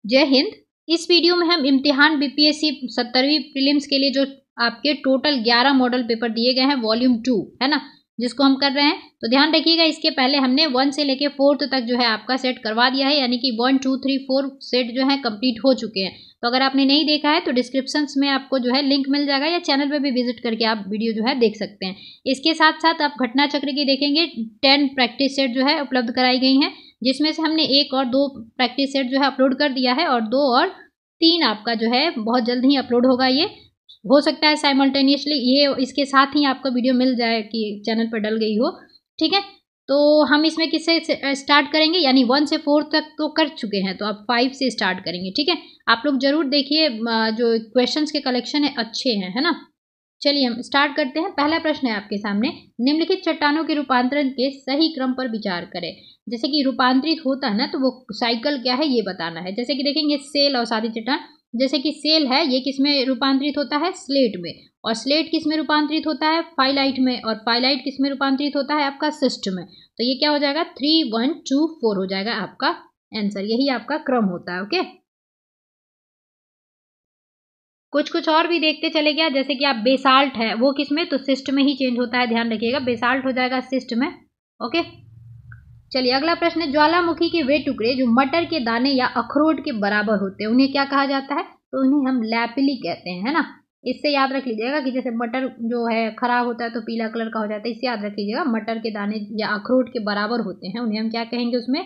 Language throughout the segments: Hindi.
जय हिंद। इस वीडियो में हम इम्तिहान बीपीएससी 70वीं प्रीलिम्स के लिए जो आपके टोटल 11 मॉडल पेपर दिए गए हैं वॉल्यूम 2 है ना, जिसको हम कर रहे हैं। तो ध्यान रखिएगा, इसके पहले हमने 1 से लेके 4th तक जो है आपका सेट करवा दिया है, यानी कि 1 2 3 4 सेट जो है कंप्लीट हो चुके हैं। तो अगर आपने नहीं देखा है तो डिस्क्रिप्शन में आपको जो है लिंक मिल जाएगा, या चैनल पे भी विजिट करके आप वीडियो जो है देख सकते हैं। इसके साथ साथ आप घटना चक्र की देखेंगे 10 प्रैक्टिस सेट जो है उपलब्ध कराई गई हैं, जिसमें से हमने 1 और 2 प्रैक्टिस सेट जो है अपलोड कर दिया है, और 2 और 3 आपका जो है बहुत जल्द ही अपलोड होगा। ये हो सकता है साइमल्टेनियसली ये इसके साथ ही आपको वीडियो मिल जाए कि चैनल पर डल गई हो, ठीक है। तो हम इसमें किससे स्टार्ट करेंगे, यानी 1 से 4 तक तो कर चुके हैं, तो अब 5 से स्टार्ट करेंगे, ठीक है। आप लोग जरूर देखिए, जो क्वेश्चंस के कलेक्शन है अच्छे हैं, है ना। चलिए हम स्टार्ट करते हैं। पहला प्रश्न है आपके सामने, निम्नलिखित चट्टानों के रूपांतरण के सही क्रम पर विचार करें। जैसे कि रूपांतरित होता है ना, तो वो साइकिल क्या है ये बताना है। जैसे कि देखेंगे सेल और सादी चट्टान, जैसे कि सेल है ये किस में रूपांतरित होता है, स्लेट में, और स्लेट किस में रूपांतरित होता है, फाइलाइट में, और फाइलाइट किस में रूपांतरित होता है आपका सिस्ट में। तो ये क्या हो जाएगा, 3 1 2 4 हो जाएगा आपका आंसर। यही आपका क्रम होता है। ओके, कुछ और भी देखते चले गया। जैसे कि आप बेसाल्ट है वो किस में, तो सिस्ट में ही चेंज होता है, ध्यान रखिएगा, बेसाल्ट हो जाएगा सिस्ट में। ओके, चलिए अगला प्रश्न है, ज्वालामुखी के वे टुकड़े जो मटर के दाने या अखरोट के बराबर होते हैं उन्हें क्या कहा जाता है, तो उन्हें हम लैपिली कहते हैं, है ना। इससे याद रख लीजिएगा कि जैसे मटर जो है खराब होता है तो पीला कलर का हो जाता है, इससे याद रख लीजिएगा मटर के दाने या अखरोट के बराबर होते हैं, उन्हें हम क्या कहेंगे उसमें,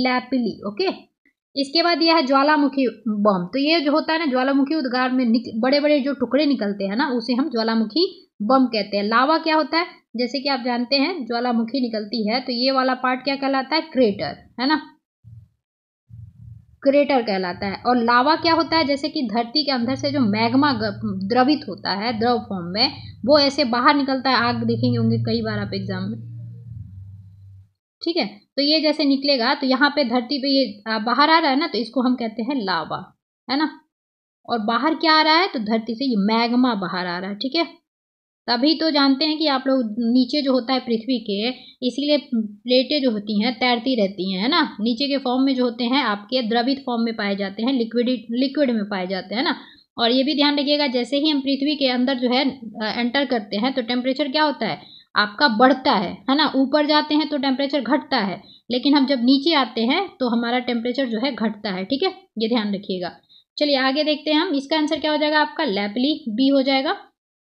लैपिली। ओके, इसके बाद यह है ज्वालामुखी बम। तो ये जो होता है ना, ज्वालामुखी उद्गार में बड़े बड़े जो टुकड़े निकलते हैं ना, उसे हम ज्वालामुखी बम कहते हैं। लावा क्या होता है, जैसे कि आप जानते हैं ज्वालामुखी निकलती है तो ये वाला पार्ट क्या कहलाता है, क्रेटर, है ना, क्रेटर कहलाता है। और लावा क्या होता है, जैसे कि धरती के अंदर से जो मैग्मा द्रवित होता है द्रव फॉर्म में, वो ऐसे बाहर निकलता है, आग देखेंगे होंगे कई बार आप एग्जाम में, ठीक है। तो ये जैसे निकलेगा तो यहाँ पे धरती पे ये बाहर आ रहा है ना, तो इसको हम कहते हैं लावा, है ना। और बाहर क्या आ रहा है, तो धरती से ये मैग्मा बाहर आ रहा है, ठीक है। तभी तो जानते हैं कि आप लोग नीचे जो होता है पृथ्वी के, इसीलिए प्लेटें जो होती हैं तैरती रहती हैं, है ना। नीचे के फॉर्म में जो होते हैं आपके द्रवित फॉर्म में पाए जाते हैं, लिक्विड में पाए जाते हैं ना। और ये भी ध्यान रखिएगा, जैसे ही हम पृथ्वी के अंदर जो है एंटर करते हैं तो टेम्परेचर क्या होता है आपका, बढ़ता है ना। ऊपर जाते हैं तो टेम्परेचर घटता है, लेकिन हम जब नीचे आते हैं तो हमारा टेम्परेचर जो है घटता है, ठीक है, ये ध्यान रखिएगा। चलिए आगे देखते हैं हम, इसका आंसर क्या हो जाएगा आपका, लैपली बी हो जाएगा।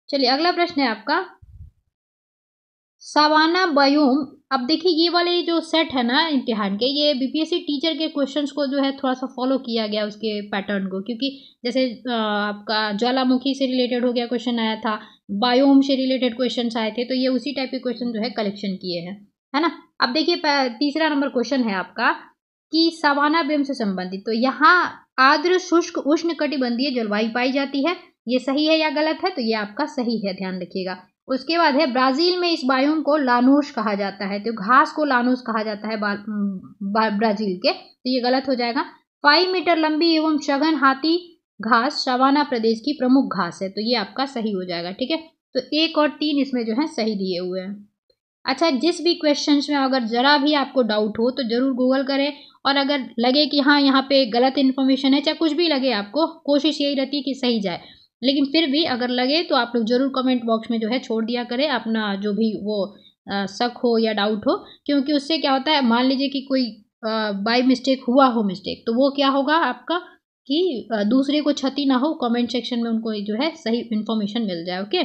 चलिए अगला प्रश्न है आपका, सावाना बायोम। अब देखिए ये वाले जो सेट है ना इम्तिहान के, ये बीपीएससी टीचर के क्वेश्चंस को जो है थोड़ा सा फॉलो किया गया उसके पैटर्न को, क्योंकि जैसे आपका ज्वालामुखी से रिलेटेड हो गया क्वेश्चन आया था, बायोम से रिलेटेड क्वेश्चन आए थे, तो ये उसी टाइप के क्वेश्चन जो है कलेक्शन किए हैं, है ना। अब देखिए तीसरा नंबर क्वेश्चन है आपका कि सावाना बायोम से संबंधित, तो यहाँ आर्द्र शुष्क उष्ण कटिबंधीय जलवायु पाई जाती है, ये सही है या गलत है, तो ये आपका सही है, ध्यान रखिएगा। उसके बाद है, ब्राजील में इस बायोम को लानोस कहा जाता है, तो घास को लानोस कहा जाता है ब्राजील के, तो ये गलत हो जाएगा। 5 मीटर लंबी एवं सघन हाथी घास सवाना प्रदेश की प्रमुख घास है, तो ये आपका सही हो जाएगा, ठीक है। तो 1 और 3 इसमें जो है सही दिए हुए हैं। अच्छा, जिस भी क्वेश्चन में अगर जरा भी आपको डाउट हो तो जरूर गूगल करें, और अगर लगे कि हाँ यहाँ पे गलत इन्फॉर्मेशन है, चाहे कुछ भी लगे आपको, कोशिश यही रहती है कि सही जाए, लेकिन फिर भी अगर लगे तो आप लोग जरूर कमेंट बॉक्स में जो है छोड़ दिया करें अपना जो भी वो शक हो या डाउट हो, क्योंकि उससे क्या होता है, मान लीजिए कि कोई बाय मिस्टेक हुआ हो मिस्टेक, तो वो क्या होगा आपका कि दूसरे को क्षति ना हो, कमेंट सेक्शन में उनको जो है सही इन्फॉर्मेशन मिल जाए। ओके,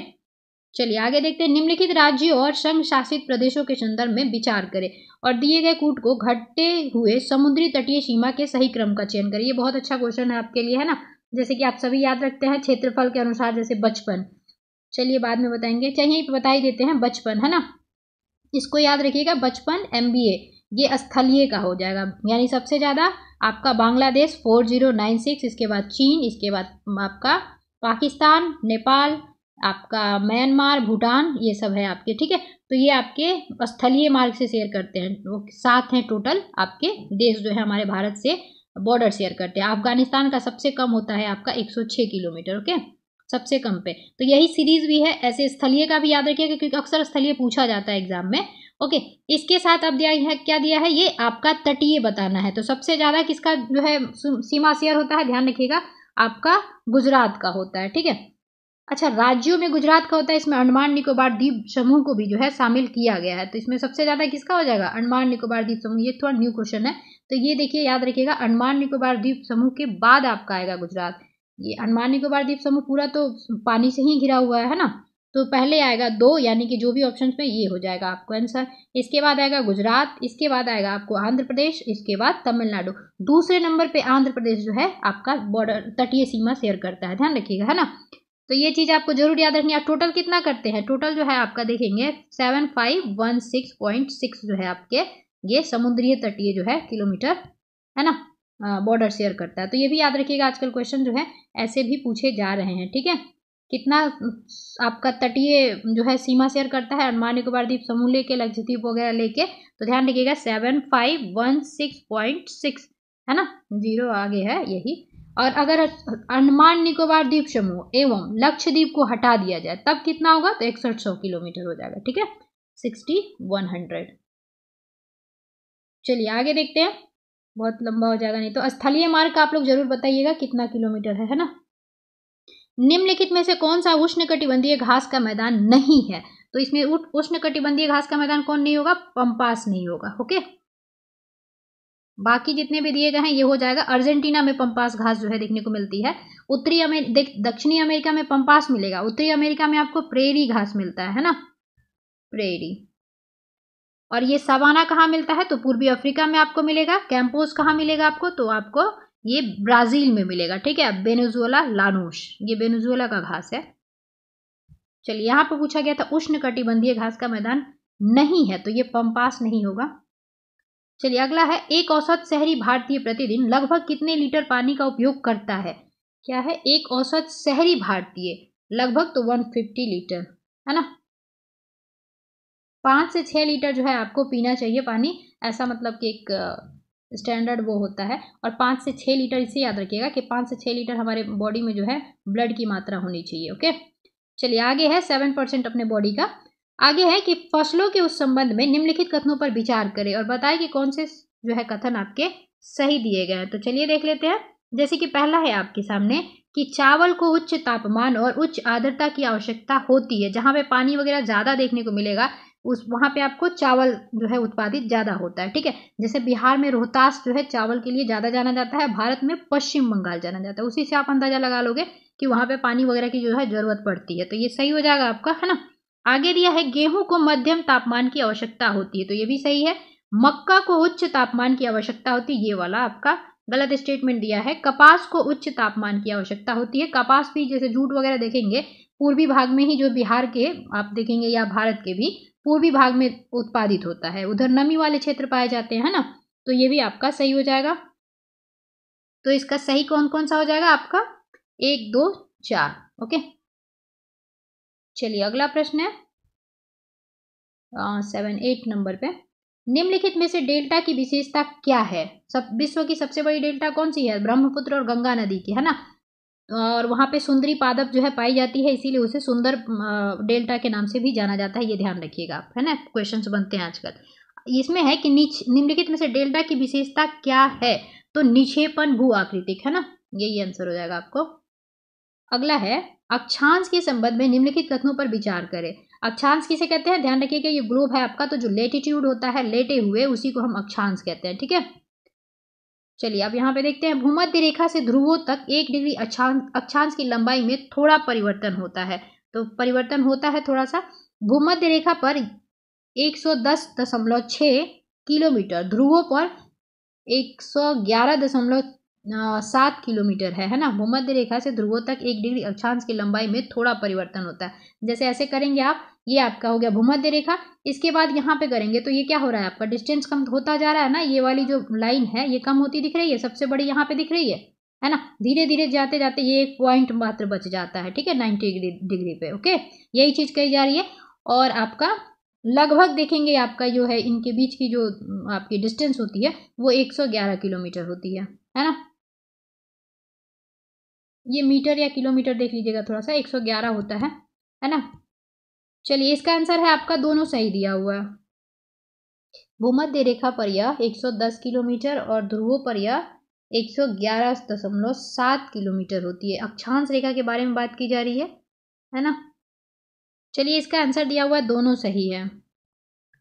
चलिए आगे देखते हैं, निम्नलिखित राज्यों और संघ शासित प्रदेशों के संदर्भ में विचार करें और दिए गए कूट को घटते हुए समुद्री तटीय सीमा के सही क्रम का चयन करें। ये बहुत अच्छा क्वेश्चन है आपके लिए, है ना। जैसे कि आप सभी याद रखते हैं क्षेत्रफल के अनुसार, जैसे 55, चलिए बाद में बताएंगे, चाहिए बता ही देते हैं 55, है ना। इसको याद रखिएगा, 55 MBA ये स्थलीय का हो जाएगा, यानी सबसे ज्यादा आपका बांग्लादेश 4096, इसके बाद चीन, इसके बाद आपका पाकिस्तान, नेपाल, आपका म्यांमार, भूटान, ये सब है आपके, ठीक है। तो ये आपके स्थलीय मार्ग से शेयर करते हैं, वो 7 हैं टोटल आपके देश जो है हमारे भारत से बॉर्डर शेयर करते हैं। अफगानिस्तान का सबसे कम होता है आपका 106 किलोमीटर, ओके, सबसे कम पे। तो यही सीरीज भी है, ऐसे स्थलीय का भी याद रखिएगा, क्योंकि अक्सर स्थलीय पूछा जाता है एग्जाम में, ओके, इसके साथ अब दिया है, क्या दिया है, ये आपका तटीय बताना है। तो सबसे ज्यादा किसका जो है सीमा शेयर होता है, ध्यान रखिएगा, आपका गुजरात का होता है। ठीक है, अच्छा, राज्यों में गुजरात का होता है, इसमें अंडमान निकोबार द्वीप समूह को भी जो है शामिल किया गया है। तो इसमें सबसे ज्यादा किसका हो जाएगा, अंडमान निकोबार द्वीप समूह। ये थोड़ा न्यू क्वेश्चन है, तो ये देखिए याद रखिएगा, अंडमान निकोबार द्वीप समूह के बाद आपका आएगा गुजरात। ये अंडमान निकोबार द्वीप समूह पूरा तो पानी से ही घिरा हुआ है ना, तो पहले आएगा 2, यानी कि जो भी ऑप्शन में ये हो जाएगा आपको आंसर। इसके बाद आएगा गुजरात, इसके बाद आएगा आपको आंध्र प्रदेश, इसके बाद तमिलनाडु। दूसरे नंबर पे आंध्र प्रदेश जो है आपका बॉर्डर तटीय सीमा शेयर करता है, ध्यान रखिएगा, है ना। तो ये चीज आपको जरूर याद रखनी है। टोटल कितना करते हैं, टोटल जो है आपका देखेंगे 7516.6 जो है आपके ये समुद्रीय तटीय जो है किलोमीटर, है ना, बॉर्डर शेयर करता है। तो ये भी याद रखिएगा, आजकल क्वेश्चन जो है ऐसे भी पूछे जा रहे हैं। ठीक है, कितना आपका तटीय जो है सीमा शेयर करता है, अंडमान निकोबार द्वीप समूह लेके, लक्षद्वीप वगैरह लेके, तो ध्यान रखिएगा 7516.6, है ना, 0 आगे है यही। और अगर अंडमान निकोबार द्वीप समूह एवं लक्षद्वीप को हटा दिया जाए तब कितना होगा, तो 6100 किलोमीटर हो जाएगा। ठीक है, 6100। चलिए आगे देखते हैं, बहुत लंबा हो जाएगा नहीं तो। स्थलीय मार्ग का आप लोग जरूर बताइएगा कितना किलोमीटर है ना। निम्नलिखित में से कौन सा उष्णकटिबंधीय घास का मैदान नहीं है, तो इसमें उष्णकटिबंधीय घास का मैदान कौन नहीं होगा, पंपास नहीं होगा। ओके, बाकी जितने भी दिए गए हैं ये हो जाएगा। अर्जेंटीना में पंपास घास जो है देखने को मिलती है। दक्षिणी अमेरिका में पंपास मिलेगा, उत्तरी अमेरिका में आपको प्रेरी घास मिलता है ना, प्रेरी। और ये सवाना कहाँ मिलता है, तो पूर्वी अफ्रीका में आपको मिलेगा। कैंपोस कहाँ मिलेगा आपको, तो आपको ये ब्राजील में मिलेगा। ठीक है, वेनेजुएला लानूस, ये वेनेजुएला का घास है। चलिए, यहाँ पर पूछा गया था उष्णकटिबंधीय घास का मैदान नहीं है, तो ये पंपास नहीं होगा। चलिए अगला है, एक औसत शहरी भारतीय प्रतिदिन लगभग कितने लीटर पानी का उपयोग करता है। क्या है, एक औसत शहरी भारतीय लगभग तो 150 लीटर, है ना। 5 से 6 लीटर जो है आपको पीना चाहिए पानी, ऐसा मतलब कि एक स्टैंडर्ड वो होता है। और 5 से 6 लीटर इसे याद रखिएगा कि 5 से 6 लीटर हमारे बॉडी में जो है ब्लड की मात्रा होनी चाहिए। ओके, चलिए आगे है 7% अपने बॉडी का। आगे है कि फसलों के उस संबंध में निम्नलिखित कथनों पर विचार करें और बताएं कि कौन से जो है कथन आपके सही दिए गए हैं। तो चलिए देख लेते हैं। जैसे कि पहला है आपके सामने कि चावल को उच्च तापमान और उच्च आर्द्रता की आवश्यकता होती है। जहां पे पानी वगैरह ज्यादा देखने को मिलेगा उस वहां पे आपको चावल जो है उत्पादित ज्यादा होता है। ठीक है, जैसे बिहार में रोहतास जो है चावल के लिए ज्यादा जाना जाता है, भारत में पश्चिम बंगाल जाना जाता है। उसी से आप अंदाजा लगा लोगे कि वहां पे पानी वगैरह की जो है जरूरत पड़ती है। तो ये सही हो जाएगा आपका, है ना। आगे दिया है गेहूं को मध्यम तापमान की आवश्यकता होती है, तो ये भी सही है। मक्का को उच्च तापमान की आवश्यकता होती है, ये वाला आपका गलत स्टेटमेंट दिया है। कपास को उच्च तापमान की आवश्यकता होती है। कपास भी जैसे जूट वगैरह देखेंगे पूर्वी भाग में ही, जो बिहार के आप देखेंगे या भारत के भी पूर्वी भाग में उत्पादित होता है, उधर नमी वाले क्षेत्र पाए जाते हैं ना। तो ये भी आपका सही हो जाएगा। तो इसका सही कौन कौन सा हो जाएगा आपका, 1 2 4। ओके, चलिए अगला प्रश्न है 7-8 नंबर पे। निम्नलिखित में से डेल्टा की विशेषता क्या है। विश्व की सबसे बड़ी डेल्टा कौन सी है, ब्रह्मपुत्र और गंगा नदी की, है ना। और वहां पे सुंदरी पादप जो है पाई जाती है, इसीलिए उसे सुंदर डेल्टा के नाम से भी जाना जाता है, ये ध्यान रखिएगा आप, है ना। क्वेश्चंस बनते हैं आजकल। इसमें है कि निम्नलिखित में से डेल्टा की विशेषता क्या है, तो निक्षेपण भू आकृतिक, है ना, यही आंसर हो जाएगा आपको। अगला है, अक्षांश के संबंध में निम्नलिखित कथनों पर विचार करें। अक्षांश किसे कहते हैं, ध्यान रखिएगा, ये ग्लोब है आपका, तो जो लेटीट्यूड होता है लेटे हुए उसी को हम अक्षांश कहते हैं। ठीक है, चलिए अब यहाँ पे देखते हैं। भूमध्य रेखा से ध्रुवों तक 1 डिग्री अक्षांश की लंबाई में थोड़ा परिवर्तन होता है, तो परिवर्तन होता है थोड़ा सा। भूमध्य रेखा पर 110.6 किलोमीटर, ध्रुवों पर 111.7 किलोमीटर है ना। भूमध्य रेखा से ध्रुवों तक 1 डिग्री अक्षांश की लंबाई में थोड़ा परिवर्तन होता है। जैसे ऐसे करेंगे आप, ये आपका हो गया भूमध्य रेखा। इसके बाद यहाँ पे करेंगे तो ये क्या हो रहा है आपका, डिस्टेंस कम होता जा रहा है ना। ये वाली जो लाइन है ये कम होती दिख रही है, सबसे बड़ी यहाँ पे दिख रही है ना। धीरे धीरे जाते जाते ये एक पॉइंट मात्र बच जाता है। ठीक है, 90 डिग्री पे। ओके, यही चीज कही जा रही है। और आपका लगभग देखेंगे आपका जो है इनके बीच की जो आपकी डिस्टेंस होती है वो 111 किलोमीटर होती है ना। ये मीटर या किलोमीटर देख लीजिएगा थोड़ा सा, 111 होता है ना। चलिए इसका आंसर है आपका, दोनों सही दिया हुआ है। भूमध्य रेखा पर यह 110 किलोमीटर और ध्रुवों पर यह 111.7 किलोमीटर होती है। अक्षांश रेखा के बारे में बात की जा रही है ना। चलिए इसका आंसर दिया हुआ है, दोनों सही है,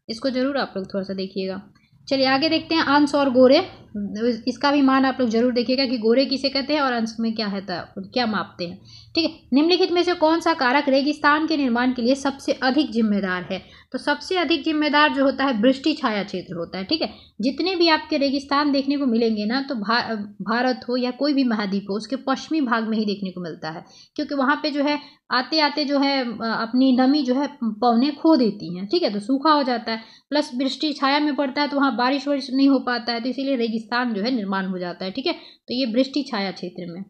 इसको जरूर आप लोग थोड़ा सा देखिएगा। चलिए आगे देखते हैं अंश और गोरे, इसका भी मान आप लोग जरूर देखिएगा कि गोरे किसे कहते हैं और अंश में क्या है, क्या मापते हैं। ठीक है, निम्नलिखित में से कौन सा कारक रेगिस्तान के निर्माण के लिए सबसे अधिक जिम्मेदार है? तो सबसे अधिक जिम्मेदार जो होता है वृष्टि छाया क्षेत्र होता है। ठीक है, जितने भी आपके रेगिस्तान देखने को मिलेंगे ना, तो भारत हो या कोई भी महाद्वीप हो, उसके पश्चिमी भाग में ही देखने को मिलता है, क्योंकि वहाँ पे जो है आते आते जो है अपनी नमी जो है पौने खो देती हैं। ठीक है, तो सूखा हो जाता है, प्लस वृष्टि छाया में पड़ता है तो वहाँ बारिश वारिश नहीं हो पाता है, तो इसीलिए रेगिस्तान जो है निर्माण हो जाता है। ठीक है, तो ये वृष्टि छाया क्षेत्र में।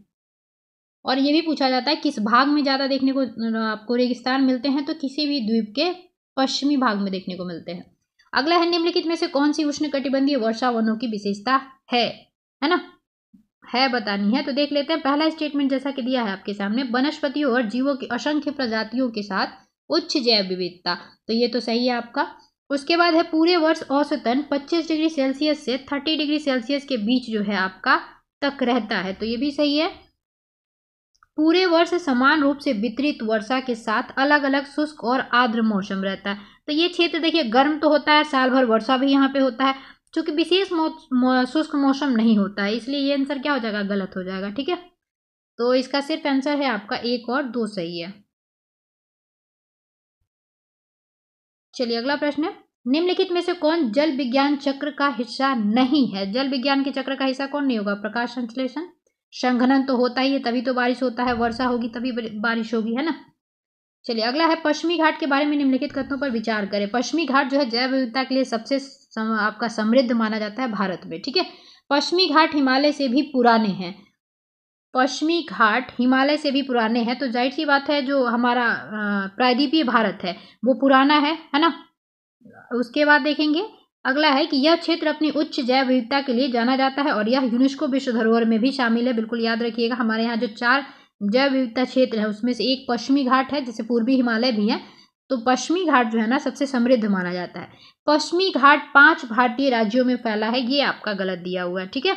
और ये भी पूछा जाता है किस भाग में ज़्यादा देखने को आपको रेगिस्तान मिलते हैं, तो किसी भी द्वीप के पश्चिमी भाग में देखने को मिलते हैं। अगला है निम्नलिखित में से कौन सी उष्णकटिबंधीय वर्षा वनों की विशेषता है ना, है बतानी है। तो देख लेते हैं, पहला स्टेटमेंट जैसा कि दिया है आपके सामने, वनस्पतियों और जीवों की असंख्य प्रजातियों के साथ उच्च जैव विविधता, तो ये तो सही है आपका। उसके बाद है पूरे वर्ष औसतन 25 डिग्री सेल्सियस से 30 डिग्री सेल्सियस के बीच जो है आपका तक रहता है, तो ये भी सही है। पूरे वर्ष समान रूप से वितरित वर्षा के साथ अलग अलग शुष्क और आर्द्र मौसम रहता है, तो ये क्षेत्र देखिए गर्म तो होता है, साल भर वर्षा भी यहाँ पे होता है, क्योंकि विशेष शुष्क मौसम नहीं होता है, इसलिए ये आंसर क्या हो जाएगा, गलत हो जाएगा। ठीक है, तो इसका सिर्फ आंसर है आपका 1 और 2 सही है। चलिए अगला प्रश्न है, निम्नलिखित में से कौन जल विज्ञान चक्र का हिस्सा नहीं है? जल विज्ञान के चक्र का हिस्सा कौन नहीं होगा? प्रकाश संश्लेषण, संघनन तो होता ही है, तभी तो बारिश होता है, वर्षा होगी तभी बारिश होगी, है ना। चलिए अगला है, पश्चिमी घाट के बारे में निम्नलिखित कथनों पर विचार करें। पश्चिमी घाट जो है जैव विविधता के लिए सबसे आपका समृद्ध माना जाता है भारत में। ठीक है, पश्चिमी घाट हिमालय से भी पुराने हैं, पश्चिमी घाट हिमालय से भी पुराने हैं, तो जाहिर सी बात है जो हमारा प्रायद्वीपीय भारत है वो पुराना है ना। उसके बाद देखेंगे अगला है कि यह क्षेत्र अपनी उच्च जैव विविधता के लिए जाना जाता है और यह यूनेस्को विश्व धरोहर में भी शामिल है। बिल्कुल याद रखिएगा, हमारे यहाँ जो 4 जैव विविधता क्षेत्र है उसमें से एक पश्चिमी घाट है, जैसे पूर्वी हिमालय भी है, तो पश्चिमी घाट जो है ना सबसे समृद्ध माना जाता है। पश्चिमी घाट 5 भारतीय राज्यों में फैला है, ये आपका गलत दिया हुआ है। ठीक है,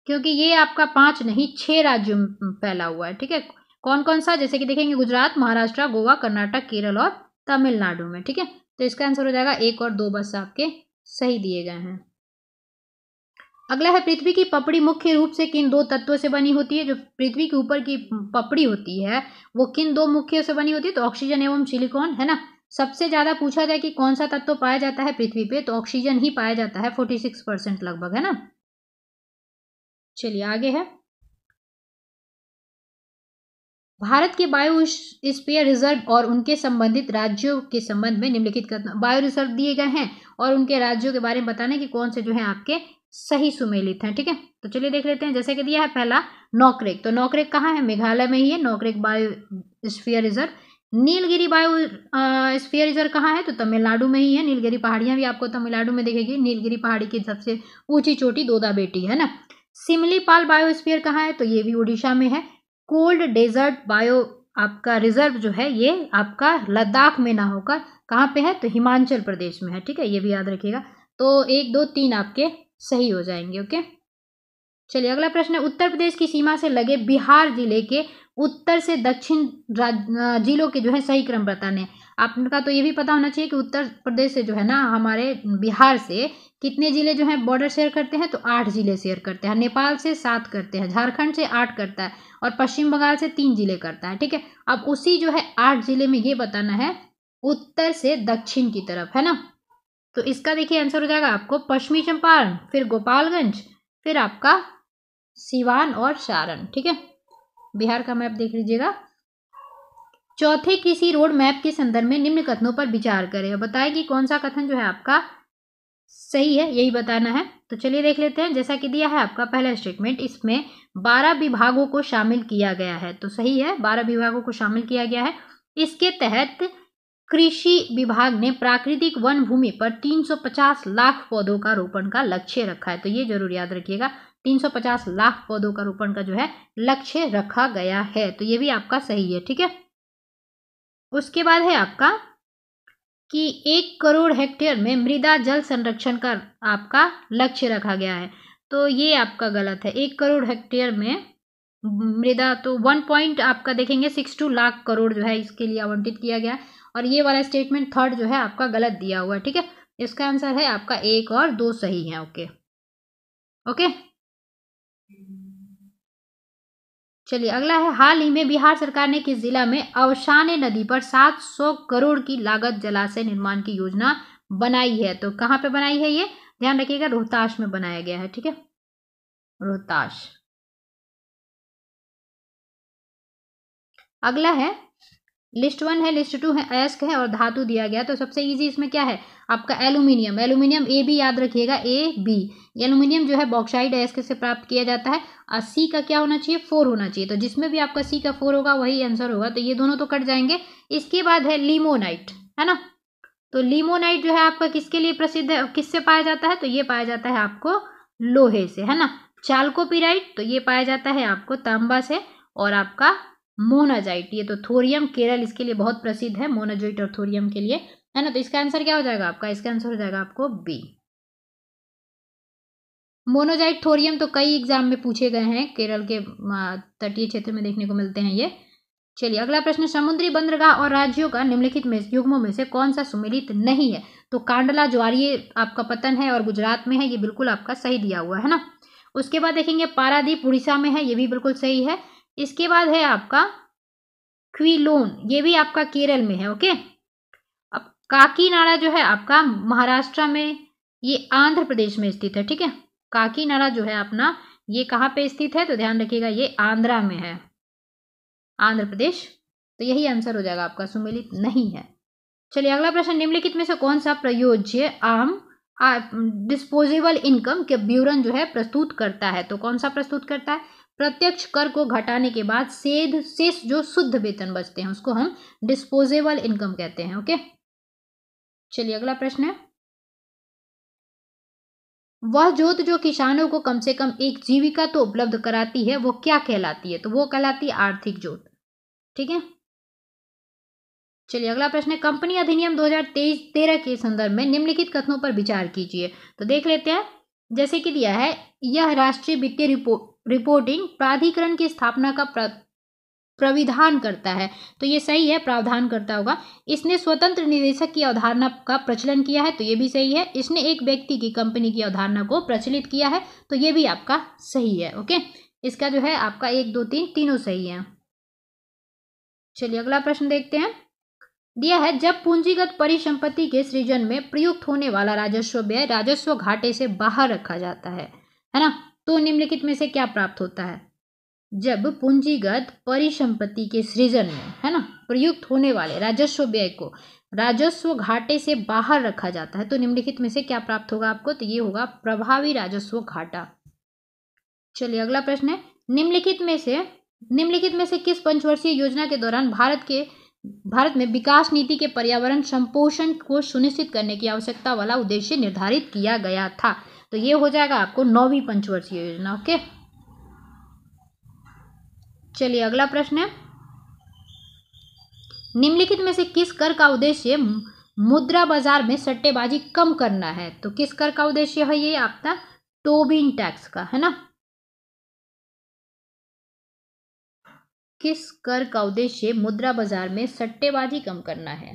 क्योंकि ये आपका 5 नहीं 6 राज्यों में फैला हुआ है। ठीक है, कौन कौन सा, जैसे कि देखेंगे गुजरात, महाराष्ट्र, गोवा, कर्नाटक, केरल और तमिलनाडु में। ठीक है, तो इसका आंसर हो जाएगा 1 और 2 बस आपके सही दिए गए हैं। अगला है, पृथ्वी की पपड़ी मुख्य रूप से किन 2 तत्वों से बनी होती है? जो पृथ्वी के ऊपर की पपड़ी होती है वो किन 2 मुख्य से बनी होती है? तो ऑक्सीजन एवं सिलिकॉन, है ना। सबसे ज्यादा पूछा जाए कि कौन सा तत्व पाया जाता है पृथ्वी पे, तो ऑक्सीजन ही पाया जाता है, 46% लगभग, है ना। चलिए आगे है, भारत के बायोस्फीयर रिजर्व और उनके संबंधित राज्यों के संबंध में निम्नलिखित बायो रिजर्व दिए गए हैं और उनके राज्यों के बारे में बताने कि कौन से जो है आपके सही सुमेलित हैं। ठीक है, तो चलिए देख लेते हैं। जैसे कि दिया है पहला नोकरेक, तो नोकरेक कहाँ है? मेघालय में ही है Nokrek biosphere reserve. Nilgiri biosphere reserve कहाँ है? तो तमिलनाडु में ही है। नीलगिरी पहाड़ियां भी आपको तमिलनाडु में दिखेगी। नीलगिरी पहाड़ी की सबसे ऊंची चोटी दोदा बेटी है ना। सिमलीपाल बायोस्फीयर कहाँ है? तो ये भी उड़ीसा में है। कोल्ड डेजर्ट बायो आपका रिजर्व जो है ये आपका लद्दाख में ना होकर कहाँ पे है? तो हिमाचल प्रदेश में है। ठीक है, ये भी याद रखिएगा। तो 1 2 3 आपके सही हो जाएंगे। ओके, चलिए अगला प्रश्न है, उत्तर प्रदेश की सीमा से लगे बिहार जिले के उत्तर से दक्षिण जिलों के जो है सही क्रम बताने। आपका तो ये भी पता होना चाहिए कि उत्तर प्रदेश से जो है ना हमारे बिहार से कितने जिले जो हैं बॉर्डर शेयर करते हैं? तो 8 जिले शेयर करते हैं। नेपाल से 7 करते हैं, झारखंड से 8 करता है और पश्चिम बंगाल से 3 जिले करता है। ठीक है, अब उसी जो है 8 जिले में ये बताना है उत्तर से दक्षिण की तरफ, है ना। तो इसका देखिए आंसर हो जाएगा आपको पश्चिमी चंपारण, फिर गोपालगंज, फिर आपका सिवान और सारण। ठीक है, बिहार का मैप देख लीजिएगा। चौथे कृषि रोड मैप के संदर्भ में निम्न कथनों पर विचार करें, बताएं कि कौन सा कथन जो है आपका सही है, यही बताना है। तो चलिए देख लेते हैं। जैसा कि दिया है आपका पहला स्टेटमेंट, इसमें 12 विभागों को शामिल किया गया है, तो सही है, 12 विभागों को शामिल किया गया है। इसके तहत कृषि विभाग ने प्राकृतिक वन भूमि पर 350 लाख पौधों का रोपण का लक्ष्य रखा है, तो ये जरूर याद रखिएगा, 350 लाख पौधों का रोपण का जो है लक्ष्य रखा गया है, तो ये भी आपका सही है। ठीक है, उसके बाद है आपका कि 1 करोड़ हेक्टेयर में मृदा जल संरक्षण का आपका लक्ष्य रखा गया है, तो ये आपका गलत है। 1 करोड़ हेक्टेयर में मृदा तो 1 पॉइंट आपका देखेंगे 62 लाख करोड़ जो है इसके लिए आवंटित किया गया, और ये वाला स्टेटमेंट थर्ड जो है आपका गलत दिया हुआ है। ठीक है, इसका आंसर है आपका 1 और 2 सही है। ओके ओके, चलिए अगला है, हाल ही में बिहार सरकार ने किस जिला में अवसाने नदी पर 700 करोड़ की लागत जलाशय निर्माण की योजना बनाई है? तो कहाँ पे बनाई है ये, ध्यान रखिएगा, रोहतास में बनाया गया है। ठीक है, रोहतास। अगला है, लिस्ट 1 है, लिस्ट 2 है, अयस्क है और धातु दिया गया। तो सबसे इजी इसमें क्या है आपका एल्यूमिनियम। एल्यूमिनियम ए बी याद रखिएगा, ए बी। एल्यूमिनियम जो है बॉक्साइड अयस्क से प्राप्त किया जाता है, और सी का क्या होना चाहिए, 4 होना चाहिए। तो जिसमें भी आपका सी का 4 होगा वही आंसर होगा, तो ये दोनों तो कट जाएंगे। इसके बाद है लिमोनाइट, है ना। तो लिमोनाइट जो है आपका किसके लिए प्रसिद्ध है, किससे पाया जाता है, तो ये पाया जाता है आपको लोहे से, है ना। चाल्कोपिराइट तो ये पाया जाता है आपको तांबा से, और आपका मोनाजाइट ये तो थोरियम, केरल इसके लिए बहुत प्रसिद्ध है, मोनाजाइट और थोरियम के लिए, है ना। तो इसका आंसर क्या हो जाएगा आपका, इसका आंसर हो जाएगा आपको बी। मोनोजाइट थोरियम तो कई एग्जाम में पूछे गए हैं, केरल के तटीय क्षेत्र में देखने को मिलते हैं ये। चलिए अगला प्रश्न, समुद्री बंदरगाह और राज्यों का निम्नलिखित में युग्मों में से कौन सा सुमेलित नहीं है? तो कांडला ज्वारीय आपका पतन है और गुजरात में है, ये बिल्कुल आपका सही दिया हुआ है ना। उसके बाद देखेंगे पारादीप उड़ीसा में है, ये भी बिल्कुल सही है। इसके बाद है आपका क्विलोन, ये भी आपका केरल में है। ओके, अब काकीनाडा जो है आपका महाराष्ट्र में, ये आंध्र प्रदेश में स्थित है। ठीक है, काकीनाडा जो है अपना ये कहाँ पे स्थित है, तो ध्यान रखिएगा ये आंध्रा में है, आंध्र प्रदेश। तो यही आंसर हो जाएगा आपका, सुमेलित नहीं है। चलिए अगला प्रश्न, निम्नलिखित में से कौन सा प्रयोज्य आम डिस्पोजेबल इनकम के विवरण जो है प्रस्तुत करता है? तो कौन सा प्रस्तुत करता है, प्रत्यक्ष कर को घटाने के बाद शेष जो शुद्ध वेतन बचते हैं उसको हम डिस्पोजेबल इनकम कहते हैं। ओके, चलिए अगला प्रश्न है, वह जोत जो किसानों को कम से कम एक जीविका तो उपलब्ध कराती है वो क्या कहलाती है? तो वो कहलाती है आर्थिक जोत। ठीक है, चलिए अगला प्रश्न है, कंपनी अधिनियम 2013 के संदर्भ में निम्नलिखित कथनों पर विचार कीजिए। तो देख लेते हैं, जैसे कि दिया है, यह राष्ट्रीय वित्तीय रिपोर्टिंग प्राधिकरण की स्थापना का प्राविधान करता है। तो ये सही है, प्रावधान करता होगा। इसने स्वतंत्र निदेशक की अवधारणा का प्रचलन किया है, तो ये भी सही है। इसने एक व्यक्ति की कंपनी की अवधारणा को प्रचलित किया है, तो ये भी आपका सही है। ओके, इसका जो है आपका 1 2 3 तीनों सही है। चलिए अगला प्रश्न देखते हैं, दिया है, जब पूंजीगत परिसंपत्ति के सृजन में प्रयुक्त होने वाला राजस्व व्यय राजस्व घाटे से बाहर रखा जाता है ना, तो निम्नलिखित में से क्या प्राप्त होता है? जब पूंजीगत परिसंपत्ति के सृजन में, है ना, प्रयुक्त होने वाले राजस्व व्यय को राजस्व घाटे से बाहर रखा जाता है, तो निम्नलिखित में से क्या प्राप्त होगा आपको? तो ये होगा प्रभावी राजस्व घाटा। चलिए अगला प्रश्न है, निम्नलिखित में से किस पंचवर्षीय योजना के दौरान भारत में विकास नीति के पर्यावरण संपोषण को सुनिश्चित करने की आवश्यकता वाला उद्देश्य निर्धारित किया गया था? तो ये हो जाएगा आपको 9वीं पंचवर्षीय योजना। ओके, चलिए अगला प्रश्न है, निम्नलिखित में से किस कर का उद्देश्य मुद्रा बाजार में सट्टेबाजी कम करना है? तो किस कर का उद्देश्य है ये आपका? टोबिन टैक्स का, है ना। किस कर का उद्देश्य मुद्रा बाजार में सट्टेबाजी कम करना है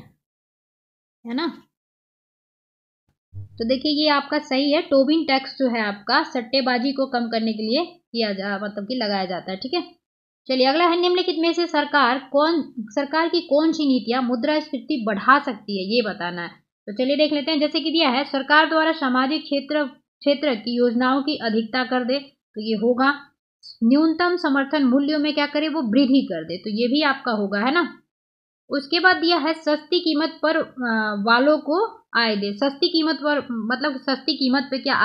ना। तो देखिए ये आपका सही है, टोबिन टैक्स जो है आपका सट्टेबाजी को कम करने के लिए मतलब कि लगाया जाता है। ठीक है, चलिए अगला है, निम्नलिखित में से सरकार की कौन सी नीतियां मुद्रास्फीति बढ़ा सकती है, ये बताना है। तो चलिए देख लेते हैं, जैसे कि दिया है, सरकार द्वारा सामाजिक क्षेत्र की योजनाओं की अधिकता कर दे, तो ये होगा। न्यूनतम समर्थन मूल्यों में क्या करे, वो वृद्धि कर दे, तो ये भी आपका होगा, है ना। उसके बाद दिया है, सस्ती कीमत पर वालों को आय दे। सस्ती कीमत पर मतलब सस्ती कीमत पे क्या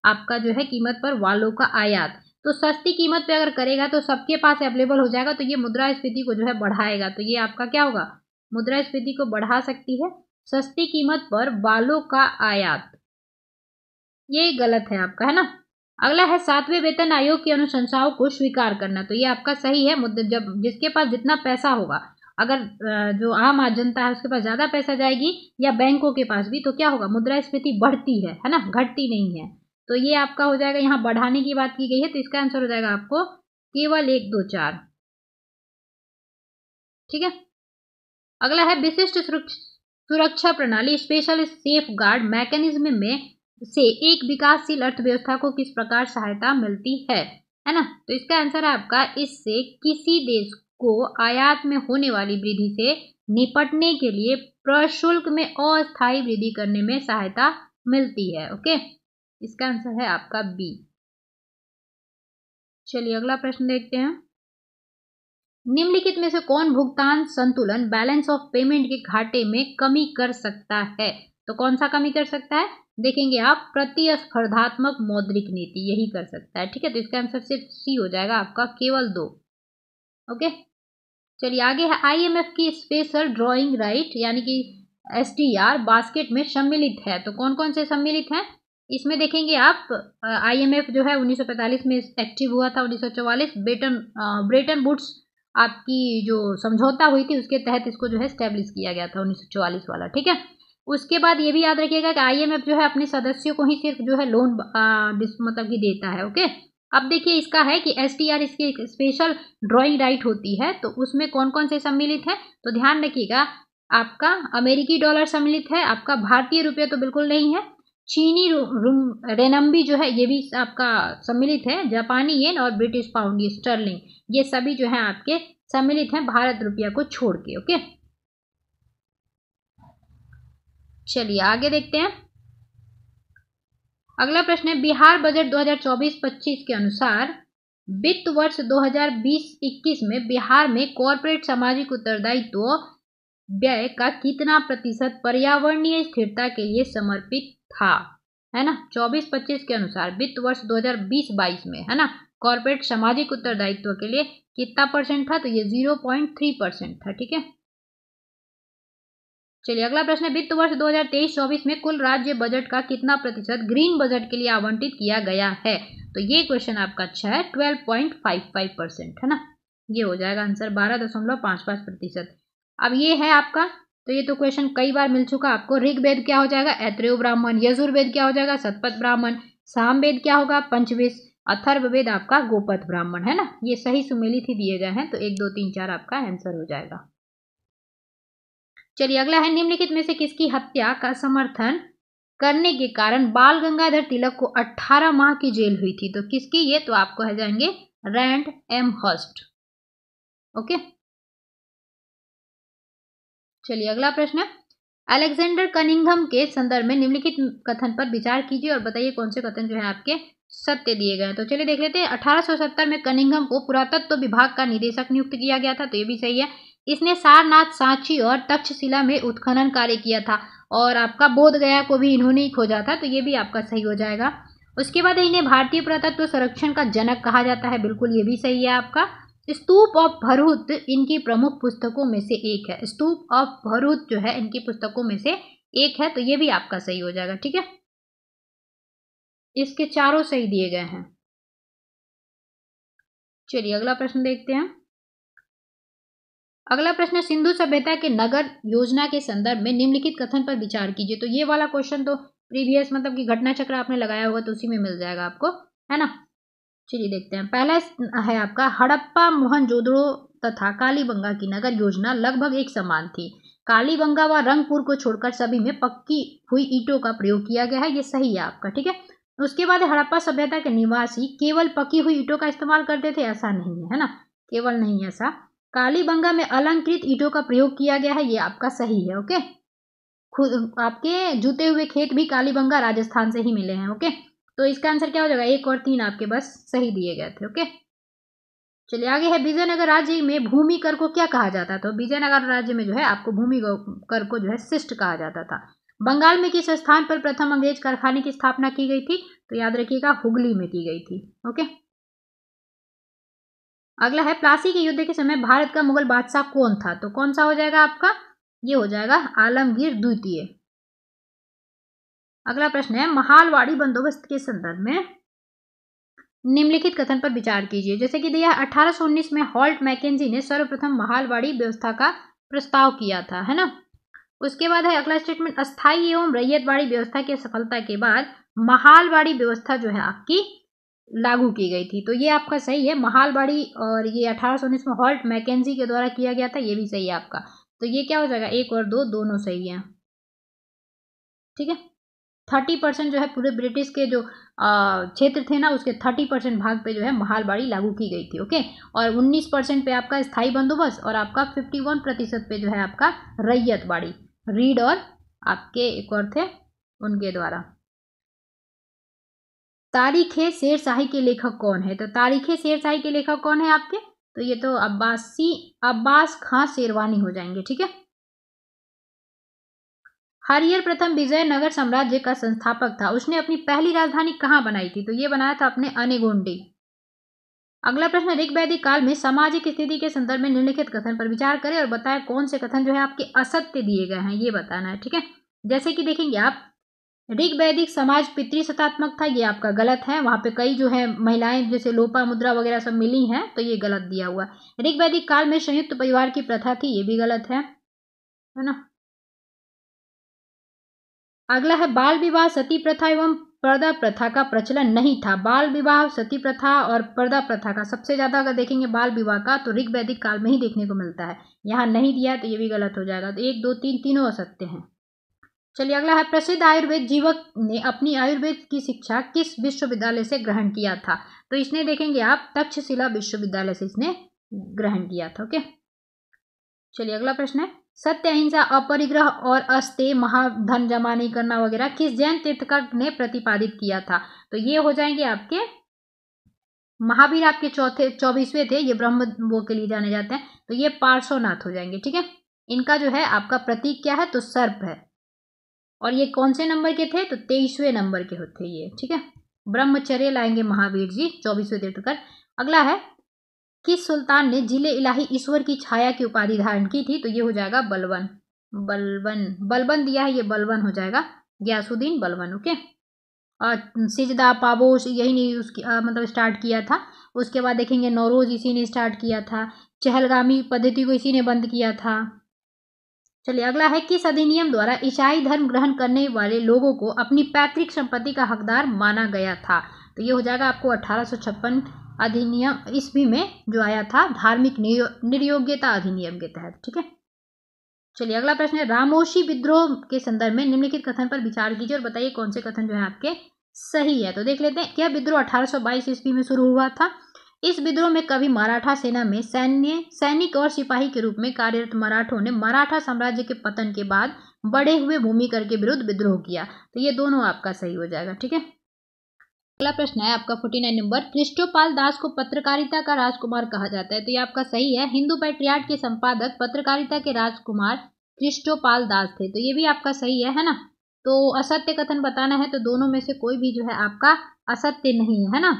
आपका जो है कीमत पर वालों का आयात, तो सस्ती कीमत पे अगर करेगा तो सबके पास अवेलेबल हो जाएगा, तो ये मुद्रास्फीति को जो है बढ़ाएगा, तो ये आपका क्या होगा, मुद्रास्फीति को बढ़ा सकती है सस्ती कीमत पर वालों का आयात। ये गलत है आपका, है ना। अगला है, 7वें वेतन आयोग की अनुशंसाओं को स्वीकार करना, तो ये आपका सही है। जब जिसके पास जितना पैसा होगा अगर जो आम जनता है उसके पास ज़्यादा पैसा जाएगी या बैंकों के पास भी, तो क्या होगा, मुद्रास्फीति बढ़ती है ना, घटती नहीं है। तो ये आपका हो जाएगा, यहाँ बढ़ाने की बात की गई है, तो इसका आंसर हो जाएगा आपको केवल 1, 2, 4। ठीक है। अगला है विशिष्ट सुरक्षा प्रणाली, स्पेशल सेफ गार्ड मैकेनिज्म में से एक विकासशील अर्थव्यवस्था को किस प्रकार सहायता मिलती है ना। तो इसका आंसर है आपका, इससे किसी देश को आयात में होने वाली वृद्धि से निपटने के लिए प्रशुल्क में अस्थायी वृद्धि करने में सहायता मिलती है। ओके, इसका आंसर है आपका बी। चलिए अगला प्रश्न देखते हैं। निम्नलिखित में से कौन भुगतान संतुलन, बैलेंस ऑफ पेमेंट के घाटे में कमी कर सकता है। तो कौन सा कमी कर सकता है, देखेंगे आप, प्रतिस्पर्धात्मक मौद्रिक नीति, यही कर सकता है। ठीक है, तो इसका आंसर सिर्फ सी हो जाएगा आपका, केवल 2। ओके, चलिए आगे है, IMF की स्पेशल ड्रॉइंग राइट यानी कि SDR बास्केट में सम्मिलित है। तो कौन कौन से सम्मिलित हैं इसमें, देखेंगे आप, IMF जो है 1945 में एक्टिव हुआ था, 1944 ब्रेटन वुड्स आपकी जो समझौता हुई थी उसके तहत इसको जो है स्टैब्लिश किया गया था, 1944 वाला। ठीक है, उसके बाद ये भी याद रखिएगा कि IMF जो है अपने सदस्यों को ही सिर्फ जो है लोन मतलब कि देता है। ओके, अब देखिए इसका है कि SDR इसकी एक स्पेशल ड्रॉइंग राइट होती है, तो उसमें कौन कौन से सम्मिलित है, तो ध्यान रखिएगा, आपका अमेरिकी डॉलर सम्मिलित है, आपका भारतीय रुपये तो बिल्कुल नहीं है, चीनी रेनम्बी जो है ये भी आपका सम्मिलित है, जापानी येन और ब्रिटिश पाउंड, ये स्टर्लिंग, ये सभी जो है आपके सम्मिलित हैं भारत रुपया को छोड़ के। ओके, चलिए आगे देखते हैं। अगला प्रश्न है, बिहार बजट 2024-25 के अनुसार वित्त वर्ष 2020-21 में बिहार में कॉर्पोरेट सामाजिक उत्तरदायित्व व्यय का कितना प्रतिशत पर्यावरणीय स्थिरता के लिए समर्पित था, है ना। 24-25 के अनुसार वित्त वर्ष 2020-22 में, है ना, कॉर्पोरेट सामाजिक उत्तरदायित्व के लिए कितना परसेंट था, तो ये 0.3% था। ठीक है, चलिए अगला प्रश्न है, वित्त वर्ष 2023-24 में कुल राज्य बजट का कितना प्रतिशत ग्रीन बजट के लिए आवंटित किया गया है। तो ये क्वेश्चन आपका अच्छा है, 12.55%, है ना, ये हो जाएगा आंसर, 12.55%। अब ये है आपका, तो ये तो क्वेश्चन कई बार मिल चुका आपको। ऋग्वेद क्या हो जाएगा, ऐत्रेय ब्राह्मण, यजुर्वेद क्या हो जाएगा, शतपथ ब्राह्मण, सामवेद क्या होगा, पंचविश, अथर्ववेद आपका गोपथ ब्राह्मण, है ना, ये सही सुमेलित ही दिए गए हैं, तो 1, 2, 3, 4 आपका आंसर हो जाएगा। चलिए अगला है, निम्नलिखित में से किसकी हत्या का समर्थन करने के कारण बाल गंगाधर तिलक को 18 माह की जेल हुई थी। तो किसकी, ये तो आपको है जाएंगे रैंड एम हर्स्ट। ओके, चलिए अगला प्रश्न, अलेक्जेंडर कनिंघम के संदर्भ में निम्नलिखित कथन पर विचार कीजिए और बताइए कौन से कथन जो है आपके सत्य दिए गए। तो चलिए देख लेते हैं। 1870 में कनिंघम को पुरातत्व विभाग का निदेशक नियुक्त किया गया था, तो ये भी सही है। इसने सारनाथ, सांची और तक्षशिला में उत्खनन कार्य किया था, और आपका बोध गया को भी इन्होंने ही खोजा था, तो ये भी आपका सही हो जाएगा। उसके बाद इन्हें भारतीय पुरातत्व संरक्षण का जनक कहा जाता है, बिल्कुल ये भी सही है आपका। स्तूप ऑफ भरूच इनकी प्रमुख पुस्तकों में से एक है, स्तूप ऑफ भरूच जो है इनकी पुस्तकों में से एक है, तो ये भी आपका सही हो जाएगा। ठीक है, इसके चारों सही दिए गए हैं। चलिए अगला प्रश्न देखते हैं। अगला प्रश्न, सिंधु सभ्यता के नगर योजना के संदर्भ में निम्नलिखित कथन पर विचार कीजिए। तो ये वाला क्वेश्चन तो प्रीवियस मतलब कि घटना चक्र आपने लगाया होगा, तो उसी में मिल जाएगा आपको, है ना। चलिए देखते हैं। पहला है आपका, हड़प्पा, मोहनजोदड़ो तथा कालीबंगा की नगर योजना लगभग एक समान थी। कालीबंगा व रंगपुर को छोड़कर सभी में पक्की हुई ईंटों का प्रयोग किया गया है, ये सही है आपका। ठीक है, उसके बाद हड़प्पा सभ्यता के निवासी केवल पकी हुई ईंटों का इस्तेमाल करते थे, ऐसा नहीं है, है ना, केवल नहीं ऐसा। कालीबंगा में अलंकृत ईंटों का प्रयोग किया गया है, ये आपका सही है। ओके, खुद आपके जूते हुए खेत भी कालीबंगा राजस्थान से ही मिले हैं। ओके, तो इसका आंसर क्या हो जाएगा, 1 और 3 आपके बस सही दिए गए थे। ओके, चलिए आगे है, विजयनगर राज्य में भूमि कर को क्या कहा जाता था। तो विजयनगर राज्य में जो है आपको भूमि कर को जो है शिष्ट कहा जाता था। बंगाल में किस स्थान पर प्रथम अंग्रेज कारखाने की स्थापना की गई थी। तो याद रखिएगा हुगली में की गई थी। ओके, अगला है, प्लासी के युद्ध के समय भारत का मुगल बादशाह कौन था। तो कौन सा हो जाएगा आपका, ये हो जाएगा आलमगीर द्वितीय। अगला प्रश्न है, महालवाड़ी बंदोबस्त के संदर्भ में निम्नलिखित कथन पर विचार कीजिए। जैसे कि दिया 1819 में हॉल्ट मैकेंजी ने सर्वप्रथम महालवाड़ी व्यवस्था का प्रस्ताव किया था, है ना। उसके बाद है अगला स्टेटमेंट, अस्थायी एवं रैयतवाड़ी व्यवस्था की सफलता के बाद महालवाड़ी व्यवस्था जो है आपकी लागू की गई थी। तो ये आपका सही है, महालवाड़ी, और ये 1819 में हॉल्ट मैकेंजी के द्वारा किया गया था, ये भी सही है आपका। तो ये क्या हो जाएगा, 1 और 2 दोनों सही है, ठीक है। 30% जो है पूरे ब्रिटिश के जो क्षेत्र थे ना, उसके 30% भाग पे जो है महालवाड़ी लागू की गई थी, ओके। और 19% पे आपका स्थायी बंदोबस्त, और आपका 51% पे जो है आपका रैयतवाड़ी, रीड और आपके एक और थे उनके द्वारा। तारीखे शेरशाही के लेखक कौन है? तो तारीखे शेरशाही के लेखक कौन है आपके? तो ये तो अब्बास खां शेरवानी हो जाएंगे, ठीक है। हरियर प्रथम विजयनगर साम्राज्य का संस्थापक था, उसने अपनी पहली राजधानी कहाँ बनाई थी? तो ये बनाया था अपने अनेगोंडी। अगला प्रश्न, ऋग्वैदिक काल में सामाजिक स्थिति के संदर्भ में निम्नलिखित कथन पर विचार करें और बताएं कौन से कथन जो है आपके असत्य दिए गए हैं, ये बताना है, ठीक है। जैसे कि देखेंगे आप, ऋग्वैदिक समाज पितृसत्तात्मक था, ये आपका गलत है। वहां पे कई जो है महिलाएं जैसे लोपा मुद्रा वगैरह सब मिली हैं, तो ये गलत दिया हुआ है। ऋग्वैदिक काल में संयुक्त परिवार की प्रथा थी, ये भी गलत है ना। अगला है, बाल विवाह सती प्रथा एवं पर्दा प्रथा का प्रचलन नहीं था। बाल विवाह सती प्रथा और पर्दा प्रथा का सबसे ज्यादा अगर देखेंगे बाल विवाह का, तो ऋग्वैदिक काल में ही देखने को मिलता है, यहाँ नहीं दिया है, तो ये भी गलत हो जाएगा। तो 1 2 3 तीनों असत्य हैं। चलिए अगला है, प्रसिद्ध आयुर्वेद जीवक ने अपनी आयुर्वेद की शिक्षा किस विश्वविद्यालय से ग्रहण किया था? तो इसने देखेंगे आप तक्षशिला विश्वविद्यालय से इसने ग्रहण किया था, ओके। चलिए अगला प्रश्न है, सत्य अहिंसा अपरिग्रह और अस्तेय महाधन जमा नहीं करना वगैरह किस जैन तीर्थकर ने प्रतिपादित किया था? तो ये हो जाएंगे आपके महावीर, आपके 24वें थे, ये ब्रह्म वो के लिए जाने जाते हैं, तो ये पार्श्वनाथ हो जाएंगे, ठीक है। इनका जो है आपका प्रतीक क्या है? तो सर्प है, और ये कौन से नंबर के थे? तो 23वें नंबर के होते ये, ठीक है। ब्रह्मचर्य लाएंगे महावीर जी, 24वें तीर्थकर। अगला है, किस सुल्तान ने जिले इलाही ईश्वर की छाया की उपाधि धारण की थी? तो ये हो जाएगा बलबन। बलबन दिया है, ये बलबन हो जाएगा, गयासुद्दीन बलबन, ओके। और सिजदा पाबोश यही नहीं उसकी मतलब स्टार्ट किया था। उसके बाद देखेंगे नौरोज इसी ने स्टार्ट किया था, चहलगामी पद्धति को इसी ने बंद किया था। चलिए अगला है, किस अधिनियम द्वारा ईसाई धर्म ग्रहण करने वाले लोगों को अपनी पैतृक संपत्ति का हकदार माना गया था? तो ये हो जाएगा आपको 1856 अधिनियम ईस्वी में जो आया था, धार्मिक निर्योग्यता अधिनियम के तहत, ठीक है। चलिए अगला प्रश्न है, रामोशी विद्रोह के संदर्भ में निम्नलिखित कथन पर विचार कीजिए और बताइए कौन से कथन जो है आपके सही है। तो देख लेते हैं, यह विद्रोह 1822 ईस्वी में शुरू हुआ था। इस विद्रोह में कभी मराठा सेना में सैनिक और सिपाही के रूप में कार्यरत मराठों ने मराठा साम्राज्य के पतन के बाद बढ़े हुए भूमिकर के विरुद्ध विद्रोह किया। तो ये दोनों आपका सही हो जाएगा, ठीक है। अगला प्रश्न है आपका 49 नंबर, कृष्णोपाल दास को पत्रकारिता का राजकुमार कहा जाता है। तो ये आपका सही है, हिंदू पैट्रियार्ट के संपादक पत्रकारिता के राजकुमार कृष्णोपाल दास थे। तो ये भी आपका सही है ना। तो असत्य कथन बताना है, तो दोनों में से कोई भी जो है आपका असत्य नहीं है ना।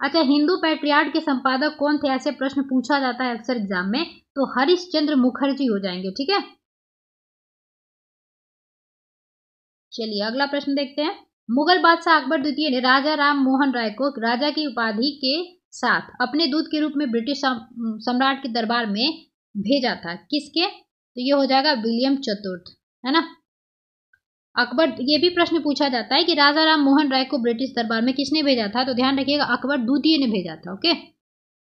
अच्छा, हिंदू पैट्रियार्ट के संपादक कौन थे? ऐसे प्रश्न पूछा जाता है अक्सर एग्जाम में, तो हरिश्चंद्र मुखर्जी हो जाएंगे, ठीक है। चलिए अगला प्रश्न देखते हैं, मुगल बादशाह अकबर द्वितीय ने राजा राम मोहन राय को राजा की उपाधि के साथ अपने दूत के रूप में ब्रिटिश सम्राट के दरबार में भेजा था, किसके? तो ये हो जाएगा विलियम चतुर्थ, है ना। अकबर, ये भी प्रश्न पूछा जाता है कि राजा राम मोहन राय को ब्रिटिश दरबार में किसने भेजा था? तो ध्यान रखिएगा अकबर द्वितीय ने भेजा था, ओके।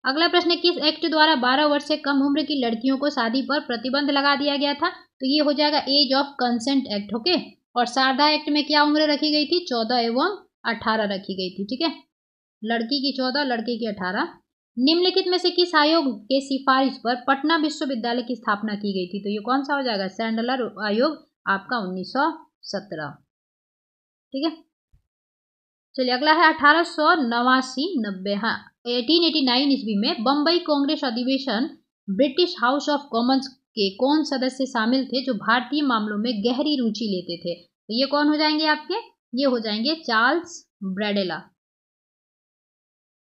अगला प्रश्न, किस एक्ट द्वारा 12 वर्ष से कम उम्र की लड़कियों को शादी पर प्रतिबंध लगा दिया गया था? तो ये हो जाएगा age of consent act, okay. और शारदा एक्ट में क्या उम्र रखी गई थी? 14 एवं 18 रखी गई थी, ठीक है। लड़की की 14, लड़के की 18। निम्नलिखित में से किस आयोग के सिफारिश पर पटना विश्वविद्यालय की स्थापना की गई थी? तो ये कौन सा हो जाएगा? सैंडलर आयोग, आपका 1917, ठीक है। चलिए अगला है 1889 हाँ 1889 ईस्वी में बम्बई कांग्रेस अधिवेशन ब्रिटिश हाउस ऑफ कॉमन्स के कौन सदस्य शामिल थे जो भारतीय मामलों में गहरी रुचि लेते थे? तो ये कौन हो जाएंगे आपके? ये हो जाएंगे चार्ल्स ब्रैडेला,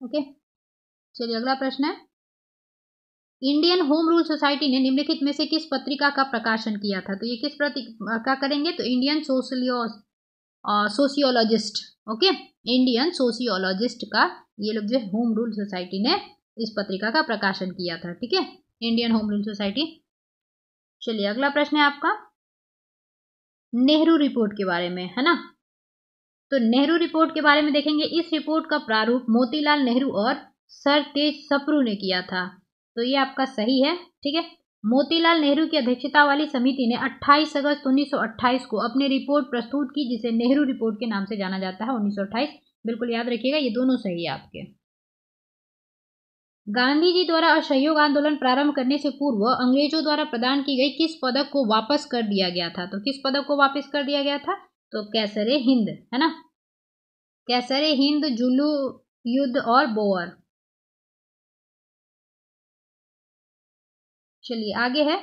ओके। चलिए अगला प्रश्न है, इंडियन होम रूल सोसाइटी ने निम्नलिखित में से किस पत्रिका का प्रकाशन किया था? तो ये किस पत्रिका करेंगे? तो Indian sociologist, okay, Indian sociologist का ये लोग जो होम रूल सोसाइटी ने इस पत्रिका का प्रकाशन किया था, ठीक है, इंडियन होम रूल सोसाइटी। चलिए अगला प्रश्न है आपका नेहरू रिपोर्ट के बारे में, है ना। तो नेहरू रिपोर्ट के बारे में देखेंगे। इस रिपोर्ट का प्रारूप मोतीलाल नेहरू और सर तेज सप्रू ने किया था। तो ये आपका सही है, ठीक है। मोतीलाल नेहरू की अध्यक्षता वाली समिति ने 28 अगस्त 1928 को अपनी रिपोर्ट प्रस्तुत की, जिसे नेहरू रिपोर्ट के नाम से जाना जाता है। 1928 बिल्कुल याद रखिएगा, ये दोनों सही है आपके। गांधी जी द्वारा असहयोग आंदोलन प्रारंभ करने से पूर्व अंग्रेजों द्वारा प्रदान की गई किस पदक को वापस कर दिया गया था? तो किस पदक को वापस कर दिया गया था? तो कैसरे हिंद, है ना। कैसरे हिंद, जुलू युद्ध और बोअर। चलिए आगे है,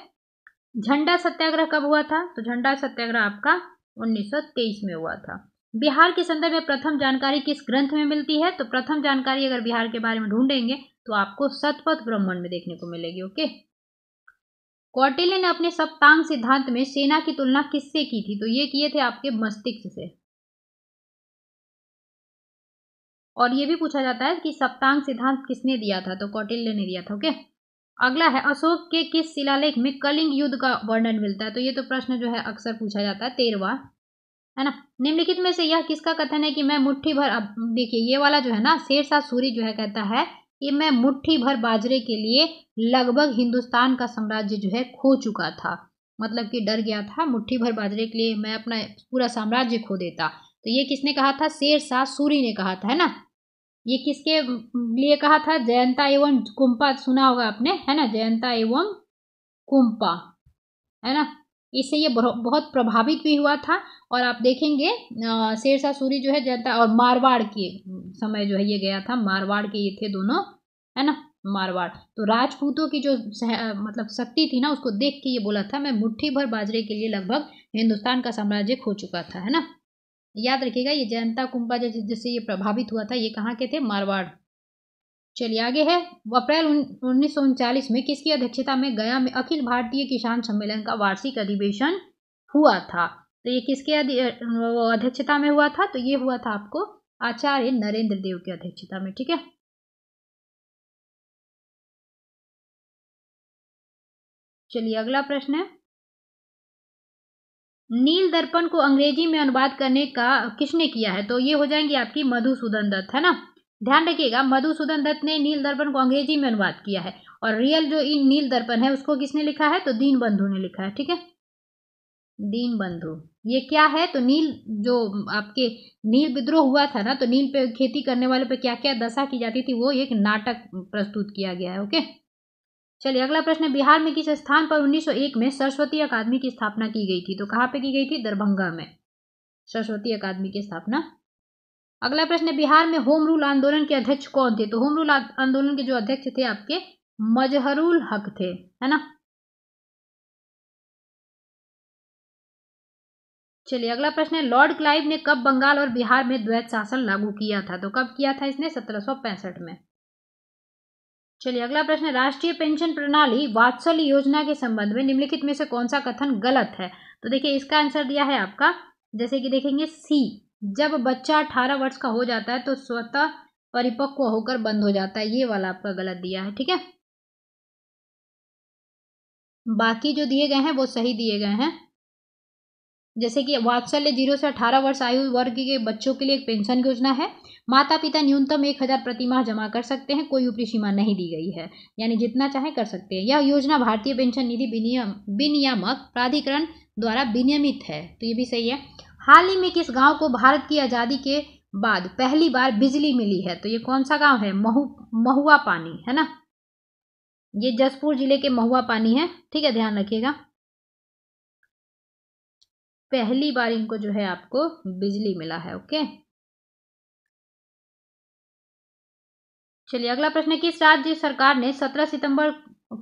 झंडा सत्याग्रह कब हुआ था? तो झंडा सत्याग्रह आपका 1923 में हुआ था। बिहार के संदर्भ में प्रथम जानकारी किस ग्रंथ में मिलती है? तो प्रथम जानकारी अगर बिहार के बारे में ढूंढेंगे तो आपको शतपथ ब्राह्मण में देखने को मिलेगी। ओके। कौटिल्य ने अपने सप्तांग सिद्धांत में सेना की तुलना किससे की थी? तो ये किए थे आपके मस्तिष्क से। और ये भी पूछा जाता है कि सप्तांग सिद्धांत किसने दिया था? तो कौटिल्य ने दिया था। ओके। अगला है, अशोक के किस शिलालेख में कलिंग युद्ध का वर्णन मिलता है? तो ये तो प्रश्न जो है अक्सर पूछा जाता है, 13वां, है ना। निम्नलिखित में से यह किसका कथन है कि मैं मुट्ठी भर, अब देखिए ये वाला जो है ना, शेरशाह सूरी जो है कहता है कि मैं मुट्ठी भर बाजरे के लिए लगभग हिंदुस्तान का साम्राज्य जो है खो चुका था। मतलब कि डर गया था, मुट्ठी भर बाजरे के लिए मैं अपना पूरा साम्राज्य खो देता। तो ये किसने कहा था? शेरशाह सूरी ने कहा था, है ना। ये किसके लिए कहा था? जयंता एवं कुंपा, सुना होगा आपने, है ना, जयंता एवं कुंपा, है ना। इससे ये बहुत प्रभावित भी हुआ था। और आप देखेंगे शेरशाह सूरी जो है जयंता और मारवाड़ के समय जो है ये गया था, मारवाड़ के ये थे दोनों, है ना, मारवाड़। तो राजपूतों की जो मतलब शक्ति थी ना, उसको देख के ये बोला था मैं मुट्ठी भर बाजरे के लिए लगभग हिंदुस्तान का साम्राज्य खो चुका था, है ना। याद रखिएगा, ये जयंता कुंपा जिससे ये प्रभावित हुआ था, ये कहाँ के थे? मारवाड़। चलिए आगे है, अप्रैल 1939 में किसकी अध्यक्षता में गया में अखिल भारतीय किसान सम्मेलन का वार्षिक अधिवेशन हुआ था? तो ये किसके अध्यक्षता में हुआ था? तो ये हुआ था आपको आचार्य नरेंद्र देव की अध्यक्षता में, ठीक है। चलिए अगला प्रश्न है, नील दर्पण को अंग्रेजी में अनुवाद करने का किसने किया है? तो ये हो जाएंगी आपकी मधुसूदन दत्त, है ना। ध्यान रखिएगा, मधुसूदन दत्त ने नील दर्पण को अंग्रेजी में अनुवाद किया है। और रियल जो नील दर्पण है उसको किसने लिखा है? तो दीनबंधु ने लिखा है, ठीक है। दीनबंधु, ये क्या है? तो नील जो आपके नील विद्रोह हुआ था ना, तो नील पे खेती करने वाले पे क्या क्या दशा की जाती थी, वो एक नाटक प्रस्तुत किया गया है। ओके। चलिए अगला प्रश्न है, बिहार में किस स्थान पर 1901 में सरस्वती अकादमी की स्थापना की गई थी? तो कहाँ पे की गई थी? दरभंगा में सरस्वती अकादमी की स्थापना। अगला प्रश्न है, बिहार में होम रूल आंदोलन के अध्यक्ष कौन थे? तो होम रूल आंदोलन के जो अध्यक्ष थे आपके मजहरुल हक थे, है ना। चलिए अगला प्रश्न है, लॉर्ड क्लाइव ने कब बंगाल और बिहार में द्वैत शासन लागू किया था? तो कब किया था इसने? 1765 में। चलिए अगला प्रश्न है, राष्ट्रीय पेंशन प्रणाली वात्सल्य योजना के संबंध में निम्नलिखित में से कौन सा कथन गलत है? तो देखिए इसका आंसर दिया है आपका, जैसे कि देखेंगे सी, जब बच्चा 18 वर्ष का हो जाता है तो स्वतः परिपक्व होकर बंद हो जाता है, ये वाला आपका गलत दिया है, ठीक है। बाकी जो दिए गए हैं वो सही दिए गए हैं। जैसे कि वात्सल्य 0 से 18 वर्ष आयु वर्ग के बच्चों के लिए एक पेंशन योजना है। माता पिता न्यूनतम 1000 प्रति माह जमा कर सकते हैं, कोई ऊपरी सीमा नहीं दी गई है, यानी जितना चाहे कर सकते हैं। यह योजना भारतीय पेंशन निधि विनियामक प्राधिकरण द्वारा विनियमित है, तो ये भी सही है। हाल ही में किस गांव को भारत की आज़ादी के बाद पहली बार बिजली मिली है? तो ये कौन सा गाँव है? महुआ पानी, है ना। ये जसपुर जिले के महुआ पानी है, ठीक है, ध्यान रखिएगा। पहली बार इनको जो है आपको बिजली मिला है। ओके। चलिए अगला प्रश्न है, किस राज्य सरकार ने 17 सितंबर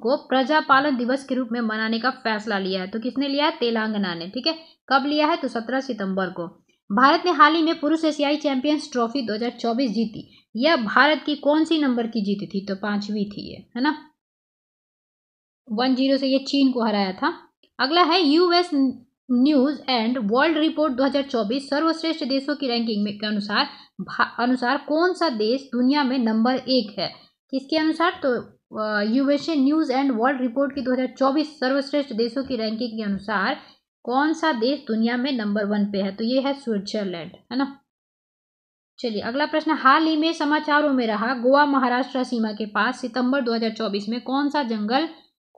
को प्रजापालन दिवस के रूप में मनाने का फैसला लिया है? तो किसने लिया है? तेलंगाना ने, ठीक है। कब लिया है? तो 17 सितंबर को। भारत ने हाल ही में पुरुष एशियाई चैंपियंस ट्रॉफी 2024 जीती, यह भारत की कौन सी नंबर की जीत थी? तो 5वीं थी ये, है ना। 1-0 से ये चीन को हराया था। अगला है, US news and world report 2024 सर्वश्रेष्ठ देशों की रैंकिंग में के अनुसार कौन सा देश दुनिया में नंबर 1 है? किसके अनुसार? तो USA news and world report की 2024 सर्वश्रेष्ठ देशों की रैंकिंग के अनुसार कौन सा देश दुनिया में नंबर 1 पे है? तो ये है स्विट्जरलैंड, है ना। चलिए अगला प्रश्न, हाल ही में समाचारों में रहा गोवा महाराष्ट्र सीमा के पास सितंबर 2024 में कौन सा जंगल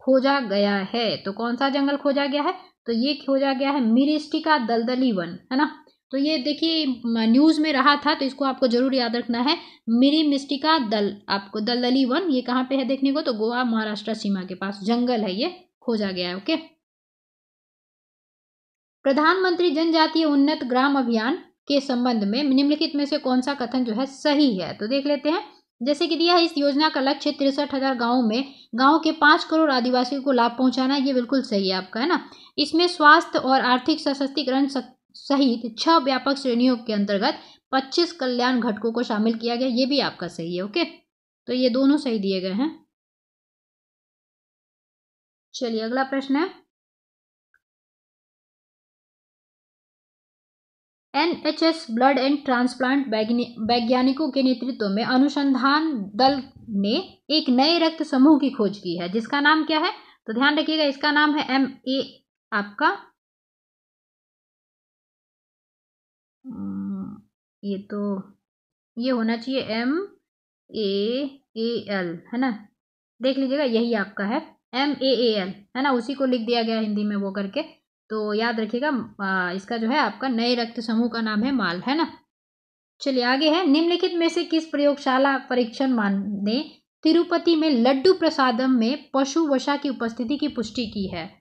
खोजा गया है? तो कौन सा जंगल खोजा गया है? तो ये खोजा गया है मिरिस्टिका दलदली वन, है ना। तो ये देखिए न्यूज़ में रहा था, तो इसको आपको जरूर याद रखना है। मिरिस्टिका आपको दलदली वन ये कहाँ पे है देखने को? तो गोवा महाराष्ट्र सीमा के पास जंगल है, ये खोजा गया है। ओके। प्रधानमंत्री जनजातीय उन्नत ग्राम अभियान के संबंध में निम्नलिखित में से कौन सा कथन जो है सही है? तो देख लेते हैं। जैसे कि दिया है, इस योजना का लक्ष्य 63,000 गाँव में गाँव के 5 करोड़ आदिवासियों को लाभ पहुंचाना। ये बिल्कुल सही है आपका, है ना। इसमें स्वास्थ्य और आर्थिक सशक्तिकरण सहित 6 व्यापक श्रेणियों के अंतर्गत 25 कल्याण घटकों को शामिल किया गया। ये भी आपका सही है। ओके, तो ये दोनों सही दिए गए हैं। चलिए अगला प्रश्न है, एनएचएस ब्लड एंड ट्रांसप्लांट वैज्ञानिकों के नेतृत्व में अनुसंधान दल ने एक नए रक्त समूह की खोज की है, जिसका नाम क्या है? तो ध्यान रखिएगा, इसका नाम है MA आपका ये तो ये होना चाहिए MAAL, है ना। देख लीजिएगा, यही आपका है MAAL, है ना। उसी को लिख दिया गया हिंदी में वो करके, तो याद रखिएगा। इसका जो है आपका नए रक्त समूह का नाम है माल, है ना। चलिए आगे है, निम्नलिखित में से किस प्रयोगशाला परीक्षण ने तिरुपति में लड्डू प्रसादम में पशु वसा की उपस्थिति की पुष्टि की है?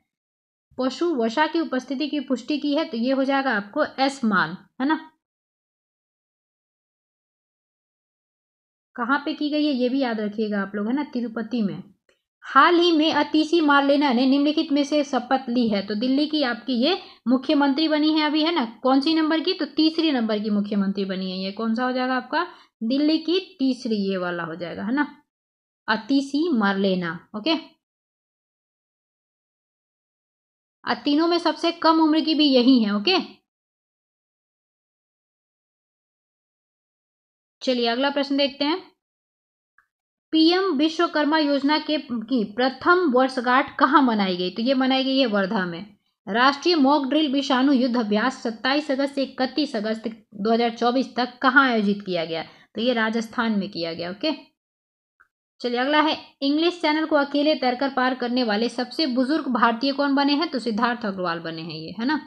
पशु वसा की उपस्थिति की पुष्टि की है, तो ये हो जाएगा आपको S मान, है ना। कहाँ पे की गई है ये भी याद रखिएगा आप लोग, है ना, तिरुपति में। हाल ही में अतिशी मार्लेना ने निम्नलिखित में से शपथ ली है, तो दिल्ली की आपकी ये मुख्यमंत्री बनी है अभी, है ना। कौन सी नंबर की? तो तीसरी नंबर की मुख्यमंत्री बनी है। ये कौन सा हो जाएगा आपका? दिल्ली की तीसरी, ये वाला हो जाएगा, है ना, अतिशी मार्लेना। ओके, तीनों में सबसे कम उम्र की भी यही है। ओके, चलिए अगला प्रश्न देखते हैं। पीएम विश्वकर्मा योजना की प्रथम वर्षगांठ कहाँ मनाई गई? तो ये मनाई गई है वर्धा में। राष्ट्रीय मॉक ड्रिल विषाणु युद्ध अभ्यास 27 अगस्त से 31 अगस्त 2024 तक कहाँ आयोजित किया गया? तो ये राजस्थान में किया गया। ओके, चलिए अगला है, इंग्लिश चैनल को अकेले तैरकर पार करने वाले सबसे बुजुर्ग भारतीय कौन बने हैं? तो सिद्धार्थ अग्रवाल बने हैं ये, है ना।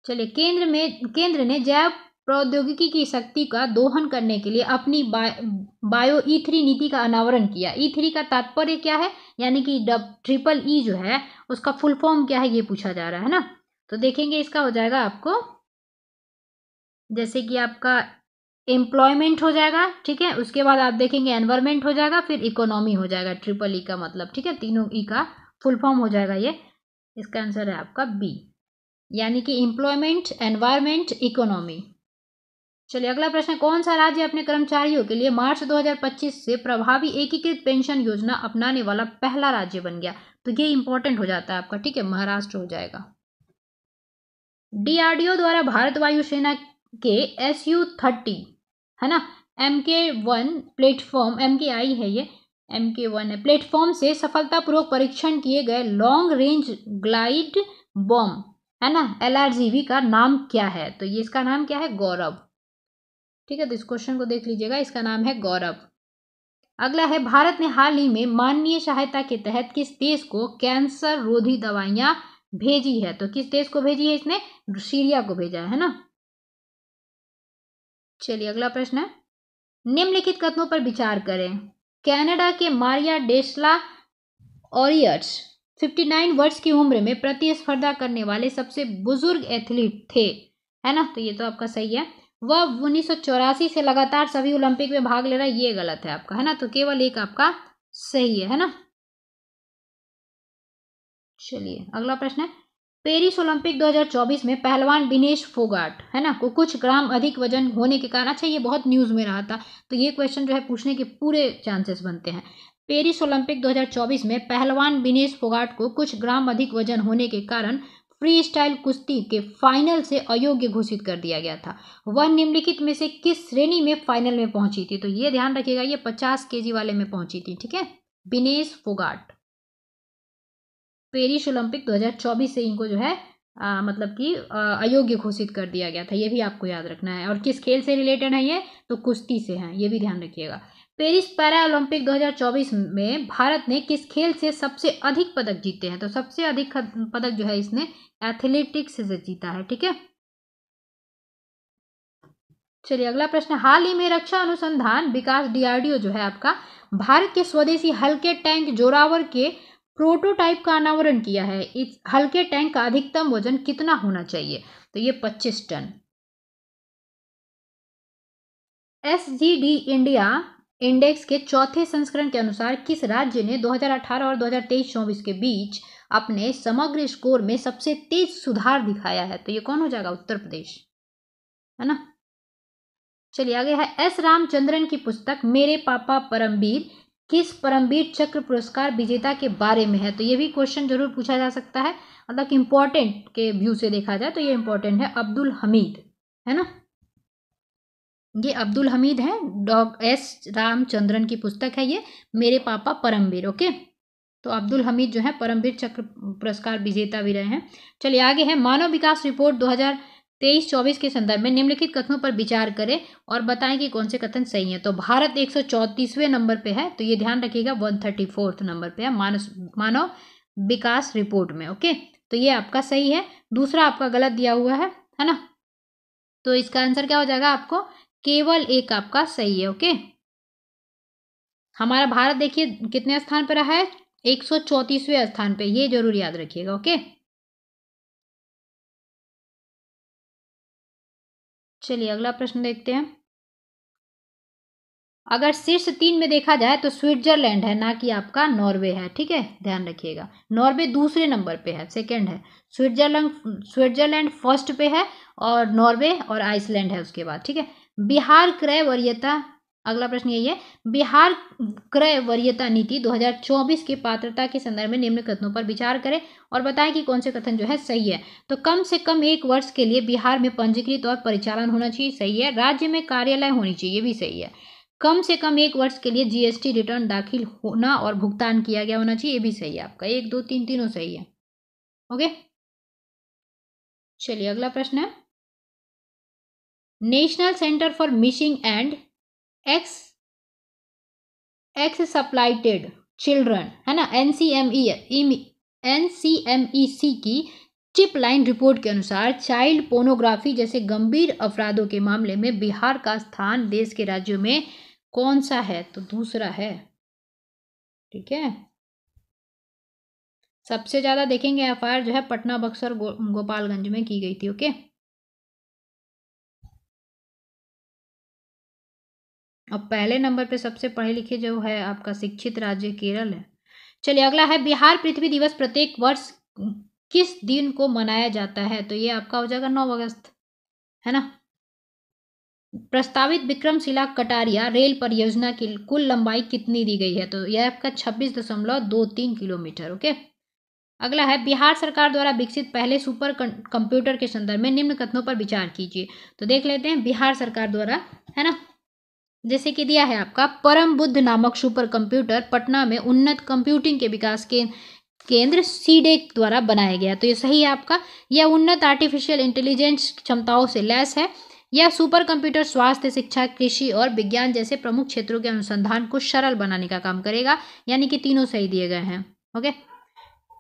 चलिए केंद्र ने जैव प्रौद्योगिकी की शक्ति का दोहन करने के लिए अपनी बायो E3 नीति का अनावरण किया। E3 का तात्पर्य क्या है? यानी कि EEE जो है उसका फुल फॉर्म क्या है, ये पूछा जा रहा है ना। तो देखेंगे, इसका हो जाएगा आपको जैसे कि आपका एम्प्लॉयमेंट हो जाएगा, ठीक है। उसके बाद आप देखेंगे एनवायरमेंट हो जाएगा, फिर इकोनॉमी हो जाएगा। EEE का मतलब, ठीक है, तीनों ई का फुल फॉर्म हो जाएगा ये। इसका आंसर है आपका B, यानी कि एम्प्लॉयमेंट, एनवायरमेंट, इकोनॉमी। चलिए अगला प्रश्न, कौन सा राज्य अपने कर्मचारियों के लिए मार्च 2025 से प्रभावी एकीकृत पेंशन योजना अपनाने वाला पहला राज्य बन गया? तो ये इंपॉर्टेंट हो जाता है आपका, ठीक है, महाराष्ट्र हो जाएगा। DRDO द्वारा भारत वायुसेना के SU-30, है ना, MK1 प्लेटफॉर्म, MKI है ये, MK1 है, प्लेटफॉर्म से सफलतापूर्वक परीक्षण किए गए लॉन्ग रेंज ग्लाइड बॉम्ब, है ना, LRGB का नाम क्या है? तो ये इसका नाम क्या है? गौरव, ठीक है। तो इस क्वेश्चन को देख लीजिएगा, इसका नाम है गौरव। अगला है, भारत ने हाल ही में मानवीय सहायता के तहत किस देश को कैंसर रोधी दवाइयां भेजी है? तो किस देश को भेजी है इसने? सीरिया को भेजा है ना। चलिए अगला प्रश्न है, निम्नलिखित कथनों पर विचार करें। कनाडा के मारिया डेस्ला ऑरियर्स 59 वर्ष की उम्र में प्रतिस्पर्धा करने वाले सबसे बुजुर्ग एथलीट थे, है ना। तो ये तो आपका सही है। वह 1984 से लगातार सभी ओलंपिक में भाग ले रहा है, ये गलत है आपका, है ना। तो केवल एक आपका सही है ना। चलिए अगला प्रश्न है, पेरिस ओलंपिक 2024 में पहलवान विनेश फोगाट, है ना, को कुछ ग्राम अधिक वजन होने के कारण, अच्छा ये बहुत न्यूज में रहा था, तो ये क्वेश्चन जो है पूछने के पूरे चांसेस बनते हैं। पेरिस ओलंपिक 2024 में पहलवान विनेश फोगाट को कुछ ग्राम अधिक वजन होने के कारण फ्री स्टाइल कुश्ती के फाइनल से अयोग्य घोषित कर दिया गया था। वह निम्नलिखित में से किस श्रेणी में फाइनल में पहुंची थी? तो ये ध्यान रखिएगा, ये 50 केजी वाले में पहुंची थी। ठीक है, विनेश फोगाट। पेरिस ओलंपिक 2024 से इनको जो है मतलब कि अयोग्य घोषित कर दिया गया था। ये भी आपको याद रखना है। और किस खेल से रिलेटेड है ये? तो कुश्ती से है, ये भी ध्यान रखिएगा। पेरिस पैरा ओलंपिक 2024 में भारत ने किस खेल से सबसे अधिक पदक जीते हैं? तो सबसे अधिक पदक जो है इसने एथलेटिक्स से जीता है। ठीक है, चलिए अगला प्रश्न। हाल ही में रक्षा अनुसंधान विकास DRDO जो है आपका भारत के स्वदेशी हल्के टैंक जोरावर के प्रोटोटाइप का अनावरण किया है। इस हल्के टैंक का अधिकतम वजन कितना होना चाहिए? तो ये 25 टन। SGD इंडिया इंडेक्स के चौथे संस्करण के अनुसार किस राज्य ने 2018 और 2023-24 के बीच अपने समग्र स्कोर में सबसे तेज सुधार दिखाया है? तो ये कौन हो जाएगा? उत्तर प्रदेश, है ना। चलिए आगे है। S रामचंद्रन की पुस्तक मेरे पापा परमवीर किस परमवीर चक्र पुरस्कार विजेता के बारे में है? तो ये भी क्वेश्चन जरूर पूछा जा सकता है, मतलब इम्पोर्टेंट के व्यू से देखा जाए तो ये इम्पोर्टेंट है। अब्दुल हमीद, है ना, ये अब्दुल हमीद है। S रामचंद्रन की पुस्तक है ये, मेरे पापा परमवीर। ओके, तो अब्दुल हमीद जो है परमवीर चक्र पुरस्कार विजेता भी रहे हैं। चलिए आगे है। मानव विकास रिपोर्ट 2023-24 के संदर्भ में निम्नलिखित कथनों पर विचार करें और बताएं कि कौन से कथन सही हैं। तो भारत 134वें नंबर पे है, तो ये ध्यान रखिएगा 134th नंबर पे है मानव विकास रिपोर्ट में। ओके, तो ये आपका सही है। दूसरा आपका गलत दिया हुआ है ना। तो इसका आंसर क्या हो जाएगा? आपको केवल एक आपका सही है। ओके, हमारा भारत देखिए कितने स्थान पर रहा है? 134वें स्थान पे, ये जरूर याद रखिएगा। ओके, चलिए अगला प्रश्न देखते हैं। अगर शीर्ष 3 में देखा जाए तो स्विट्जरलैंड है, ना कि आपका नॉर्वे है। ठीक है, ध्यान रखिएगा। नॉर्वे दूसरे नंबर पे है, सेकंड है। स्विट्जरलैंड फर्स्ट पे है और नॉर्वे और आइसलैंड है उसके बाद। ठीक है, बिहार क्रय वरीयता, अगला प्रश्न यही है। बिहार क्रय वरीयता नीति 2024 की पात्रता के संदर्भ में निम्न कथनों पर विचार करें और बताएं कि कौन से कथन जो है सही है। तो कम से कम 1 वर्ष के लिए बिहार में पंजीकृत और परिचालन होना चाहिए, सही है। राज्य में कार्यालय होनी चाहिए, ये भी सही है। कम से कम 1 वर्ष के लिए GST रिटर्न दाखिल होना और भुगतान किया गया होना चाहिए, ये भी सही है आपका। 1 2 3 तीनों सही है। ओके, चलिए अगला प्रश्न है। National Center for Missing and Exploited Children, है ना, NCMEC की चिप लाइन रिपोर्ट के अनुसार चाइल्ड पोर्नोग्राफी जैसे गंभीर अपराधों के मामले में बिहार का स्थान देश के राज्यों में कौन सा है? तो दूसरा है। ठीक है, सबसे ज्यादा देखेंगे FIR जो है पटना, बक्सर, गोपालगंज में की गई थी। ओके, और पहले नंबर पे सबसे पढ़े लिखे जो है आपका शिक्षित राज्य केरल है। चलिए अगला है। बिहार पृथ्वी दिवस प्रत्येक वर्ष किस दिन को मनाया जाता है? तो ये आपका हो जाएगा 9 अगस्त, है ना। प्रस्तावित विक्रमशिला कटारिया रेल परियोजना की कुल लंबाई कितनी दी गई है? तो यह आपका 26.23 किलोमीटर। ओके, अगला है। बिहार सरकार द्वारा विकसित पहले सुपर कंप्यूटर के संदर्भ में निम्न कथनों पर विचार कीजिए। तो देख लेते हैं बिहार सरकार द्वारा, है ना, जैसे कि दिया है आपका परम बुद्ध नामक सुपर कंप्यूटर पटना में उन्नत कंप्यूटिंग के विकास के केंद्र सीडेक द्वारा बनाया गया। तो ये सही है आपका। यह उन्नत आर्टिफिशियल इंटेलिजेंस क्षमताओं से लैस है। यह सुपर कंप्यूटर स्वास्थ्य, शिक्षा, कृषि और विज्ञान जैसे प्रमुख क्षेत्रों के अनुसंधान को सरल बनाने का काम करेगा, यानी कि तीनों सही दिए गए हैं। ओके,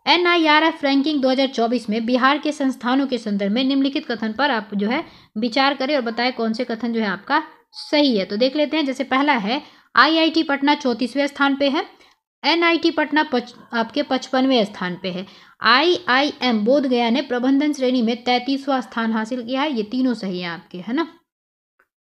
NIRF रैंकिंग 2024 में बिहार के संस्थानों के संदर्भ में निम्नलिखित कथन पर आप जो है विचार करें और बताएं कौन से कथन जो है आपका सही है। तो देख लेते हैं। जैसे पहला है IIT पटना 34वें स्थान पे है। NIT पटना आपके 55वें स्थान पे है। IIM बोध गया ने प्रबंधन श्रेणी में 33वां स्थान हासिल किया है। ये तीनों सही है आपके, है ना।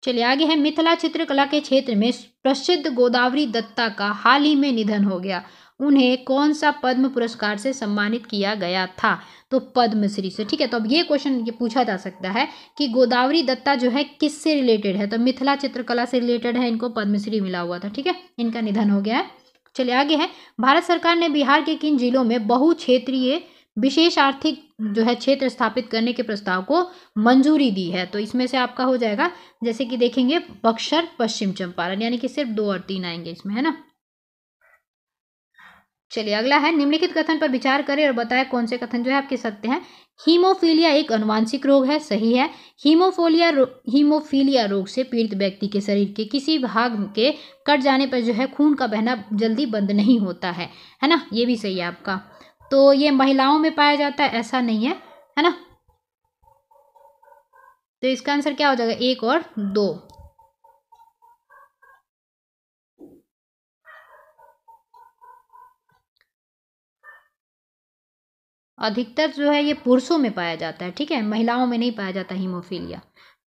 चलिए आगे है। मिथिला चित्रकला के क्षेत्र में प्रसिद्ध गोदावरी दत्ता का हाल ही में निधन हो गया। उन्हें कौन सा पद्म पुरस्कार से सम्मानित किया गया था? तो पद्मश्री से। ठीक है, तो अब ये क्वेश्चन ये पूछा जा सकता है कि गोदावरी दत्ता जो है किससे रिलेटेड है? तो मिथिला चित्रकला से रिलेटेड है, इनको पद्मश्री मिला हुआ था। ठीक है, इनका निधन हो गया है। चलिए आगे है। भारत सरकार ने बिहार के किन जिलों में बहुक्षेत्रीय विशेष आर्थिक जो है क्षेत्र स्थापित करने के प्रस्ताव को मंजूरी दी है। तो इसमें से आपका हो जाएगा, जैसे कि देखेंगे, बक्सर, पश्चिम चंपारण, यानी कि सिर्फ 2 और 3 आएंगे इसमें, है ना। चलिए अगला है, निम्नलिखित कथन पर विचार करें और बताएं कौन से कथन जो है आपके सत्य हैं। हीमोफीलिया एक अनुवांशिक रोग है, सही है। हीमोफीलिया रोग से पीड़ित व्यक्ति के शरीर के किसी भाग के कट जाने पर जो है खून का बहना जल्दी बंद नहीं होता है ना, ये भी सही है आपका। तो ये महिलाओं में पाया जाता है, ऐसा नहीं है ना। तो इसका आंसर क्या हो जाएगा, 1 और 2। अधिकतर जो है ये पुरुषों में पाया जाता है, ठीक है, महिलाओं में नहीं पाया जाता हीमोफीलिया।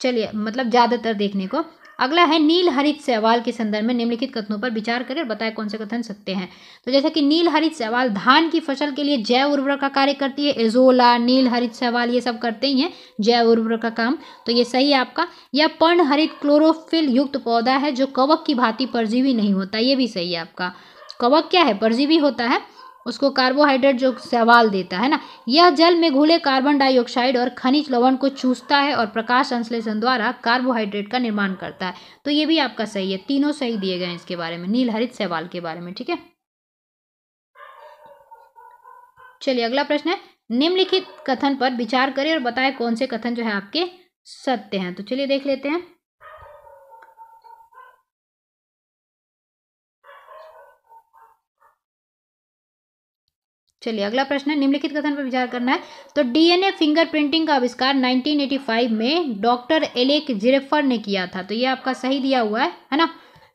चलिए, मतलब ज्यादातर देखने को। अगला है, नील हरित शैवाल के संदर्भ में निम्नलिखित कथनों पर विचार करें और बताएं कौन से कथन सत्य हैं। तो जैसे कि नील हरित शैवाल धान की फसल के लिए जैव उर्वरक का कार्य करती है। एजोला, नील हरित शैवाल ये सब करते ही हैं जैव उर्वरक का काम, तो ये सही है आपका। यह पर्णहरित क्लोरोफिल युक्त पौधा है जो कवक की भांति परजीवी नहीं होता, ये भी सही है आपका। कवक क्या है, परजीवी होता है, उसको कार्बोहाइड्रेट जो शैवाल देता है ना। यह जल में घुले कार्बन डाइऑक्साइड और खनिज लवण को चूसता है और प्रकाश संश्लेषण द्वारा कार्बोहाइड्रेट का निर्माण करता है। तो ये भी आपका सही है, तीनों सही दिए गए हैं इसके बारे में, नील हरित शैवाल के बारे में, ठीक है। चलिए अगला प्रश्न है, निम्नलिखित कथन पर विचार करें और बताएं कौन से कथन जो है आपके सत्य हैं। तो चलिए देख लेते हैं। चलिए अगला प्रश्न है, निम्नलिखित कथन पर विचार करना है। तो डीएनए फिंगरप्रिंटिंग का आविष्कार 1985 में डॉक्टर एलेक जिरेफर ने किया था, तो ये आपका सही दिया हुआ है ना।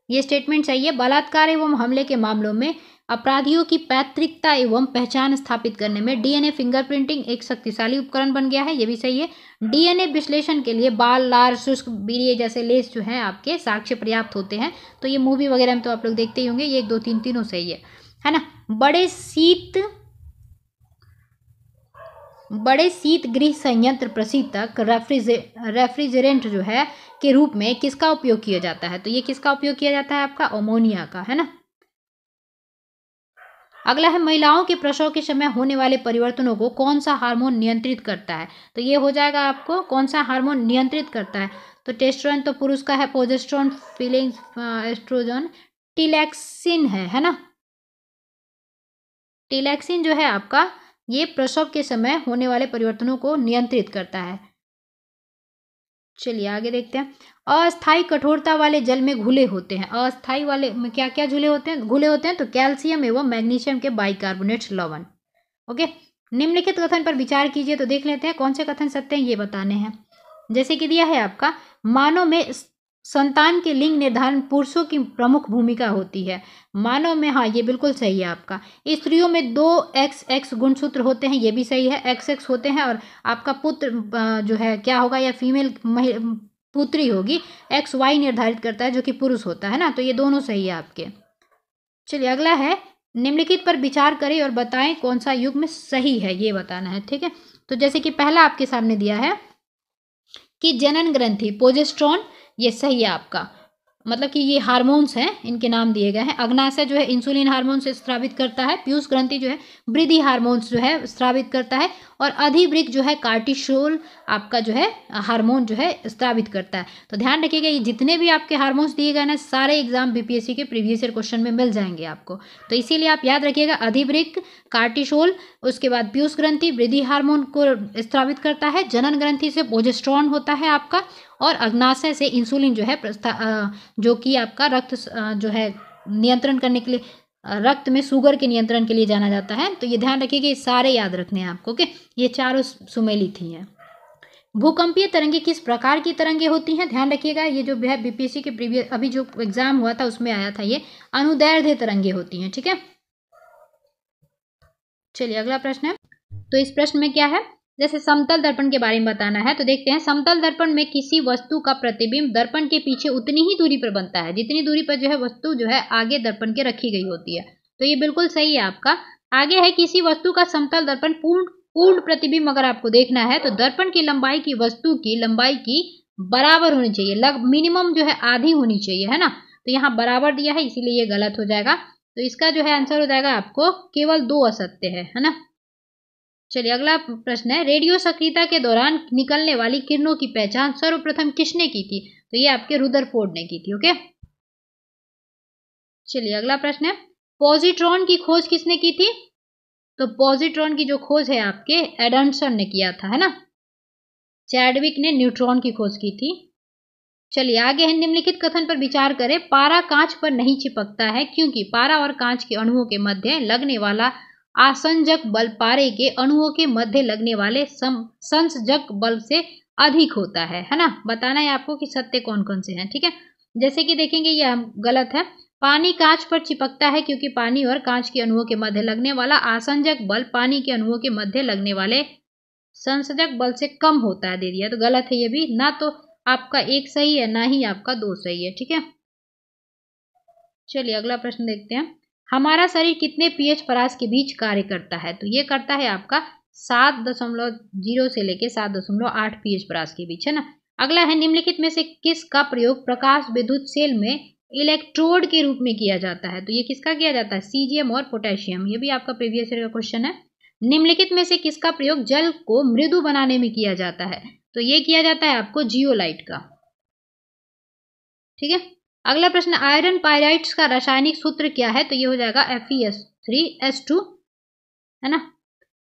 ये स्टेटमेंट सही है। बलात्कार एवं हमले के मामलों में अपराधियों की पैतृकता एवं पहचान स्थापित करने में डीएनए फिंगरप्रिंटिंग एक शक्तिशाली उपकरण बन गया है, ये भी सही है। डीएनए विश्लेषण के लिए बाल, लार, शुष्क वीर्य जैसे लेस जो है आपके साक्ष्य पर्याप्त होते हैं, तो ये मूवी वगैरह में तो आप लोग देखते ही होंगे। ये 1, 2, 3 तीनों सही है ना। बड़े शीत गृह संयंत्र प्रशीतक रेफ्रिजरेंट जो है के रूप में किसका उपयोग किया जाता है। तो ये किसका उपयोग किया जाता है, आपका अमोनिया का, है ना। अगला है, महिलाओं के प्रसव के समय होने वाले परिवर्तनों को कौन सा हार्मोन नियंत्रित करता है। तो ये हो जाएगा आपको, कौन सा हार्मोन नियंत्रित करता है। तो टेस्टोस्टेरोन तो पुरुष का है, प्रोजेस्टेरोन फीलिंग्स, एस्ट्रोजन, टिलैक्सिन है ना। टिलैक्सिन जो है आपका, ये प्रसव के समय होने वाले परिवर्तनों को नियंत्रित करता है। चलिए आगे देखते हैं। अस्थायी कठोरता वाले जल में घुले होते हैं। अस्थायी वाले में क्या क्या घुले होते हैं, तो कैल्शियम एवं मैग्नीशियम के बाइकार्बोनेट्स लवण। ओके, निम्नलिखित कथन पर विचार कीजिए। तो देख लेते हैं कौन से कथन सत्य हैं, ये बताने हैं। जैसे कि दिया है आपका, मानव में संतान के लिंग निर्धारण पुरुषों की प्रमुख भूमिका होती है। मानव में, हाँ ये बिल्कुल सही है आपका। स्त्रियों में 2 XX गुणसूत्र होते हैं, ये भी सही है, XX होते हैं। और आपका पुत्र जो है क्या होगा, या फीमेल पुत्री होगी, XY निर्धारित करता है जो कि पुरुष होता है ना। तो ये दोनों सही है आपके। चलिए अगला है, निम्नलिखित पर विचार करें और बताएं कौन सा युग्म सही है, ये बताना है, ठीक है। तो जैसे कि पहला आपके सामने दिया है कि जनन ग्रंथि प्रोजेस्टेरोन, ये सही है आपका, मतलब कि ये हार्मोन्स हैं, इनके नाम दिए गए हैं। अग्नाशय जो है इंसुलिन हार्मोन से स्रावित करता है। पीयूष ग्रंथि जो है वृद्धि हार्मोन्स जो है स्रावित करता है। और अधिवृक्क जो है कार्टिसोल आपका जो है हार्मोन जो है स्रावित करता है। तो ध्यान रखिएगा, ये जितने भी आपके हार्मोन्स दिए गए ना, सारे एग्जाम बीपीएससी के प्रीवियस ईयर क्वेश्चन में मिल जाएंगे आपको। तो इसीलिए आप याद रखिएगा, अधिवृक्क, कार्टिसोल, उसके बाद पीयूष ग्रंथि वृद्धि हार्मोन को स्रावित करता है। जनन ग्रंथि से प्रोजेस्टेरोन होता है आपका। और अग्नाशय से इंसुलिन जो है जो कि आपका रक्त जो है नियंत्रण करने के लिए, रक्त में शुगर के नियंत्रण के लिए जाना जाता है। तो ये ध्यान रखिएगा, ये सारे याद रखने हैं आपको। ओके, ये चारों सुमेलित ही हैं। भूकंपीय तरंगे किस प्रकार की तरंगे होती हैं, ध्यान रखिएगा। ये जो है बीपीएससी के प्रीवियस अभी जो एग्जाम हुआ था उसमें आया था, ये अनुदैर्ध्य तरंगे होती हैं, ठीक है। चलिए अगला प्रश्न है। तो इस प्रश्न में क्या है, जैसे समतल दर्पण के बारे में बताना है। तो देखते हैं, समतल दर्पण में किसी वस्तु का प्रतिबिंब दर्पण के पीछे उतनी ही दूरी पर बनता है जितनी दूरी पर जो है वस्तु जो है आगे दर्पण के रखी गई होती है। तो ये बिल्कुल सही है आपका। आगे है, किसी वस्तु का समतल दर्पण पूर्ण प्रतिबिंब अगर आपको देखना है तो दर्पण की लंबाई की वस्तु की लंबाई की बराबर होनी चाहिए, मिनिमम जो है आधी होनी चाहिए, है ना। तो यहाँ बराबर दिया है, इसीलिए ये गलत हो जाएगा। तो इसका जो है आंसर हो जाएगा आपको केवल 2 असत्य है ना। चलिए अगला प्रश्न है, रेडियो सक्रियता के दौरान निकलने वाली किरणों की पहचान सर्वप्रथम किसने की थी? तो ये आपके रुदरफोर्ड ने की थी। ओके, चलिए अगला प्रश्न है, पॉजिट्रॉन की खोज किसने की थी? तो पॉजिट्रॉन की जो खोज है आपके एडमसन ने किया था, है ना। चैडविक ने न्यूट्रॉन की खोज की थी। चलिए आगे है, निम्नलिखित कथन पर विचार करें। पारा कांच पर नहीं चिपकता है क्योंकि पारा और कांच के अणुओं के मध्य लगने वाला आसंजक बल पारे के अणुओं के मध्य लगने वाले संसर्जक बल से अधिक होता है ना। बताना है आपको कि सत्य कौन कौन से हैं, ठीक है। जैसे कि देखेंगे यह गलत है। पानी कांच पर चिपकता है क्योंकि पानी और कांच के अणुओं के मध्य लगने वाला आसंजक बल पानी के अणुओं के मध्य लगने वाले संसर्जक बल से कम होता है, दे दिया। तो गलत है ये भी, ना तो आपका एक सही है ना ही आपका दो सही है, ठीक है। चलिए अगला प्रश्न देखते हैं, हमारा शरीर कितने पीएच परास के बीच कार्य करता है? तो ये करता है आपका 7.0 से लेके 7.8 पीएच परास के बीच, है ना। अगला है, निम्नलिखित में से किसका प्रयोग प्रकाश विद्युत सेल में इलेक्ट्रोड के रूप में किया जाता है? तो ये किसका किया जाता है? सीजियम और पोटेशियम। ये भी आपका प्रीवियस ईयर का क्वेश्चन है। निम्नलिखित में से किसका प्रयोग जल को मृदु बनाने में किया जाता है? तो ये किया जाता है आपको जियोलाइट का, ठीक है। अगला प्रश्न, आयरन पायराइट्स का रासायनिक सूत्र क्या है? तो ये हो जाएगा FeS3S2, है ना।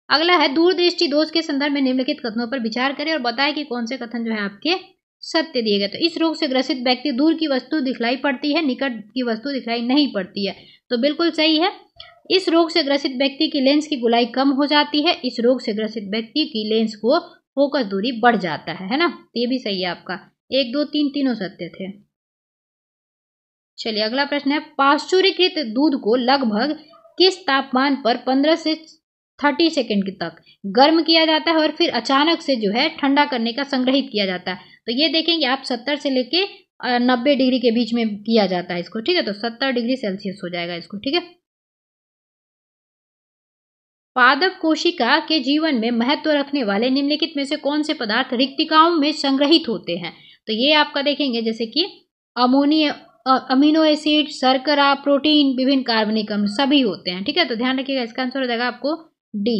अगला है, दूरदृष्टि दोष के संदर्भ में निम्नलिखित कथनों पर विचार करें और बताएं कि कौन से कथन जो है आपके सत्य दिए गए। तो इस रोग से ग्रसित व्यक्ति दूर की वस्तु दिखलाई पड़ती है, निकट की वस्तु दिखलाई नहीं पड़ती है। तो बिल्कुल सही है। इस रोग से ग्रसित व्यक्ति की लेंस की गोलाई कम हो जाती है। इस रोग से ग्रसित व्यक्ति की लेंस को फोकस दूरी बढ़ जाता है ना। तो ये भी सही है आपका। 1 2 3 तीनों सत्य थे। चलिए अगला प्रश्न है, पाश्चुरीकृत दूध को लगभग किस तापमान पर 15 से 30 सेकंड तक गर्म किया जाता है और फिर अचानक से जो है ठंडा करने का संग्रहित किया जाता है? तो ये देखेंगे आप 70 से लेके 90 डिग्री के बीच में किया जाता है इसको, ठीक है। तो 70 डिग्री सेल्सियस हो जाएगा इसको, ठीक है। पादप कोशिका के जीवन में महत्व रखने वाले निम्नलिखित में से कौन से पदार्थ रिक्तिकाओं में संग्रहित होते हैं? तो ये आपका देखेंगे जैसे कि अमीनो एसिड, शर्करा, प्रोटीन, विभिन्न कार्बनिक अम्ल सभी होते हैं, ठीक है। तो ध्यान रखिएगा, इसका आंसर हो जाएगा आपको डी।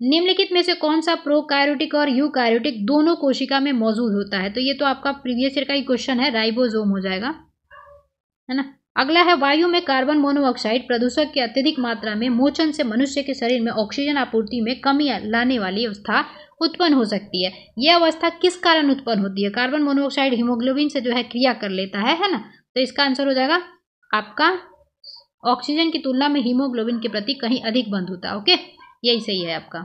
निम्नलिखित में से कौन सा प्रोकार्योटिक और यूकार्योटिक दोनों कोशिका में मौजूद होता है? तो ये तो आपका प्रीवियस ईयर का ही क्वेश्चन है, राइबोसोम हो जाएगा, है ना। अगला है, वायु में कार्बन मोनोऑक्साइड प्रदूषक की अत्यधिक मात्रा में मोचन से मनुष्य के शरीर में ऑक्सीजन आपूर्ति में कमी लाने वाली अवस्था उत्पन्न हो सकती है। यह अवस्था किस कारण उत्पन्न होती है? कार्बन मोनोऑक्साइड हीमोग्लोबिन से जो है क्रिया कर लेता है ना। तो इसका आंसर हो जाएगा आपका ऑक्सीजन की तुलना में हीमोग्लोबिन के प्रति कहीं अधिक बंध होता है। ओके, यही सही है आपका।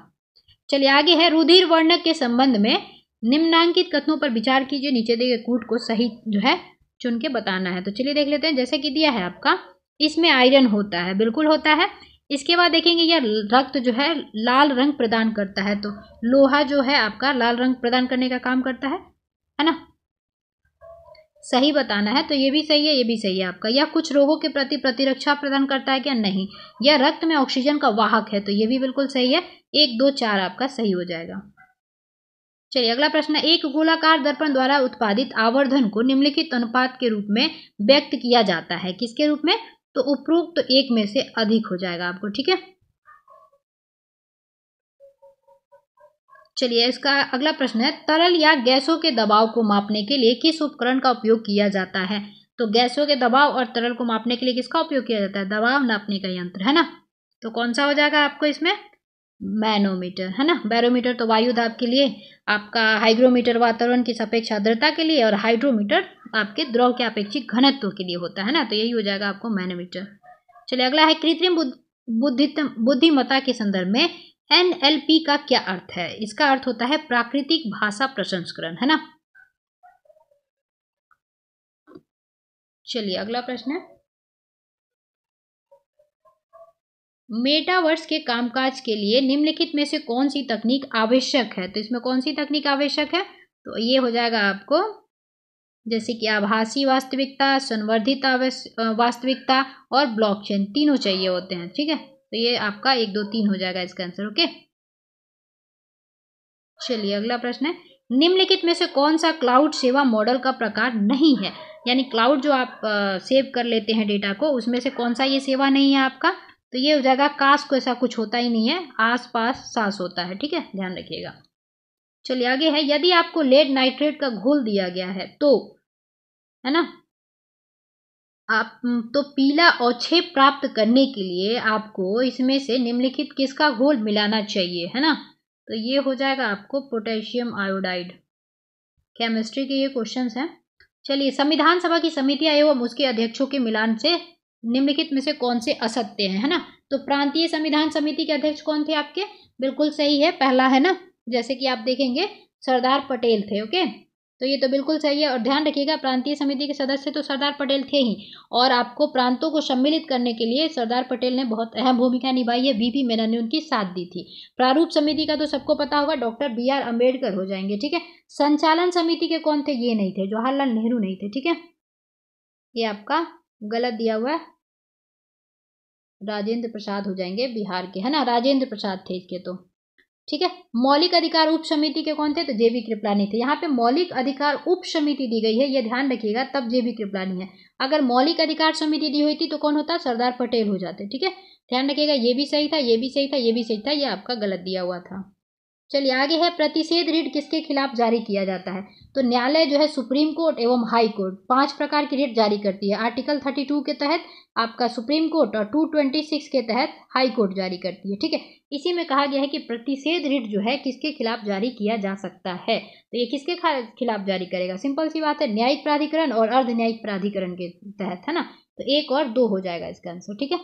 चलिए आगे है, रुधिर वर्णक के संबंध में निम्नांकित कथनों पर विचार कीजिए। नीचे दिए गए कूट को सही जो है चुन के बताना है। तो चलिए देख लेते हैं। जैसे कि दिया है आपका, इसमें आयरन होता है, बिल्कुल होता है। इसके बाद देखेंगे यह रक्त जो है लाल रंग प्रदान करता है। तो लोहा जो है आपका लाल रंग प्रदान करने का काम करता है ना। सही बताना है। तो ये भी सही है, ये भी सही है आपका। यह कुछ रोगों के प्रति प्रतिरक्षा प्रदान करता है क्या? नहीं। यह रक्त में ऑक्सीजन का वाहक है। तो ये भी बिल्कुल सही है। 1 2 4 आपका सही हो जाएगा। चलिए अगला प्रश्न, एक गोलाकार दर्पण द्वारा उत्पादित आवर्धन को निम्नलिखित अनुपात के रूप में व्यक्त किया जाता है। किसके रूप में? तो उपरोक्त तो 1 में से अधिक हो जाएगा आपको, ठीक है। चलिए इसका अगला प्रश्न है, तरल या गैसों के दबाव को मापने के लिए किस उपकरण का उपयोग किया जाता है? तो गैसों के दबाव और तरल को मापने के लिए किसका उपयोग किया जाता है? दबाव नापने का यंत्र, है ना। तो कौन सा हो जाएगा आपको इसमें? मैनोमीटर, है ना। बैरोमीटर तो वायु दाब के लिए, आपका हाइग्रोमीटर वातावरण की सापेक्ष आर्द्रता के लिए, और हाइड्रोमीटर आपके द्रव के अपेक्षित घनत्व के लिए होता है ना। तो यही हो जाएगा आपको मैनोमीटर। चलिए अगला है, कृत्रिम बुद्धिमत्ता के संदर्भ में NLP का क्या अर्थ है? इसका अर्थ होता है प्राकृतिक भाषा प्रसंस्करण, है ना। चलिए अगला प्रश्न है, मेटावर्स के कामकाज के लिए निम्नलिखित में से कौन सी तकनीक आवश्यक है? तो इसमें कौन सी तकनीक आवश्यक है? तो ये हो जाएगा आपको जैसे कि आभासी वास्तविकता, संवर्धित वास्तविकता और ब्लॉकचेन, तीनों चाहिए होते हैं, ठीक है। तो ये आपका 1 2 3 हो जाएगा इसका आंसर। ओके, चलिए अगला प्रश्न है, निम्नलिखित में से कौन सा क्लाउड सेवा मॉडल का प्रकार नहीं है? यानी क्लाउड जो आप सेव कर लेते हैं डेटा को, उसमें से कौन सा ये सेवा नहीं है आपका? तो ये हो जाएगा कास को ऐसा कुछ होता ही नहीं है, आस पास सास होता है, ठीक है, ध्यान रखिएगा। चलिए आगे है, यदि आपको लेड नाइट्रेट का घोल दिया गया है तो, है ना, आप तो पीला अवक्षेप प्राप्त करने के लिए आपको इसमें से निम्नलिखित किसका घोल मिलाना चाहिए, है ना। तो ये हो जाएगा आपको पोटेशियम आयोडाइड। केमिस्ट्री के ये क्वेश्चंस हैं। चलिए, संविधान सभा की समितियां एवं उसके अध्यक्षों के मिलान से निम्नलिखित में से कौन से असत्य हैं, है ना। तो प्रांतीय संविधान समिति के अध्यक्ष कौन थे आपके, बिल्कुल सही है, पहला, है ना, जैसे कि आप देखेंगे सरदार पटेल थे। ओके, तो ये तो बिल्कुल सही है। और ध्यान रखिएगा, प्रांतीय समिति के सदस्य तो सरदार पटेल थे ही, और आपको प्रांतों को सम्मिलित करने के लिए सरदार पटेल ने बहुत अहम भूमिका निभाई है, वीपी मेनन ने उनकी साथ दी थी। प्रारूप समिति का तो सबको पता होगा, डॉक्टर BR अम्बेडकर हो जाएंगे, ठीक है। संचालन समिति के कौन थे, ये नहीं थे, जवाहरलाल नेहरू नहीं थे, ठीक है, ये आपका गलत दिया हुआ है, राजेंद्र प्रसाद हो जाएंगे बिहार के, है ना, राजेंद्र प्रसाद थे इसके तो, ठीक है। मौलिक अधिकार उप समिति के कौन थे, तो JB कृपलानी थे। यहाँ पे मौलिक अधिकार उप समिति दी गई है, ये ध्यान रखिएगा, तब JB कृपलानी है। अगर मौलिक अधिकार समिति दी हुई थी तो कौन होता, सरदार पटेल हो जाते, ठीक है, ध्यान रखिएगा। ये भी सही था, ये भी सही था, ये भी सही था, ये आपका गलत दिया हुआ था। चलिए आगे है, प्रतिषेध रिट किसके खिलाफ जारी किया जाता है। तो न्यायालय जो है सुप्रीम कोर्ट एवं हाई कोर्ट 5 प्रकार की रिट जारी करती है। आर्टिकल 32 के तहत आपका सुप्रीम कोर्ट और 226 के तहत हाई कोर्ट जारी करती है, ठीक है। इसी में कहा गया है कि प्रतिषेध रिट जो है किसके खिलाफ जारी किया जा सकता है। तो ये किसके खिलाफ जारी करेगा, सिंपल सी बात है, न्यायिक प्राधिकरण और अर्ध न्यायिक प्राधिकरण के तहत, है ना। तो 1 और 2 हो जाएगा इसका आंसर, ठीक है।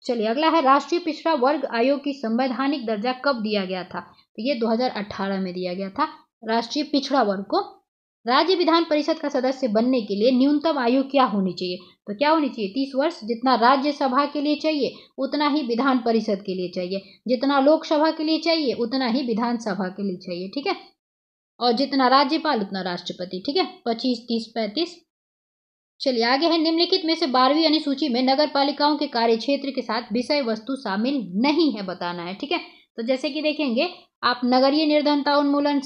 चलिए अगला है, राष्ट्रीय पिछड़ा वर्ग आयोग की संवैधानिक दर्जा कब दिया गया था। तो ये 2018 में दिया गया था। राष्ट्रीय पिछड़ा वर्ग को राज्य विधान परिषद का सदस्य बनने के लिए न्यूनतम आयु क्या होनी चाहिए, तो क्या होनी चाहिए, 30 वर्ष। जितना राज्यसभा के लिए चाहिए उतना ही विधान परिषद के लिए चाहिए, जितना लोकसभा के लिए चाहिए उतना ही विधानसभा के लिए चाहिए, ठीक है। और जितना राज्यपाल उतना राष्ट्रपति, ठीक है, 25, 30, 35। चलिए आगे है, निम्नलिखित में से 12वीं अनुसूची में नगर पालिकाओं के कार्य क्षेत्र के साथ विषय वस्तु शामिल नहीं है, बताना है, ठीक है। तो जैसे कि देखेंगे आप, नगरीय निर्धनता उन्मूलन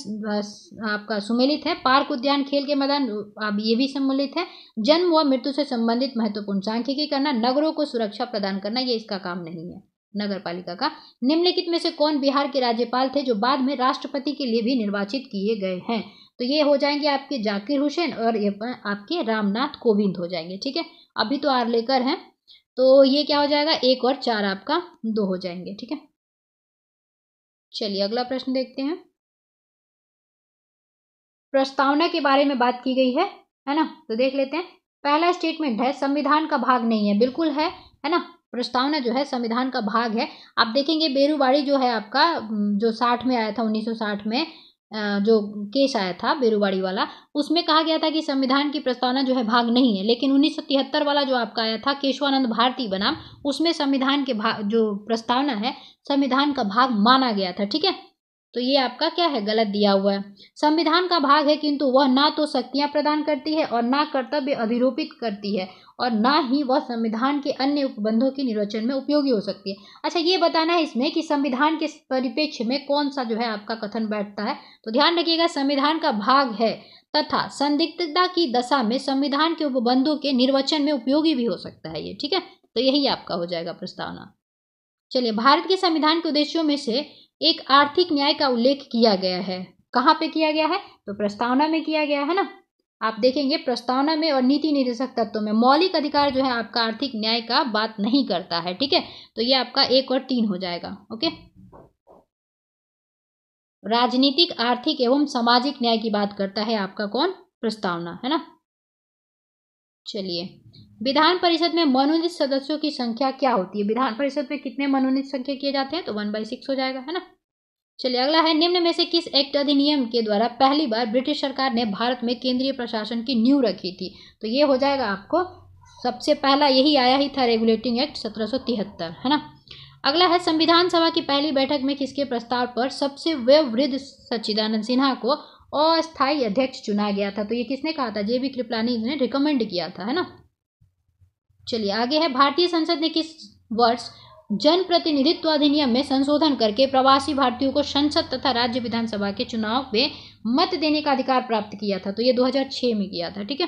आपका सुमेलित है, पार्क उद्यान खेल के मैदान अब ये भी सम्मिलित है, जन्म व मृत्यु से संबंधित महत्वपूर्ण सांख्यिकी करना, नगरों को सुरक्षा प्रदान करना, ये इसका काम नहीं है नगर पालिका का। निम्नलिखित में से कौन बिहार के राज्यपाल थे जो बाद में राष्ट्रपति के लिए भी निर्वाचित किए गए हैं। तो ये हो जाएंगे आपके जाकिर हुसैन और ये आपके रामनाथ कोविंद हो जाएंगे, ठीक है। अभी तो आर्लेकर हैं, तो ये क्या हो जाएगा, 1 और 4 आपका 2 हो जाएंगे, ठीक है। चलिए अगला प्रश्न देखते हैं। प्रस्तावना के बारे में बात की गई है ना, तो देख लेते हैं। पहला स्टेटमेंट है, संविधान का भाग नहीं है, बिल्कुल है ना। प्रस्तावना जो है संविधान का भाग है। आप देखेंगे बेरुवाड़ी जो है आपका, जो 60 में आया था, 1960 में जो केस आया था बेरुवाड़ी वाला, उसमें कहा गया था कि संविधान की प्रस्तावना जो है भाग नहीं है। लेकिन 1973 वाला जो आपका आया था केशवानंद भारती बनाम, उसमें संविधान के भाग जो प्रस्तावना है संविधान का भाग माना गया था, ठीक है। तो ये आपका क्या है, गलत दिया हुआ है। संविधान का भाग है किंतु वह ना तो शक्तियां प्रदान करती है और ना कर्तव्य अधिरोपित करती है और ना ही वह संविधान के अन्य उपबंधों के निर्वचन में उपयोगी हो सकती है। अच्छा, ये बताना है इसमें कि संविधान के परिप्रेक्ष्य में कौन सा जो है आपका कथन बैठता है। तो ध्यान रखिएगा, संविधान का भाग है तथा संदिग्धता की दशा में संविधान के उपबंधों के निर्वचन में उपयोगी भी हो सकता है ये, ठीक है। तो यही आपका हो जाएगा प्रस्तावना। चलिए, भारत के संविधान के उद्देश्यों में से एक आर्थिक न्याय का उल्लेख किया गया है। कहाँ पे किया गया है, तो प्रस्तावना में किया गया है ना। आप देखेंगे प्रस्तावना में और नीति निर्देशक तत्वों में मौलिक अधिकार जो है आपका आर्थिक न्याय का बात नहीं करता है, ठीक है। तो ये आपका 1 और 3 हो जाएगा, ओके। राजनीतिक, आर्थिक एवं सामाजिक न्याय की बात करता है आपका कौन, प्रस्तावना, है ना। चलिए, विधान परिषद में मनोनीत सदस्यों की संख्या क्या होती है। विधान परिषद में कितने मनोनीत संख्या किए जाते हैं, तो 1/6 हो जाएगा, है ना। चलिए अगला है, निम्न में से किस एक्ट अधिनियम के द्वारा पहली बार ब्रिटिश सरकार ने भारत में केंद्रीय प्रशासन की नींव रखी थी। तो ये हो जाएगा आपको, सबसे पहला यही आया ही था, रेगुलेटिंग एक्ट 1773, है ना। अगला है, संविधान सभा की पहली बैठक में किसके प्रस्ताव पर सबसे वयोवृद्ध सच्चिदानंद सिन्हा को अस्थायी अध्यक्ष चुना गया था। तो ये किसने कहा था, JB कृपलानी ने रिकमेंड किया था, है ना। चलिए आगे है, भारतीय संसद ने किस वर्ष जन प्रतिनिधित्व अधिनियम में संशोधन करके प्रवासी भारतीयों को संसद तथा राज्य विधानसभा के चुनाव में मत देने का अधिकार प्राप्त किया था। तो ये 2006 में किया था, ठीक है।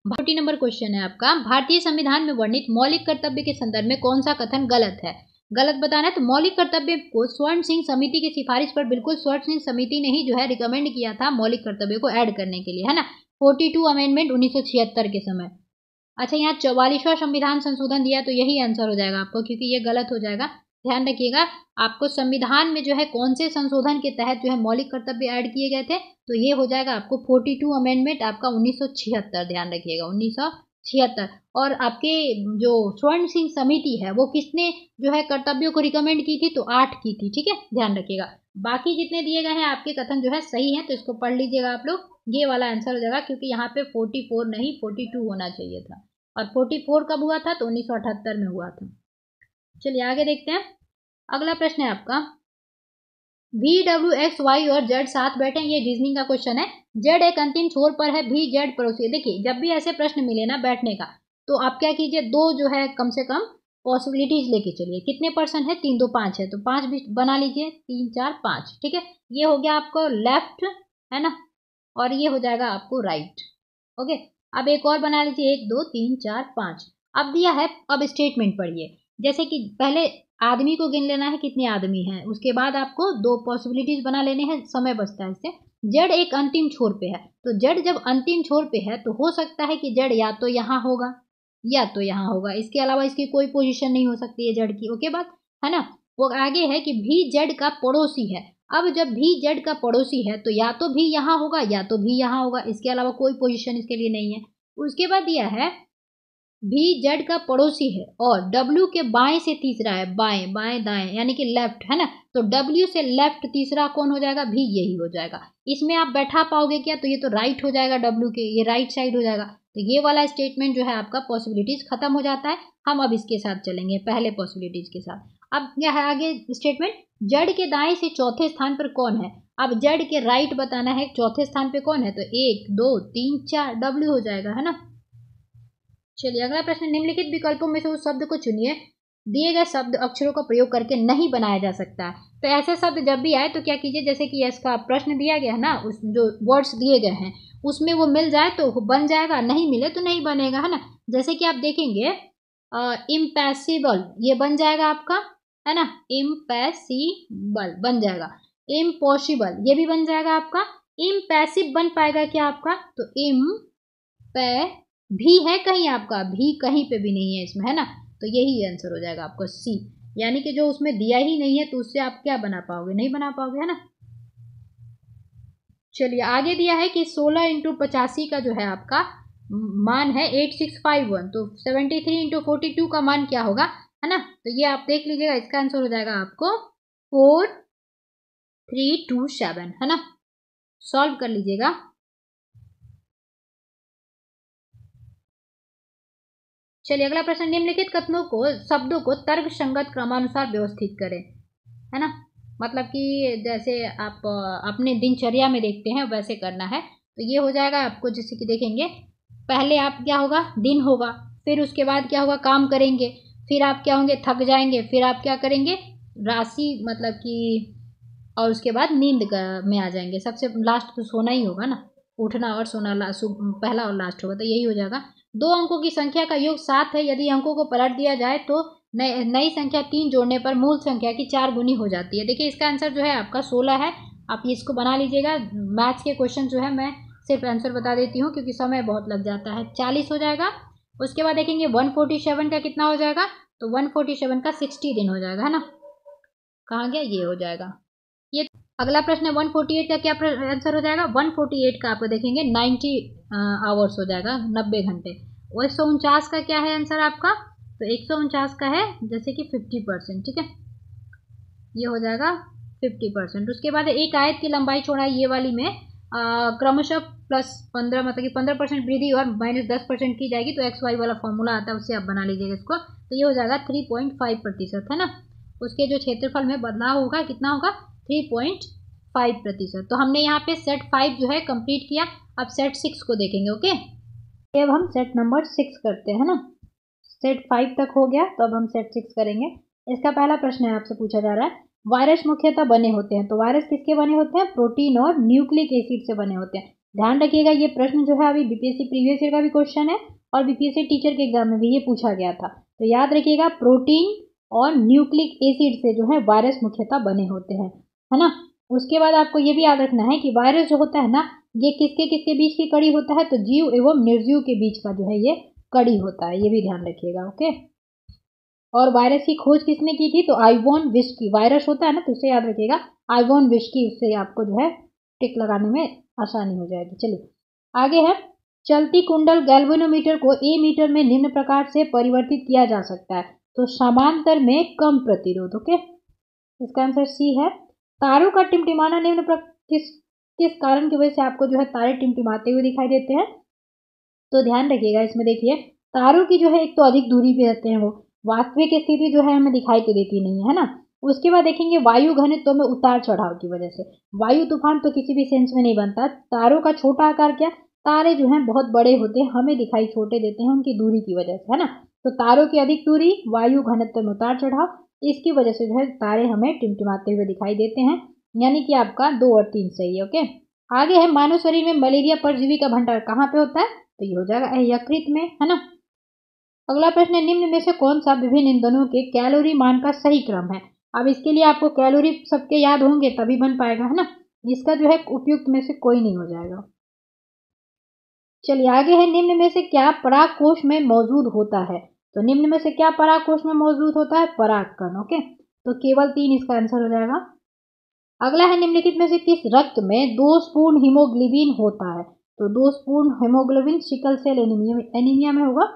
40 नंबर क्वेश्चन है आपका, भारतीय संविधान में वर्णित मौलिक कर्तव्य के संदर्भ में कौन सा कथन गलत है? गलत बताना है। तो मौलिक कर्तव्य को स्वर्ण सिंह समिति की सिफारिश पर बिल्कुल स्वर्ण सिंह समिति ने ही जो है रिकमेंड किया था मौलिक कर्तव्य को ऐड करने के लिए, है ना, 42 अमेंडमेंट 1976 के समय। अच्छा, यहाँ 44वां संविधान संशोधन दिया तो यही आंसर हो जाएगा आपको, क्योंकि ये गलत हो जाएगा। ध्यान रखिएगा, आपको संविधान में जो है कौन से संशोधन के तहत जो है मौलिक कर्तव्य ऐड किए गए थे, तो ये हो जाएगा आपको 42 अमेंडमेंट आपका 1976। ध्यान रखिएगा 1976। और आपके जो स्वर्ण सिंह समिति है वो किसने जो है कर्तव्यों को रिकमेंड की थी, तो 8 की थी। ठीक है, ध्यान रखिएगा। बाकी जितने दिए गए हैं आपके कथन जो है सही है, तो इसको पढ़ लीजिएगा आप लोग, ये वाला आंसर हो जाएगा, क्योंकि यहाँ पे 44 नहीं 42 होना चाहिए था। और 44 कब हुआ था, तो 1978 में हुआ था। चलिए आगे देखते हैं। अगला प्रश्न है आपका, V W X Y और Z साथ बैठे हैं, ये रीजनिंग का क्वेश्चन है। Z एक अंतिम छोर पर है, V Z पड़ोसी। देखिए जब भी ऐसे प्रश्न मिले ना बैठने का, तो आप क्या कीजिए, दो जो है कम से कम पॉसिबिलिटीज लेके चलिए। कितने परसेंट है, 3 2 5 है, तो 5 भी बना लीजिए, 3 4 5। ठीक है, ये हो गया आपको लेफ्ट, है ना, और ये हो जाएगा आपको राइट। ओके, अब एक और बना लीजिए, 1 2 3 4 5। अब दिया है, अब स्टेटमेंट पढ़िए। जैसे कि पहले आदमी को गिन लेना है कितने आदमी हैं, उसके बाद आपको दो पॉसिबिलिटीज बना लेने हैं, समय बचता है इससे। जड़ एक अंतिम छोर पे है, तो जड़ जब अंतिम छोर पे है तो हो सकता है कि जड़ या तो यहाँ होगा या तो यहाँ होगा, इसके अलावा इसकी कोई पोजीशन नहीं हो सकती है जड़ की। ओके बात है ना। वो आगे है कि भी जड़ का पड़ोसी है। अब जब भी जड़ का पड़ोसी है तो या तो भी यहाँ होगा या तो भी यहाँ होगा, इसके अलावा कोई पोजीशन इसके लिए नहीं है। उसके बाद दिया है भी जड़ का पड़ोसी है और W के बाएं से तीसरा है, बाएं बाएं दाएं यानी कि लेफ्ट, है ना, तो W से लेफ्ट तीसरा कौन हो जाएगा, भी यही हो जाएगा। इसमें आप बैठा पाओगे क्या, तो ये तो राइट हो जाएगा, W के ये राइट साइड हो जाएगा। तो ये वाला स्टेटमेंट जो है आपका पॉसिबिलिटीज खत्म हो जाता है। हम अब इसके साथ चलेंगे, पहले पॉसिबिलिटीज के साथ। अब क्या है आगे स्टेटमेंट, जड़ के दाएं से चौथे स्थान पर कौन है। अब जड़ के राइट बताना है, चौथे स्थान पे कौन है, तो 1 2 3 4 W हो जाएगा, है ना। चलिए अगला प्रश्न, निम्नलिखित विकल्पों में से उस शब्द को चुनिए दिए गए शब्द अक्षरों का प्रयोग करके नहीं बनाया जा सकता। तो ऐसे शब्द जब भी आए तो क्या कीजिए, जैसे कि इसका प्रश्न दिया गया है ना, उस जो वर्ड्स दिए गए हैं उसमें वो मिल जाए तो बन जाएगा, नहीं मिले तो नहीं बनेगा, है ना। जैसे कि आप देखेंगे इम्पैसिबल ये बन जाएगा आपका, है ना, इम्पैसिबल बन जाएगा। इम्पॉसिबल ये भी बन जाएगा आपका। इम्पैसिव बन पाएगा क्या आपका, तो भी है कहीं आपका, भी कहीं पे भी नहीं है इसमें, है ना, तो यही आंसर हो जाएगा आपको सी। यानी कि जो उसमें दिया ही नहीं है तो उससे आप क्या बना पाओगे, नहीं बना पाओगे, है ना। चलिए आगे दिया है कि 16 इंटू 85 का जो है आपका मान है 8651, तो 73 इंटू 42 का मान क्या होगा, है ना। तो ये आप देख लीजिएगा, इसका आंसर हो जाएगा आपको 4327, है ना। सॉल्व कर लीजिएगा। चलिए अगला प्रश्न, निम्नलिखित कथनों को शब्दों को तर्क संगत क्रमानुसार व्यवस्थित करें, है ना। मतलब कि जैसे आप अपने दिनचर्या में देखते हैं वैसे करना है। तो ये हो जाएगा आपको, जैसे कि देखेंगे पहले आप क्या होगा, दिन होगा, फिर उसके बाद क्या होगा, काम करेंगे, फिर आप क्या होंगे, थक जाएंगे, फिर आप क्या करेंगे, राशि मतलब कि, और उसके बाद नींद में आ जाएंगे। सबसे लास्ट तो सोना ही होगा ना, उठना और सोना पहला और लास्ट होगा, तो यही हो जाएगा। 2 अंकों की संख्या का योग 7 है, यदि अंकों को पलट दिया जाए तो नई संख्या 3 जोड़ने पर मूल संख्या की 4 गुनी हो जाती है। देखिए इसका आंसर जो है आपका 16 है। आप इसको बना लीजिएगा। मैथ्स के क्वेश्चन जो है मैं सिर्फ आंसर बता देती हूँ क्योंकि समय बहुत लग जाता है। 40 हो जाएगा। उसके बाद देखेंगे 147 का कितना हो जाएगा, तो 147 का 60 दिन हो जाएगा, है ना। कहाँ गया, ये हो जाएगा। ये अगला प्रश्न है 148 का क्या आंसर हो जाएगा, 148 का आपको देखेंगे 90 आवर्स हो जाएगा, 90 घंटे। 149 का क्या है आंसर आपका, तो 149 का है जैसे कि 50%, ठीक है, ये हो जाएगा 50%। उसके बाद एक आयत की लंबाई चौड़ाई ये वाली में क्रमशः +15 मतलब कि 15% वृद्धि और -10% की जाएगी, तो XY वाला फॉर्मूला आता है उससे आप बना लीजिएगा इसको, तो ये हो जाएगा 3.5%, है ना। उसके जो क्षेत्रफल में बदलाव होगा कितना होगा, 3.5%। तो हमने यहाँ पे सेट 5 जो है कंप्लीट किया। अब सेट 6 को देखेंगे। ओके, अब हम सेट नंबर 6 करते हैं, है ना। सेट 5 तक हो गया, तो अब हम सेट 6 करेंगे। इसका पहला प्रश्न है, आपसे पूछा जा रहा है वायरस मुख्यतः बने होते हैं, तो वायरस किसके बने होते हैं, प्रोटीन और न्यूक्लिक एसिड से बने होते हैं। ध्यान रखिएगा ये प्रश्न जो है अभी बीपीएससी प्रीवियस ईयर का भी क्वेश्चन है और बीपीएससी टीचर के एग्जाम में भी ये पूछा गया था। तो याद रखिएगा प्रोटीन और न्यूक्लिक एसिड से जो है वायरस मुख्यतः बने होते हैं, है ना। उसके बाद आपको ये भी याद रखना है कि वायरस जो होता है ना, ये किसके किसके बीच की कड़ी होता है, तो जीव एवं निर्जीव के बीच का जो है ये कड़ी होता है, ये भी ध्यान रखिएगा। ओके, और वायरस की खोज किसने की थी, तो आइवोन विस्की, वायरस होता है ना तो उसे याद रखिएगा आइवोन विस्की, उससे आपको जो है टिक लगाने में आसानी हो जाएगी। चलिए आगे है, चलती कुंडल गैल्वेनोमीटर को ए मीटर में निम्न प्रकार से परिवर्तित किया जा सकता है, तो समांतर में कम प्रतिरोध। ओके, इसका आंसर सी है। तारों का टिमटिमाना किस कारण की वजह से आपको जो है तारे टिमटिमाते हुए दिखाई देते हैं, तो ध्यान रखिएगा इसमें देखिए तारों की जो है एक तो अधिक दूरी पे रहते हैं, वो वास्तविक स्थिति जो है हमें दिखाई तो देती नहीं है ना। उसके बाद देखेंगे वायु घनत्व में उतार चढ़ाव की वजह से, वायु तूफान तो किसी भी सेंस में नहीं बनता। तारों का छोटा आकार, क्या तारे जो हैं बहुत बड़े होते हैं, हमें दिखाई छोटे देते हैं उनकी दूरी की वजह से, है ना। तो तारों की अधिक दूरी, वायु घनत्व में उतार चढ़ाव, इसकी वजह से जो है तारे हमें टिमटिमाते हुए दिखाई देते हैं, यानी कि आपका 2 और 3 सही है। ओके, आगे है मानव शरीर में मलेरिया परजीवी का भंडार कहाँ पे होता है, तो ये हो जाएगा यकृत में, है ना। अगला प्रश्न है, निम्न में से कौन सा विभिन्न ईंधनों के कैलोरी मान का सही क्रम है। अब इसके लिए आपको कैलोरी सबके याद होंगे तभी बन पाएगा, है ना। इसका जो है उपयुक्त में से कोई नहीं हो जाएगा। चलिए आगे है, निम्न में से क्या पराग कोश में मौजूद होता है, तो निम्न में से क्या पराग कोश में मौजूद होता है, परागकण। ओके, तो केवल 3 इसका आंसर हो जाएगा। अगला है, निम्नलिखित में से किस रक्त में दोषपूर्ण हीमोग्लोबिन होता है, तो दोषपूर्ण हीमोग्लोबिन सिकल सेल एनीमिया में होगा।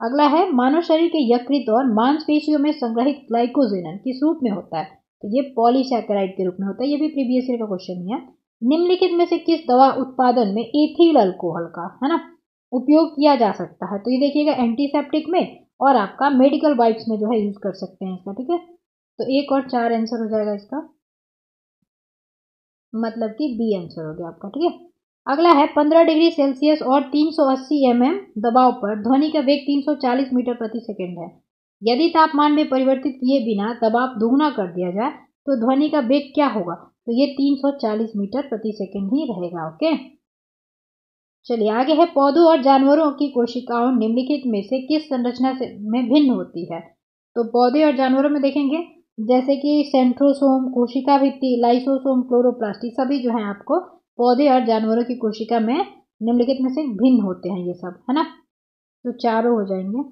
अगला है, मानव शरीर के यकृत और मांसपेशियों में संग्रहित ग्लाइकोजेन किस रूप में होता है, तो ये पॉलीसैकेराइड के रूप में होता है, ये भी प्रीवियस ईयर का क्वेश्चन है। निम्नलिखित में से किस दवा उत्पादन में एथिल अल्कोहल का, है ना, उपयोग किया जा सकता है, तो ये देखिएगा एंटीसेप्टिक में और आपका मेडिकल वाइप्स में जो है यूज कर सकते हैं इसका, ठीक है। तो 1 और 4 आंसर हो जाएगा इसका, मतलब कि बी आंसर हो गया आपका, ठीक है। अगला है, 15 डिग्री सेल्सियस और 380 mm दबाव पर ध्वनि का वेग 340 मीटर प्रति सेकंड है। यदि तापमान में परिवर्तित किए बिना दबाव दोगुना कर दिया जाए तो ध्वनि का वेग क्या होगा, तो ये 340 मीटर प्रति सेकंड ही रहेगा। ओके, चलिए आगे है, पौधों और जानवरों की कोशिकाओं निम्नलिखित में से किस संरचना से में भिन्न होती है, तो पौधे और जानवरों में देखेंगे जैसे कि सेंट्रोसोम, कोशिका भित्ति, लाइसोसोम, क्लोरोप्लास्ट, सभी जो है आपको पौधे और जानवरों की कोशिका में निम्नलिखित में से भिन्न होते हैं ये सब, है ना। तो चारों हो जाएंगे।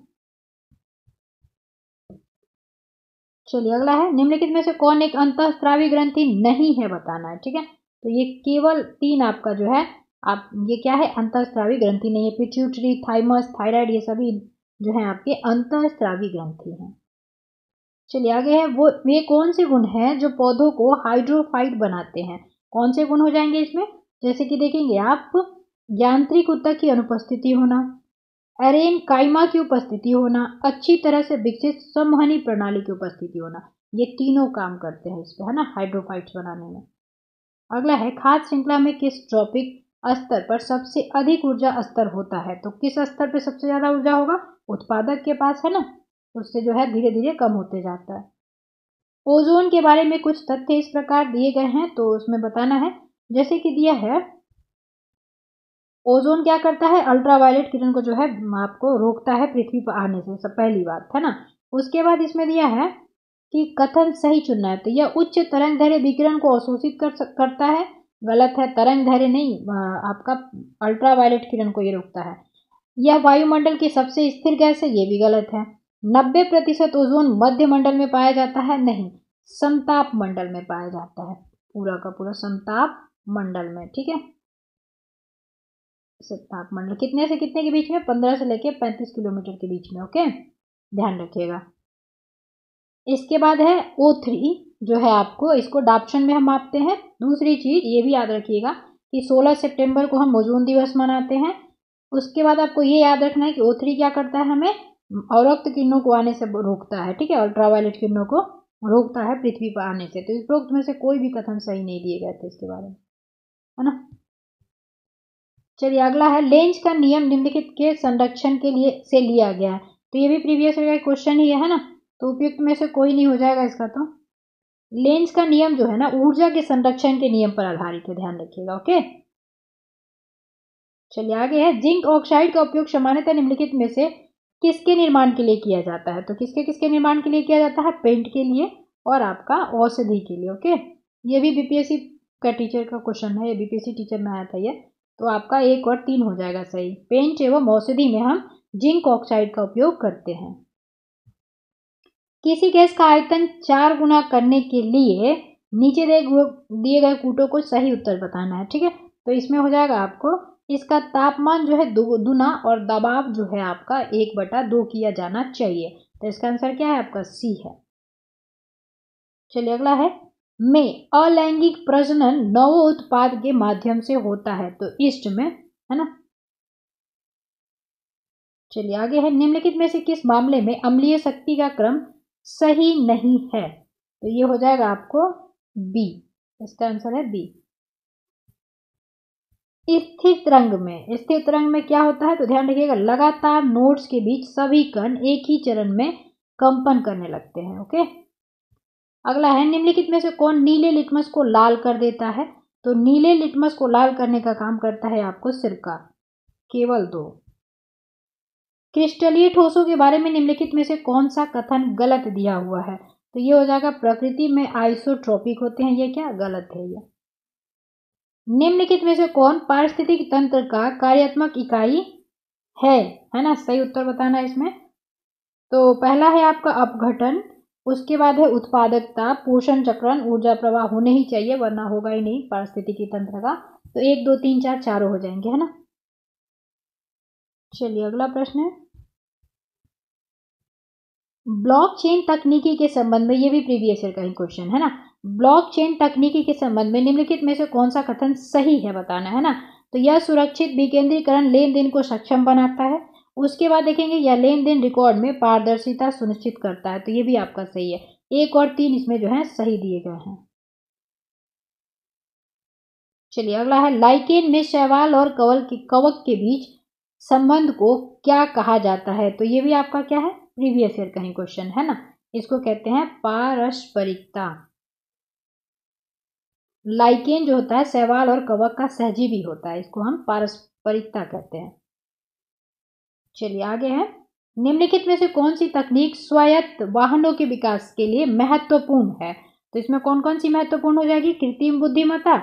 चलिए अगला है, निम्नलिखित में से कौन एक अंतःस्रावी ग्रंथि नहीं है, बताना है, ठीक है। तो ये केवल 3 आपका जो है आप ये क्या है, अंतःस्रावी ग्रंथि नहीं है। पिट्यूटरी, थाइमस, थायराइड, ये सभी जो है आपके अंतःस्रावी ग्रंथि हैं। चलिए आगे है, वो वे कौन से गुण हैं जो पौधों को हाइड्रोफाइट बनाते हैं, कौन से गुण हो जाएंगे इसमें, जैसे कि देखेंगे आप, यांत्रिक ऊतक की अनुपस्थिति होना, एरेन काइमा की उपस्थिति होना, अच्छी तरह से विकसित संवहनी प्रणाली की उपस्थिति होना, ये तीनों काम करते हैं इस पे, है ना, हाइड्रोफाइट्स बनाने में। अगला है, खाद्य श्रृंखला में किस ट्रॉपिक स्तर पर सबसे अधिक ऊर्जा स्तर होता है, तो किस स्तर पे सबसे ज्यादा ऊर्जा होगा, उत्पादक के पास, है ना, उससे जो है धीरे धीरे कम होते जाता है। ओजोन के बारे में कुछ तथ्य इस प्रकार दिए गए हैं, तो उसमें बताना है, जैसे कि दिया है, ओजोन क्या करता है, अल्ट्रावायलेट किरण को जो है आपको रोकता है पृथ्वी पर आने से, सब पहली बात, है ना। उसके बाद इसमें दिया है कि कथन सही चुनना है, तो यह उच्च तरंग दैर्घ्य विकिरण को अवशोषित करता है, गलत है, तरंग दैर्घ्य नहीं, आपका अल्ट्रावायलेट किरण को ये रोकता है। यह वायुमंडल की सबसे स्थिर गैस है, ये भी गलत है। 90% ओजोन मध्य मंडल में पाया जाता है, नहीं, समताप मंडल में पाया जाता है, पूरा का पूरा समताप मंडल में, ठीक है। समताप मंडल कितने से कितने के बीच में, 15 से लेकर 35 किलोमीटर के बीच में। ओके, ध्यान रखिएगा। इसके बाद है O3, जो है आपको इसको डाप्शन में हम मापते हैं। दूसरी चीज ये भी याद रखिएगा कि 16 सितंबर को हम ओजोन दिवस मनाते हैं। उसके बाद आपको ये याद रखना है कि O3 क्या करता है, हमें अवरक्त किरणों को आने से रोकता है, ठीक है, अल्ट्रावायलेट किरणों को रोकता है पृथ्वी पर आने से। तो उपरोक्त में से कोई भी कथन सही नहीं दिए गए थे इसके बारे में, है ना। चलिए अगला है, लेंज का नियम निम्नलिखित के संरक्षण के लिए से लिया गया है, तो ये भी प्रीवियस ईयर का क्वेश्चन ही है ना, तो उपयुक्त में से कोई नहीं हो जाएगा इसका। तो लेंज का नियम जो है ना ऊर्जा के संरक्षण के नियम पर आधारित है, ध्यान रखिएगा। ओके, चलिए आगे है, जिंक ऑक्साइड का उपयोग सामान्यतः निम्नलिखित में से किसके निर्माण के लिए किया जाता है? तो किसके किसके निर्माण के लिए किया जाता है? पेंट के लिए और आपका औषधि के लिए। ओके, ये भी बीपीएससी का टीचर का क्वेश्चन है, ये बीपीएससी टीचर में आया था ये। तो आपका 1 और 3 हो जाएगा सही। पेंट एवं औषधि में हम जिंक ऑक्साइड का उपयोग करते हैं। किसी गैस का आयतन 4 गुना करने के लिए नीचे दिए गए कूटों को सही उत्तर बताना है। ठीक है, तो इसमें हो जाएगा आपको, इसका तापमान जो है दुना और दबाव जो है आपका 1/2 किया जाना चाहिए। तो इसका आंसर क्या है आपका? सी है। चलिए अगला है, में अलैंगिक प्रजनन नवोत्पाद के माध्यम से होता है। तो ईस्ट में है ना। चलिए आगे है, निम्नलिखित में से किस मामले में अम्लीय शक्ति का क्रम सही नहीं है? तो ये हो जाएगा आपको बी, इसका आंसर है बी। स्थिर रंग में क्या होता है? तो ध्यान रखिएगा, लगातार नोड्स के बीच सभी कण एक ही चरण में कंपन करने लगते हैं। ओके, अगला है, निम्नलिखित में से कौन नीले लिटमस को लाल कर देता है? तो नीले लिटमस को लाल करने का काम करता है आपको सिरका। केवल 2। क्रिस्टलीय ठोसों के बारे में निम्नलिखित में से कौन सा कथन गलत दिया हुआ है? तो ये हो जाएगा, प्रकृति में आइसोट्रोपिक होते हैं। ये क्या गलत है? ये निम्नलिखित में से कौन पारिस्थितिक तंत्र का कार्यात्मक इकाई है ना? सही उत्तर बताना है इसमें। तो पहला है आपका अपघटन, उसके बाद है उत्पादकता, पोषण चक्रण, ऊर्जा प्रवाह होने ही चाहिए वरना होगा ही नहीं पारिस्थितिकी तंत्र का। तो 1 2 3 4 चारों हो जाएंगे, है ना। चलिए अगला प्रश्न है, ब्लॉकचेन तकनीकी के संबंध में, ये भी प्रीवियस ईयर का ही क्वेश्चन है ना। ब्लॉकचेन तकनीकी के संबंध में निम्नलिखित में से कौन सा कथन सही है बताना है ना। तो यह सुरक्षित विकेंद्रीकरण लेन देन को सक्षम बनाता है। उसके बाद देखेंगे, यह लेन देन रिकॉर्ड में पारदर्शिता सुनिश्चित करता है। तो ये भी आपका सही है। 1 और 3 इसमें जो है सही दिए गए हैं। चलिए अगला है, लाइकेन में शैवाल और कवक के बीच संबंध को क्या कहा जाता है? तो ये भी आपका क्या है? प्रीवियस ईयर का ही क्वेश्चन है ना। इसको कहते हैं पारस्परिकता। लाइकेन जो होता है शैवाल और कवक का सहजीवी होता है, इसको हम पारस्परिकता कहते हैं। चलिए आगे है, निम्नलिखित में से कौन सी तकनीक स्वायत्त वाहनों के विकास के लिए महत्वपूर्ण है? तो इसमें कौन कौन सी महत्वपूर्ण हो जाएगी? कृत्रिम बुद्धिमत्ता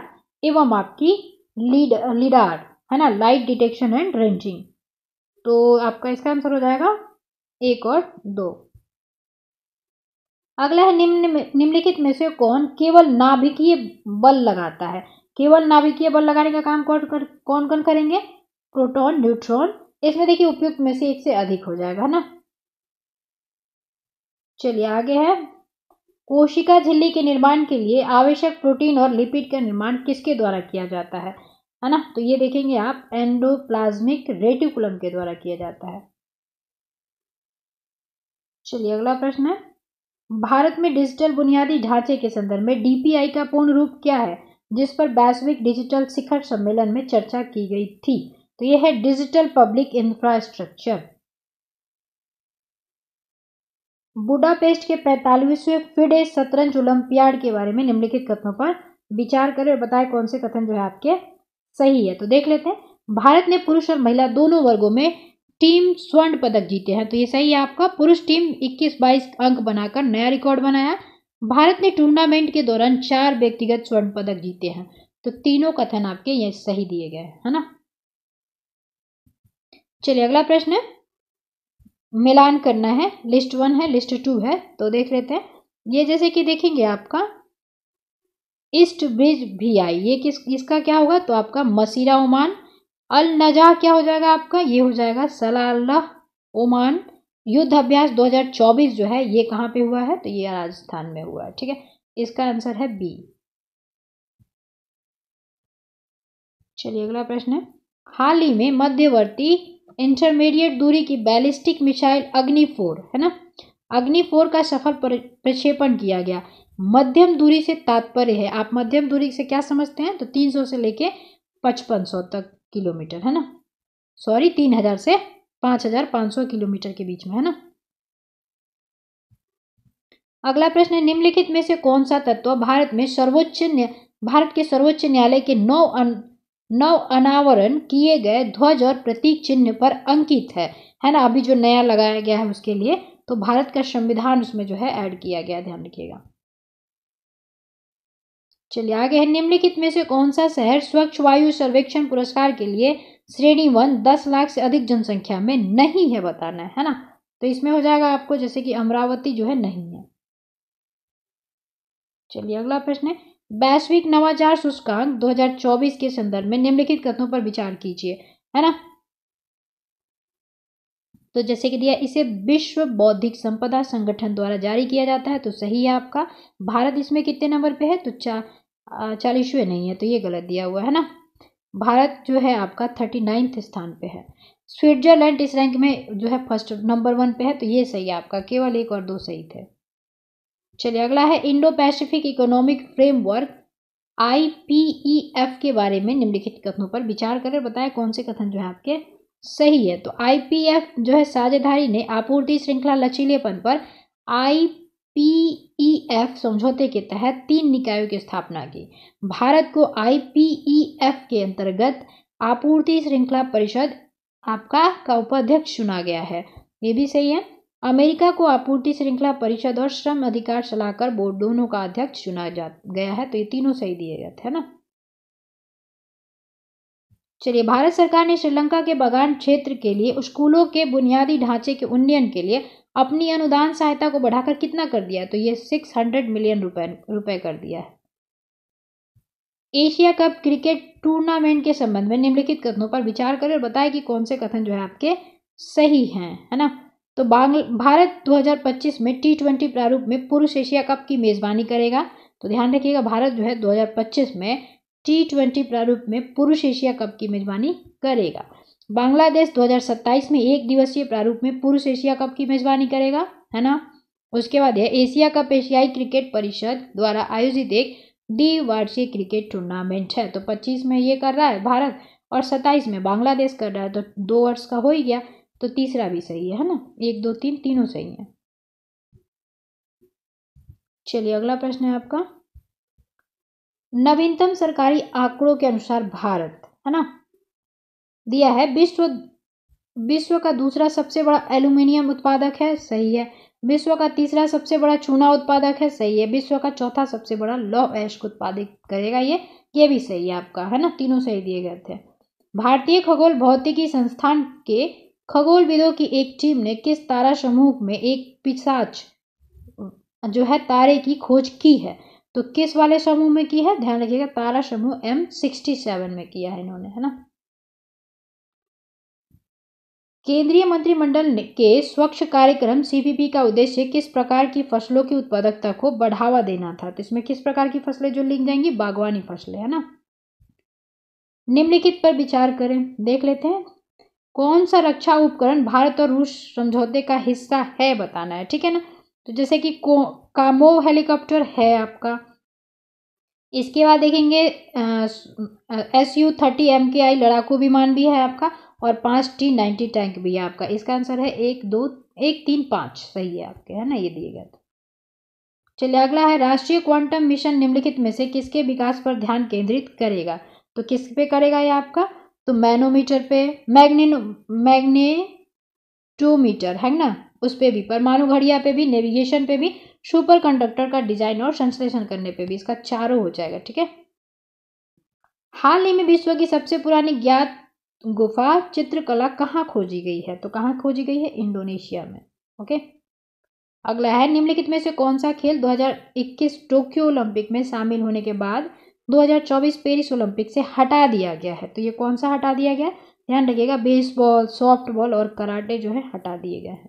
एवं आपकी लीडार है ना, लाइट डिटेक्शन एंड रेंजिंग। तो आपका इसका आंसर हो जाएगा 1 और 2। अगला है, निम्नलिखित में से कौन केवल नाभिकीय बल लगाता है? केवल नाभिकीय बल लगाने का काम कौन कौन करेंगे? Proton, neutron. इसमें देखिए उपयुक्त में से 1 से अधिक हो जाएगा ना। चलिए आगे है, कोशिका झिल्ली के निर्माण के लिए आवश्यक प्रोटीन और लिपिड का निर्माण किसके द्वारा किया जाता है ना। तो ये देखेंगे आप, एंडोप्लाज्मिक रेटिकुलम के द्वारा किया जाता है। चलिए अगला प्रश्न है, भारत में डिजिटल बुनियादी ढांचे के संदर्भ में डीपीआई का पूर्ण रूप क्या है, जिस पर वैश्विक डिजिटल शिखर सम्मेलन में चर्चा की गई थी? तो यह है डिजिटल पब्लिक इंफ्रास्ट्रक्चर। बुडापेस्ट के 45वें फिडे शतरंज ओलंपियाड के बारे में निम्नलिखित कथनों पर विचार करें और बताएं कौन से कथन जो है आपके सही है। तो देख लेते हैं, भारत ने पुरुष और महिला दोनों वर्गों में टीम स्वर्ण पदक जीते हैं। तो ये सही है आपका। पुरुष टीम 21-22 अंक बनाकर नया रिकॉर्ड बनाया। भारत ने टूर्नामेंट के दौरान 4 व्यक्तिगत स्वर्ण पदक जीते हैं। तो तीनों कथन आपके ये सही दिए गए है ना। चलिए अगला प्रश्न है, मिलान करना है, लिस्ट 1 है, लिस्ट 2 है। तो देख लेते हैं, ये जैसे कि देखेंगे आपका ईस्ट ब्रिज VI, ये इसका क्या होगा? तो आपका मसीरा ओमान। अल नजा क्या हो जाएगा आपका? ये हो जाएगा सलालाह ओमान। युद्ध अभ्यास 2024 जो है ये कहाँ पे हुआ है? तो ये राजस्थान में हुआ है। ठीक है, इसका आंसर है बी। चलिए अगला प्रश्न है, हाल ही में मध्यवर्ती इंटरमीडिएट दूरी की बैलिस्टिक मिसाइल अग्नि 4 है ना, अग्नि 4 का सफल प्रक्षेपण किया गया। मध्यम दूरी से तात्पर्य है, आप मध्यम दूरी से क्या समझते हैं? तो 300 से लेके 5500 तक किलोमीटर है ना, सॉरी 3000 से 5500 किलोमीटर के बीच में है ना। अगला प्रश्न है, निम्नलिखित में से कौन सा तत्व भारत के सर्वोच्च न्यायालय के नव अनावरण किए गए ध्वज और प्रतीक चिन्ह पर अंकित है ना। अभी जो नया लगाया गया है उसके लिए तो भारत का संविधान उसमें जो है ऐड किया गया, ध्यान रखिएगा। चलिए आगे है, निम्नलिखित में से कौन सा शहर स्वच्छ वायु सर्वेक्षण पुरस्कार के लिए श्रेणी 1 10 लाख से अधिक जनसंख्या में नहीं है, बताना है ना। तो इसमें हो जाएगा आपको जैसे कि अमरावती जो है नहीं है। चलिए अगला प्रश्न है, वैश्विक नवाचार सूचकांक 2024 के संदर्भ में निम्नलिखित कथनों पर विचार कीजिए, है ना। तो जैसे कि दिया, इसे विश्व बौद्धिक संपदा संगठन द्वारा जारी किया जाता है, तो सही है आपका। भारत इसमें कितने नंबर पे है, तो 40वें नहीं है, तो ये गलत दिया हुआ है ना। भारत जो है आपका 39 स्थान पे है। स्विट्जरलैंड इस रैंक में जो है फर्स्ट नंबर 1 पे है, तो ये सही है आपका, केवल 1 और 2 सही थे। चलिए अगला है, Indo Pacific economic framework IPEF के बारे में निम्नलिखित कथनों पर विचार करें, बताएं कौन से कथन जो है आपके सही है। तो IPF जो है साझेदारी ने आपूर्ति श्रृंखला लचीलेपन पर IPEF समझौते के तहत 3 निकायों की स्थापना की। भारत को IPEF के अंतर्गत आपूर्ति श्रृंखला परिषद आपका का उपाध्यक्ष चुना गया है, ये भी सही है। अमेरिका को आपूर्ति श्रृंखला परिषद और श्रम अधिकार सलाहकार बोर्ड दोनों का अध्यक्ष चुना गया है, तो ये तीनों सही दिए गए थे ना। चलिए, भारत सरकार ने श्रीलंका के बागान क्षेत्र के लिए स्कूलों के बुनियादी ढांचे के उन्नयन के लिए अपनी अनुदान सहायता को बढ़ाकर कितना कर दिया है, तो ये 600 मिलियन रुपए कर दिया है। एशिया कप क्रिकेट टूर्नामेंट के संबंध में निम्नलिखित कथनों पर विचार करें और बताएं कि कौन से कथन जो है आपके सही हैं, है ना। तो भारत 2025 में T20 प्रारूप में पुरुष एशिया कप की मेजबानी करेगा। तो ध्यान रखिएगा, भारत जो है 2025 में T20 प्रारूप में पुरुष एशिया कप की मेजबानी करेगा। बांग्लादेश 2027 में 1 दिवसीय प्रारूप में पुरुष एशिया कप की मेजबानी करेगा, है ना। उसके बाद है, एशिया कप एशियाई क्रिकेट परिषद द्वारा आयोजित एक द्विवार्षिक क्रिकेट टूर्नामेंट है। तो 25 में ये कर रहा है भारत और 27 में बांग्लादेश कर रहा है, तो 2 वर्ष का हो ही गया, तो तीसरा भी सही है ना। 1 2 3 तीनों सही है। चलिए अगला प्रश्न है आपका, नवीनतम सरकारी आंकड़ों के अनुसार भारत, है ना, दिया है विश्व का दूसरा सबसे बड़ा एल्यूमिनियम उत्पादक है, सही है। विश्व का तीसरा सबसे बड़ा चूना उत्पादक है, सही है। विश्व का चौथा सबसे बड़ा लौह अयस्क उत्पादित करेगा, ये भी सही है आपका, है ना, तीनों सही दिए गए थे। भारतीय खगोल भौतिकी संस्थान के खगोलविदों की एक टीम ने किस तारा समूह में एक पिशाच जो है तारे की खोज की है, तो किस वाले समूह में की है, ध्यान रखिएगा, तारा समूह M67 में किया है इन्होंने, है ना। केंद्रीय मंत्रिमंडल के स्वच्छ कार्यक्रम CPP का उद्देश्य किस प्रकार की फसलों की उत्पादकता को बढ़ावा देना था, तो इसमें किस प्रकार की फसलें जो लिख जाएंगी, बागवानी फसलें, है ना। निम्नलिखित पर विचार करें, देख लेते हैं, कौन सा रक्षा उपकरण भारत और रूस समझौते का हिस्सा है, बताना है, ठीक है ना। तो जैसे कि कामोव हेलीकॉप्टर है आपका। इसके बाद देखेंगे Su-30 MKI लड़ाकू विमान भी है आपका, और 5 T-90 टैंक भी है आपका। इसका आंसर है 1 2 1 3 5 सही है आपके, है ना, ये दिए गए। चलिए अगला है, राष्ट्रीय क्वांटम मिशन निम्नलिखित में से किसके विकास पर ध्यान केंद्रित करेगा, तो किस पे करेगा ये आपका, तो मैनोमीटर पे, मैग्नेटोमीटर है ना, उस पे भी, परमाणु घड़िया पे भी, नेविगेशन पे भी, सुपर कंडक्टर का डिजाइन और संश्लेषण करने पे भी, इसका चारों हो जाएगा, ठीक है। हाल ही में विश्व की सबसे पुरानी ज्ञात गुफा चित्रकला कहाँ खोजी गई है, तो कहाँ खोजी गई है, इंडोनेशिया में, ओके। अगला है, निम्नलिखित में से कौन सा खेल 2021 टोक्यो ओलंपिक में शामिल होने के बाद 2024 पेरिस ओलंपिक से हटा दिया गया है, तो ये कौन सा हटा दिया गया, ध्यान रखिएगा, बेसबॉल, सॉफ्टबॉल और कराटे जो है हटा दिए गए हैं।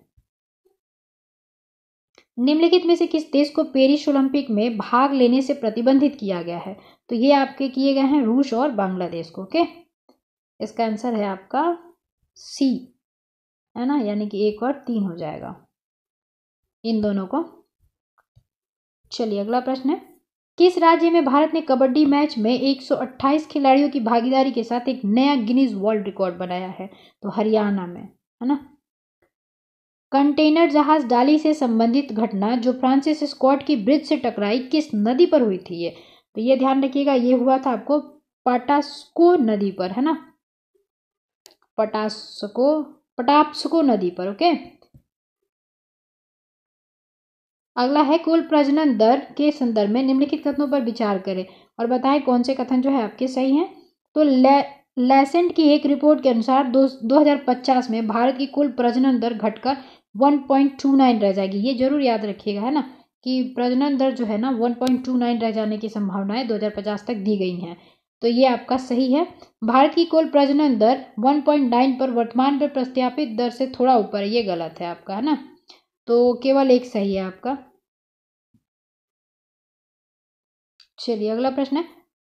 निम्नलिखित में से किस देश को पेरिस ओलंपिक में भाग लेने से प्रतिबंधित किया गया है, तो ये आपके किए गए हैं रूस और बांग्लादेश को, ओके। इसका आंसर है आपका C, है ना, यानी कि 1 और 3 हो जाएगा इन दोनों को। चलिए अगला प्रश्न है, किस राज्य में भारत ने कबड्डी मैच में 128 खिलाड़ियों की भागीदारी के साथ एक नया गिनीज वर्ल्ड रिकॉर्ड बनाया है, तो हरियाणा में, है ना। कंटेनर जहाज डाली से संबंधित घटना जो फ्रांसिस स्कॉट की ब्रिज से टकराई किस नदी पर हुई थी, ये तो ये ध्यान रखिएगा, ये हुआ था आपको पटास्को नदी पर, है ना, पटाप्सको नदी पर। ओके, अगला है कुल प्रजनन दर के संदर्भ में निम्नलिखित कथनों पर विचार करें और बताएं कौन से कथन जो है आपके सही हैं। तो लेसेंट की एक रिपोर्ट के अनुसार 2050 में भारत की कुल प्रजनन दर घटकर 1.29 रह जाएगी। ये जरूर याद रखिएगा, है ना, कि प्रजनन दर जो है ना 1.29 रह जाने की संभावनाएं 2050 तक दी गई हैं। तो ये आपका सही है। भारत की कुल प्रजनन दर 1.9 पर वर्तमान पर प्रस्तावित दर से थोड़ा ऊपर है, ये गलत है आपका, है ना। तो केवल एक सही है आपका। चलिए अगला प्रश्न है,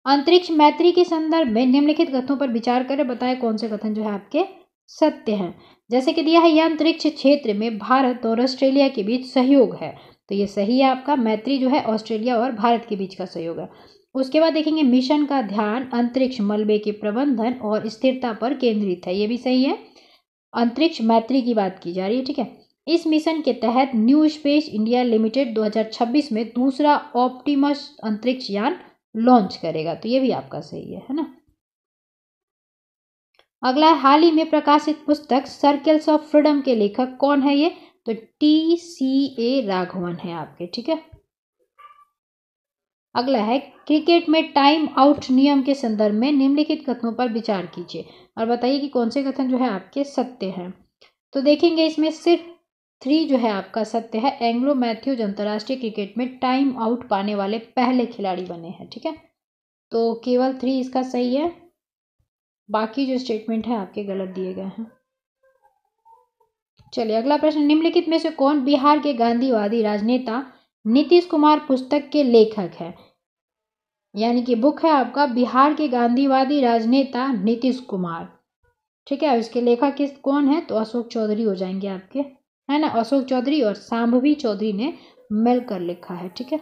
अंतरिक्ष मैत्री के संदर्भ में निम्नलिखित कथनों पर विचार करें, बताएं कौन से कथन जो है आपके सत्य हैं। जैसे कि दिया है, यह अंतरिक्ष क्षेत्र में भारत और ऑस्ट्रेलिया के बीच सहयोग है, तो ये सही है आपका। मैत्री जो है ऑस्ट्रेलिया और भारत के बीच का सहयोग है। उसके बाद देखेंगे, मिशन का ध्यान अंतरिक्ष मलबे के प्रबंधन और स्थिरता पर केंद्रित है, ये भी सही है। अंतरिक्ष मैत्री की बात की जा रही है, ठीक है। इस मिशन के तहत न्यू स्पेस इंडिया लिमिटेड 2026 में दूसरा ऑप्टिमस अंतरिक्ष यान लॉन्च करेगा, तो ये भी आपका सही है ना। अगला, हाल ही में प्रकाशित पुस्तक सर्कल्स ऑफ फ्रीडम के लेखक कौन है ये, तो TCA राघवन है आपके, ठीक है। अगला है, क्रिकेट में टाइम आउट नियम के संदर्भ में निम्नलिखित कथनों पर विचार कीजिए और बताइए कि कौन से कथन जो है आपके सत्य हैं। तो देखेंगे, इसमें सिर्फ 3 जो है आपका सत्य है। एंग्लो मैथ्यूज अंतर्राष्ट्रीय क्रिकेट में टाइम आउट पाने वाले पहले खिलाड़ी बने हैं, ठीक है। तो केवल 3 इसका सही है, बाकी जो स्टेटमेंट है आपके गलत दिए गए हैं। चलिए अगला प्रश्न, निम्नलिखित में से कौन बिहार के गांधीवादी राजनेता नीतीश कुमार पुस्तक के लेखक है। यानी कि बुक है आपका बिहार के गांधीवादी राजनेता नीतीश कुमार, ठीक है। इसके लेखक किस कौन है, तो अशोक चौधरी हो जाएंगे आपके, है ना। अशोक चौधरी और सांभवी चौधरी ने मिलकर लिखा है, ठीक है।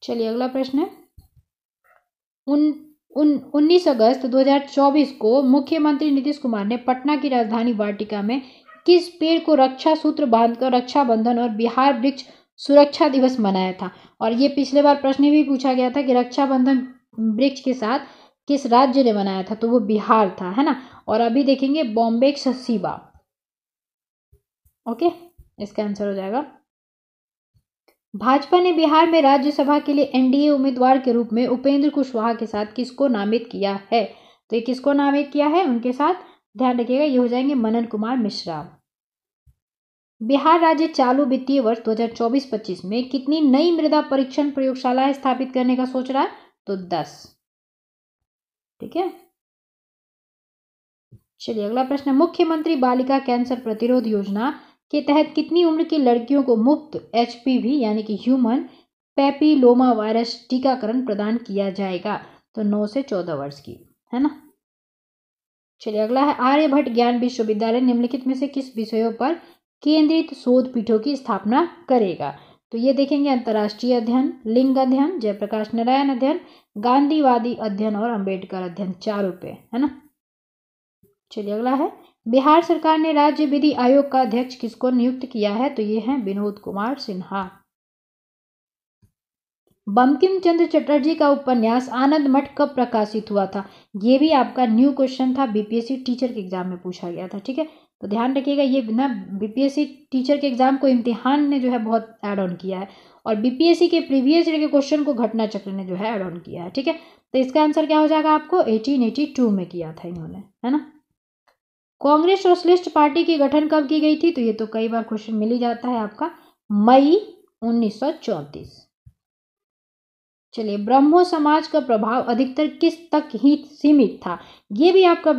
चलिए अगला प्रश्न है, 19 अगस्त 2024 को मुख्यमंत्री नीतीश कुमार ने पटना की राजधानी वाटिका में किस पेड़ को रक्षा सूत्र बांधकर रक्षाबंधन और बिहार वृक्ष सुरक्षा दिवस मनाया था। और ये पिछले बार प्रश्न भी पूछा गया था कि रक्षाबंधन वृक्ष के साथ किस राज्य ने बनाया था, तो वो बिहार था, है ना। और अभी देखेंगे बॉम्बे ससीबा। ओके, इसका आंसर हो जाएगा। भाजपा ने बिहार में राज्यसभा के लिए NDA उम्मीदवार के रूप में उपेंद्र कुशवाहा के साथ किसको नामित किया है, तो ये किसको नामित किया है, उनके साथ ध्यान रखिएगा, ये हो जाएंगे मनन कुमार मिश्रा। बिहार राज्य चालू वित्तीय वर्ष 2024-25 में कितनी नई मृदा परीक्षण प्रयोगशालाएं स्थापित करने का सोच रहा है, तो 10, ठीक है। चलिए अगला प्रश्न, मुख्यमंत्री बालिका कैंसर प्रतिरोध योजना के तहत कितनी उम्र की लड़कियों को मुफ्त HPV यानी कि ह्यूमन पैपिलोमा वायरस टीकाकरण प्रदान किया जाएगा, तो 9 से 14 वर्ष की, है ना। चलिए अगला है, आर्यभट्ट ज्ञान विश्वविद्यालय निम्नलिखित में से किस विषयों पर केंद्रित शोध पीठों की स्थापना करेगा, तो ये देखेंगे अंतर्राष्ट्रीय अध्ययन, लिंग अध्ययन, जयप्रकाश नारायण अध्ययन, गांधीवादी अध्ययन और अंबेडकर अध्ययन, 4 पे, है ना। चलिए अगला है, बिहार सरकार ने राज्य विधि आयोग का अध्यक्ष किसको नियुक्त किया है, तो ये है विनोद कुमार सिन्हा। बंकिम चंद्र चटर्जी का उपन्यास आनंद मठ कब प्रकाशित हुआ था, ये भी आपका न्यू क्वेश्चन था, BPSC टीचर के एग्जाम में पूछा गया था, ठीक है। तो ध्यान रखिएगा, ये ना BPSC टीचर के एग्जाम को इम्तिहान ने जो है बहुत ऐड ऑन किया है और BPSC के प्रीवियस ईयर के क्वेश्चन को घटना चक्र ने जो है ऐड ऑन किया है, ठीक है। तो इसका आंसर क्या हो जाएगा आपको, 1882 में किया था इन्होंने, है ना। कांग्रेस सोशलिस्ट पार्टी की गठन कब की गई थी, तो ये तो कई बार क्वेश्चन मिल ही जाता है आपका, मई 1934। चलिए, ब्रह्मो समाज का प्रभाव अधिकतर किस तक ही सीमित था, ये भी आपका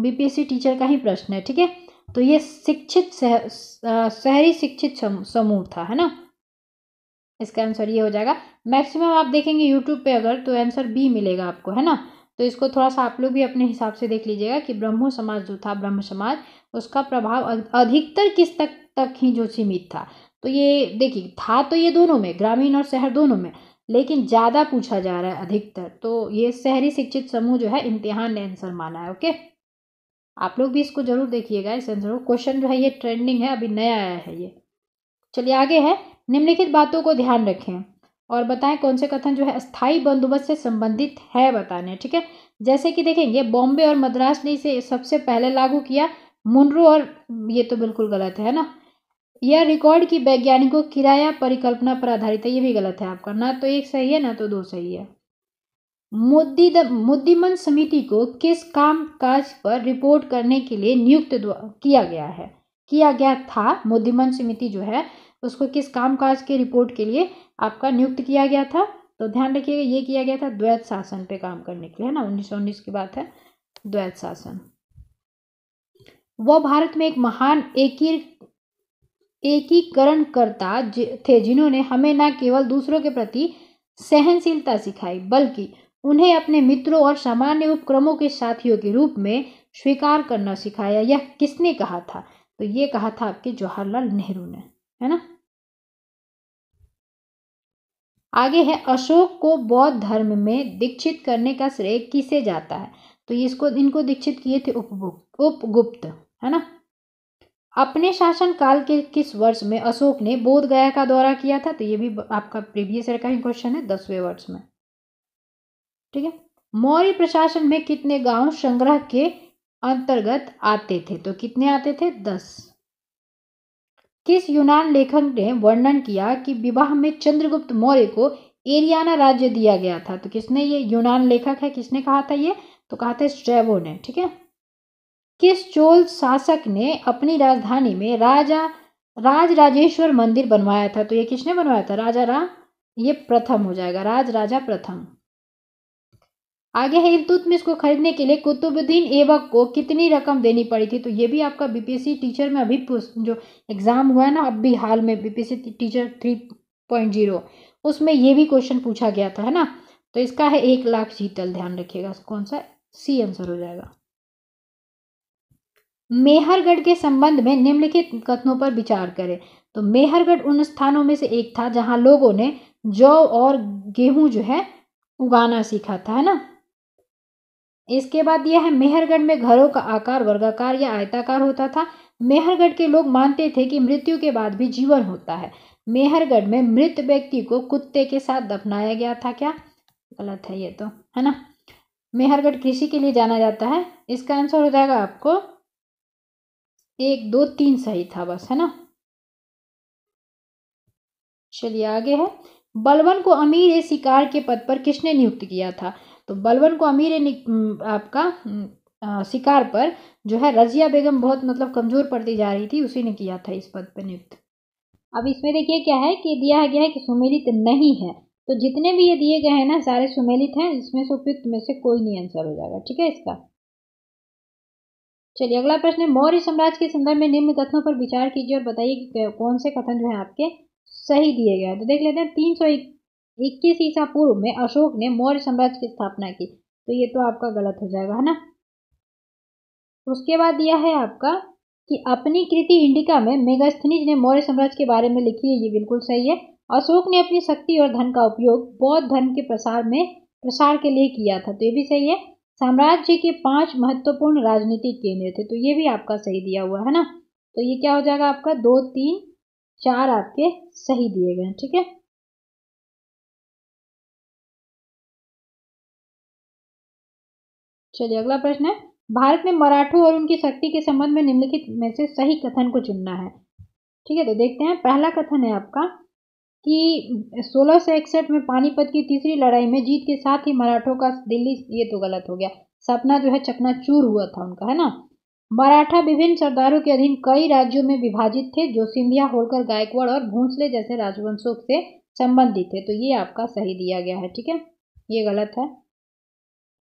BPSC टीचर का ही प्रश्न है, ठीक है। तो ये शिक्षित शहरी शिक्षित समूह था, है ना। इसका आंसर ये हो जाएगा। मैक्सिमम आप देखेंगे यूट्यूब पे अगर, तो आंसर B मिलेगा आपको, है ना। तो इसको थोड़ा सा आप लोग भी अपने हिसाब से देख लीजिएगा कि ब्रह्मो समाज जो था, ब्रह्म समाज, उसका प्रभाव अधिकतर किस तक ही जो सीमित था, तो ये देखिए था तो ये दोनों में, ग्रामीण और शहर दोनों में, लेकिन ज़्यादा पूछा जा रहा है अधिकतर, तो ये शहरी शिक्षित समूह जो है इम्तिहान ने आंसर माना है। ओके, आप लोग भी इसको जरूर देखिएगा, इस आंसर को। क्वेश्चन जो है ये ट्रेंडिंग है, अभी नया आया है ये। चलिए आगे है, निम्नलिखित बातों को ध्यान रखें, और बताएं कौन से कथन जो है स्थायी बंदोबस्त से संबंधित है, बताने हैं। ठीक है, जैसे कि देखेंगे बॉम्बे और मद्रास ने इसे सबसे पहले लागू किया, मुनरो और ये तो बिल्कुल गलत है ना। यह रिकॉर्ड की वैज्ञानिकों किराया परिकल्पना पर आधारित है, ये भी गलत है आपका, ना तो एक सही है ना तो दो सही है। मुद्दिमन समिति को किस काम काज पर रिपोर्ट करने के लिए नियुक्त किया गया है, किया गया था। मुद्दिमन समिति जो है उसको किस काम काज के रिपोर्ट के लिए आपका नियुक्त किया गया था, तो ध्यान रखिएगा ये किया गया था द्वैत शासन पे काम करने के लिए, है ना। 1919 की बात है, द्वैत शासन। वह भारत में एक महान एकीकरणकर्ता थे जिन्होंने हमें न केवल दूसरों के प्रति सहनशीलता सिखाई बल्कि उन्हें अपने मित्रों और सामान्य उपक्रमों के साथियों के रूप में स्वीकार करना सिखाया। यह किसने कहा था, तो ये कहा था आपके जवाहरलाल नेहरू ने, है ना। आगे है अशोक को बौद्ध धर्म में दीक्षित करने का श्रेय किसे जाता है, तो इनको दीक्षित किए थे उपगुप्त, है ना। अपने शासन काल के किस वर्ष में अशोक ने बोध गया का दौरा किया था, तो ये भी आपका प्रीवियस ईयर का ही क्वेश्चन है, 10वें वर्ष में। ठीक है, मौर्य प्रशासन में कितने गांव संग्रह के अंतर्गत आते थे, तो कितने आते थे, 10। किस यूनान लेखक ने वर्णन किया कि विवाह में चंद्रगुप्त मौर्य को एरियाना राज्य दिया गया था, तो किसने, ये यूनान लेखक है, किसने कहा था ये, तो कहा था स्ट्रैबो ने। ठीक है, किस चोल शासक ने अपनी राजधानी में राजराजेश्वर मंदिर बनवाया था, तो ये किसने बनवाया था, ये प्रथम हो जाएगा, राजा प्रथम। आगे है इल्तुतमिश को खरीदने के लिए कुतुबुद्दीन ऐबक को कितनी रकम देनी पड़ी थी, तो ये भी आपका बीपीएससी टीचर में अभी जो एग्जाम हुआ है ना अभी हाल में बीपीएससी टीचर 3.0 उसमें ये भी क्वेश्चन पूछा गया था, है ना। तो इसका है 1 लाख शीतल, ध्यान रखिएगा कौन सा सी आंसर हो जाएगा। मेहरगढ़ के संबंध में निम्नलिखित कथनों पर विचार करें, तो मेहरगढ़ उन स्थानों में से एक था जहां लोगों ने जौ और गेहूं जो है उगाना सीखा था, है ना। इसके बाद यह है मेहरगढ़ में घरों का आकार वर्गाकार या आयताकार होता था। मेहरगढ़ के लोग मानते थे कि मृत्यु के बाद भी जीवन होता है। मेहरगढ़ में मृत व्यक्ति को कुत्ते के साथ दफनाया गया था, क्या, गलत है ये तो, है ना। मेहरगढ़ कृषि के लिए जाना जाता है, इसका आंसर हो जाएगा आपको 1 2 3 सही था बस, है ना। चलिए आगे है बलबन को अमीर शिकार के पद पर किसने नियुक्त किया था, तो बलबन को अमीर आपका शिकार पर जो है रजिया बेगम बहुत मतलब कमजोर पड़ती जा रही थी, उसी ने किया था इस पद पर नियुक्त। अब इसमें देखिए क्या है कि दिया गया है कि सुमेलित नहीं है, तो जितने भी ये दिए गए हैं ना सारे सुमेलित हैं, इसमें से उपयुक्त में से कोई नहीं आंसर हो जाएगा। ठीक है इसका। चलिए अगला प्रश्न है मौर्य साम्राज्य के संदर्भ में निम्न कथनों पर विचार कीजिए और बताइए कि कौन से कथन जो है आपके सही दिए गए हैं। तो देख लेते हैं 321 ईसा पूर्व में अशोक ने मौर्य साम्राज्य की स्थापना की, तो ये तो आपका गलत हो जाएगा, है ना। उसके बाद दिया है आपका कि अपनी कृति इंडिका में मेगास्थनीज ने मौर्य साम्राज्य के बारे में लिखी है, ये बिल्कुल सही है। अशोक ने अपनी शक्ति और धन का उपयोग बौद्ध धर्म के प्रसार के लिए किया था, तो ये भी सही है। साम्राज्य के 5 महत्वपूर्ण राजनीतिक केंद्र थे, तो ये भी आपका सही दिया हुआ है ना। तो ये क्या हो जाएगा आपका 2 3 4 आपके सही दिए गए। ठीक है, चलिए अगला प्रश्न है भारत में मराठों और उनकी शक्ति के संबंध में निम्नलिखित में से सही कथन को चुनना है। ठीक है, तो देखते हैं पहला कथन है आपका कि 1661 में पानीपत की तीसरी लड़ाई में जीत के साथ ही मराठों का दिल्ली, ये तो गलत हो गया, सपना जो है चकनाचूर हुआ था उनका, है ना। मराठा विभिन्न सरदारों के अधीन कई राज्यों में विभाजित थे जो सिंधिया होलकर गायकवाड़ और भोंसले जैसे राजवंशों से संबंधित थे, तो ये आपका सही दिया गया है। ठीक है, ये गलत है।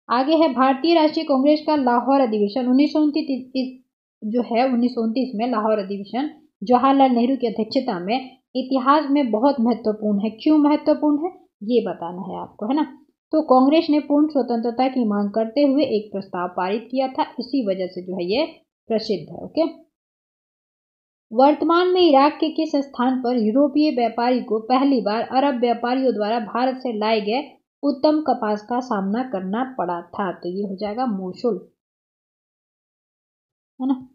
आगे है भारतीय राष्ट्रीय कांग्रेस का लाहौर अधिवेशन 1929 जो है 1929 में लाहौर अधिवेशन जवाहरलाल नेहरू की अध्यक्षता में इतिहास में बहुत महत्वपूर्ण है। क्यों महत्वपूर्ण है ये बताना है आपको, है ना। तो कांग्रेस ने पूर्ण स्वतंत्रता की मांग करते हुए एक प्रस्ताव पारित किया था, इसी वजह से जो है ये प्रसिद्ध है। ओके, वर्तमान में इराक के किस स्थान पर यूरोपीय व्यापारी को पहली बार अरब व्यापारियों द्वारा भारत से लाए गए उत्तम कपास का सामना करना पड़ा था, तो ये हो जाएगा मोसुल, है ना।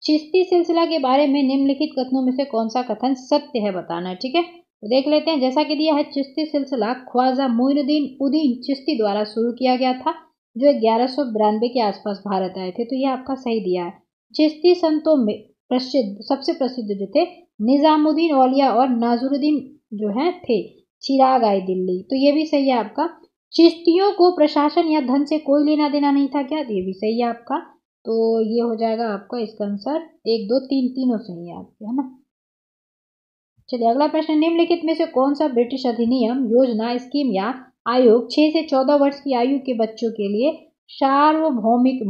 चिश्ती सिलसिला के बारे में निम्नलिखित कथनों में से कौन सा कथन सत्य है बताना है। ठीक है, तो देख लेते हैं, जैसा कि दिया है चिश्ती सिलसिला ख्वाजा मोइनुद्दीन उद्दीन चिश्ती द्वारा शुरू किया गया था, जो 1192 के आसपास भारत आए थे। तो ये आपका सही दिया है। चिश्ती संतों में प्रसिद्ध, सबसे प्रसिद्ध जो थे निजामुद्दीन औलिया और नाजुरुद्दीन जो है थे। चिराग आए दिल्ली, तो ये भी सही है आपका। चिश्तियों को प्रशासन या धन से कोई लेना देना नहीं था क्या, ये भी सही है आपका। तो ये हो जाएगा आपका इसका आंसर 1 2 3 तीनों सही है आपके, है ना। चलिए अगला प्रश्न, निम्नलिखित में से कौन सा ब्रिटिश अधिनियम, योजना, स्कीम या आयोग 6 से 14 वर्ष की आयु के बच्चों के लिए सार्वभौमिक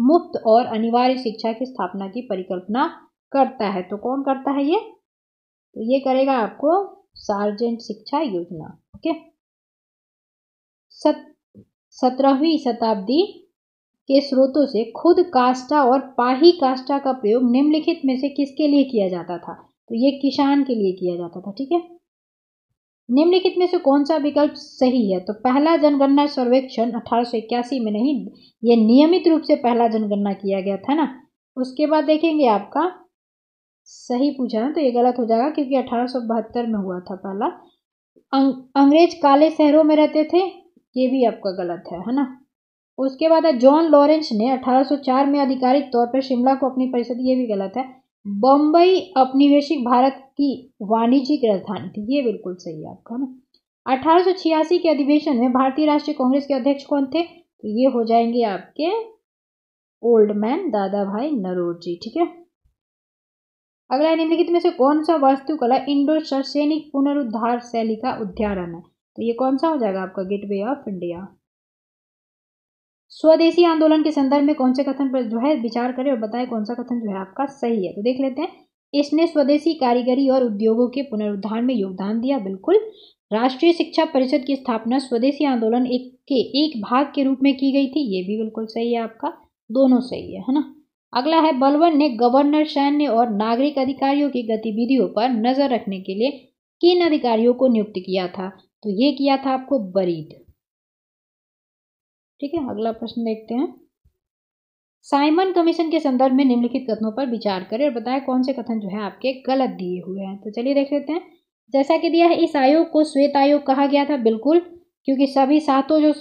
मुफ्त और अनिवार्य शिक्षा की स्थापना की परिकल्पना करता है। तो कौन करता है ये, तो ये करेगा आपको सार्जेंट शिक्षा योजना। ओके। 17वीं शताब्दी के स्रोतों से खुद काष्ठा और पाही काष्ठा का प्रयोग निम्नलिखित में से किसके लिए किया जाता था, तो ये किसान के लिए किया जाता था। ठीक है, निम्नलिखित में से कौन सा विकल्प सही है, तो पहला जनगणना सर्वेक्षण 1881 में नहीं, ये नियमित रूप से पहला जनगणना किया गया था ना। उसके बाद देखेंगे आपका सही पूछा है, तो ये गलत हो जाएगा क्योंकि 1872 में हुआ था पहला। अंग्रेज काले शहरों में रहते थे, ये भी आपका गलत है ना। उसके बाद जॉन लॉरेंस ने 1804 में आधिकारिक तौर पर शिमला को अपनी परिषद, ये भी गलत है। बम्बई औपनिवेशिक भारत की वाणिज्यिक राजधानी थी, ये बिल्कुल सही है आपका ना। 1886 के अधिवेशन में भारतीय राष्ट्रीय कांग्रेस के अध्यक्ष कौन थे, तो ये हो जाएंगे आपके ओल्ड मैन दादा भाई नरोजी। ठीक है, अगला निम्नलिखित में से कौन सा वास्तुकला इंडो सैनिक पुनरुद्धार शैली का उदाहरण है, तो ये कौन सा हो जाएगा आपका गेटवे ऑफ इंडिया। स्वदेशी आंदोलन के संदर्भ में कौन से कथन पर जो है विचार करें और बताएं कौन सा कथन जो है आपका सही है। तो देख लेते हैं, इसने स्वदेशी कारीगरी और उद्योगों के पुनरुद्धार में योगदान दिया, बिल्कुल। राष्ट्रीय शिक्षा परिषद की स्थापना स्वदेशी आंदोलन के एक भाग के रूप में की गई थी, ये भी बिल्कुल सही है आपका, दोनों सही है ना। अगला है, बलबन ने गवर्नर, सैन्य और नागरिक अधिकारियों की गतिविधियों पर नजर रखने के लिए किन अधिकारियों को नियुक्त किया था, तो ये किया था आपको बरीद। ठीक है, अगला प्रश्न देखते हैं, साइमन कमीशन के संदर्भ में निम्नलिखित कथनों पर विचार करें और बताएं कौन से कथन जो है आपके गलत दिए हुए हैं। तो चलिए देख लेते हैं, जैसा कि दिया है इस आयोग को श्वेत आयोग कहा गया था, बिल्कुल, क्योंकि सभी सातों जो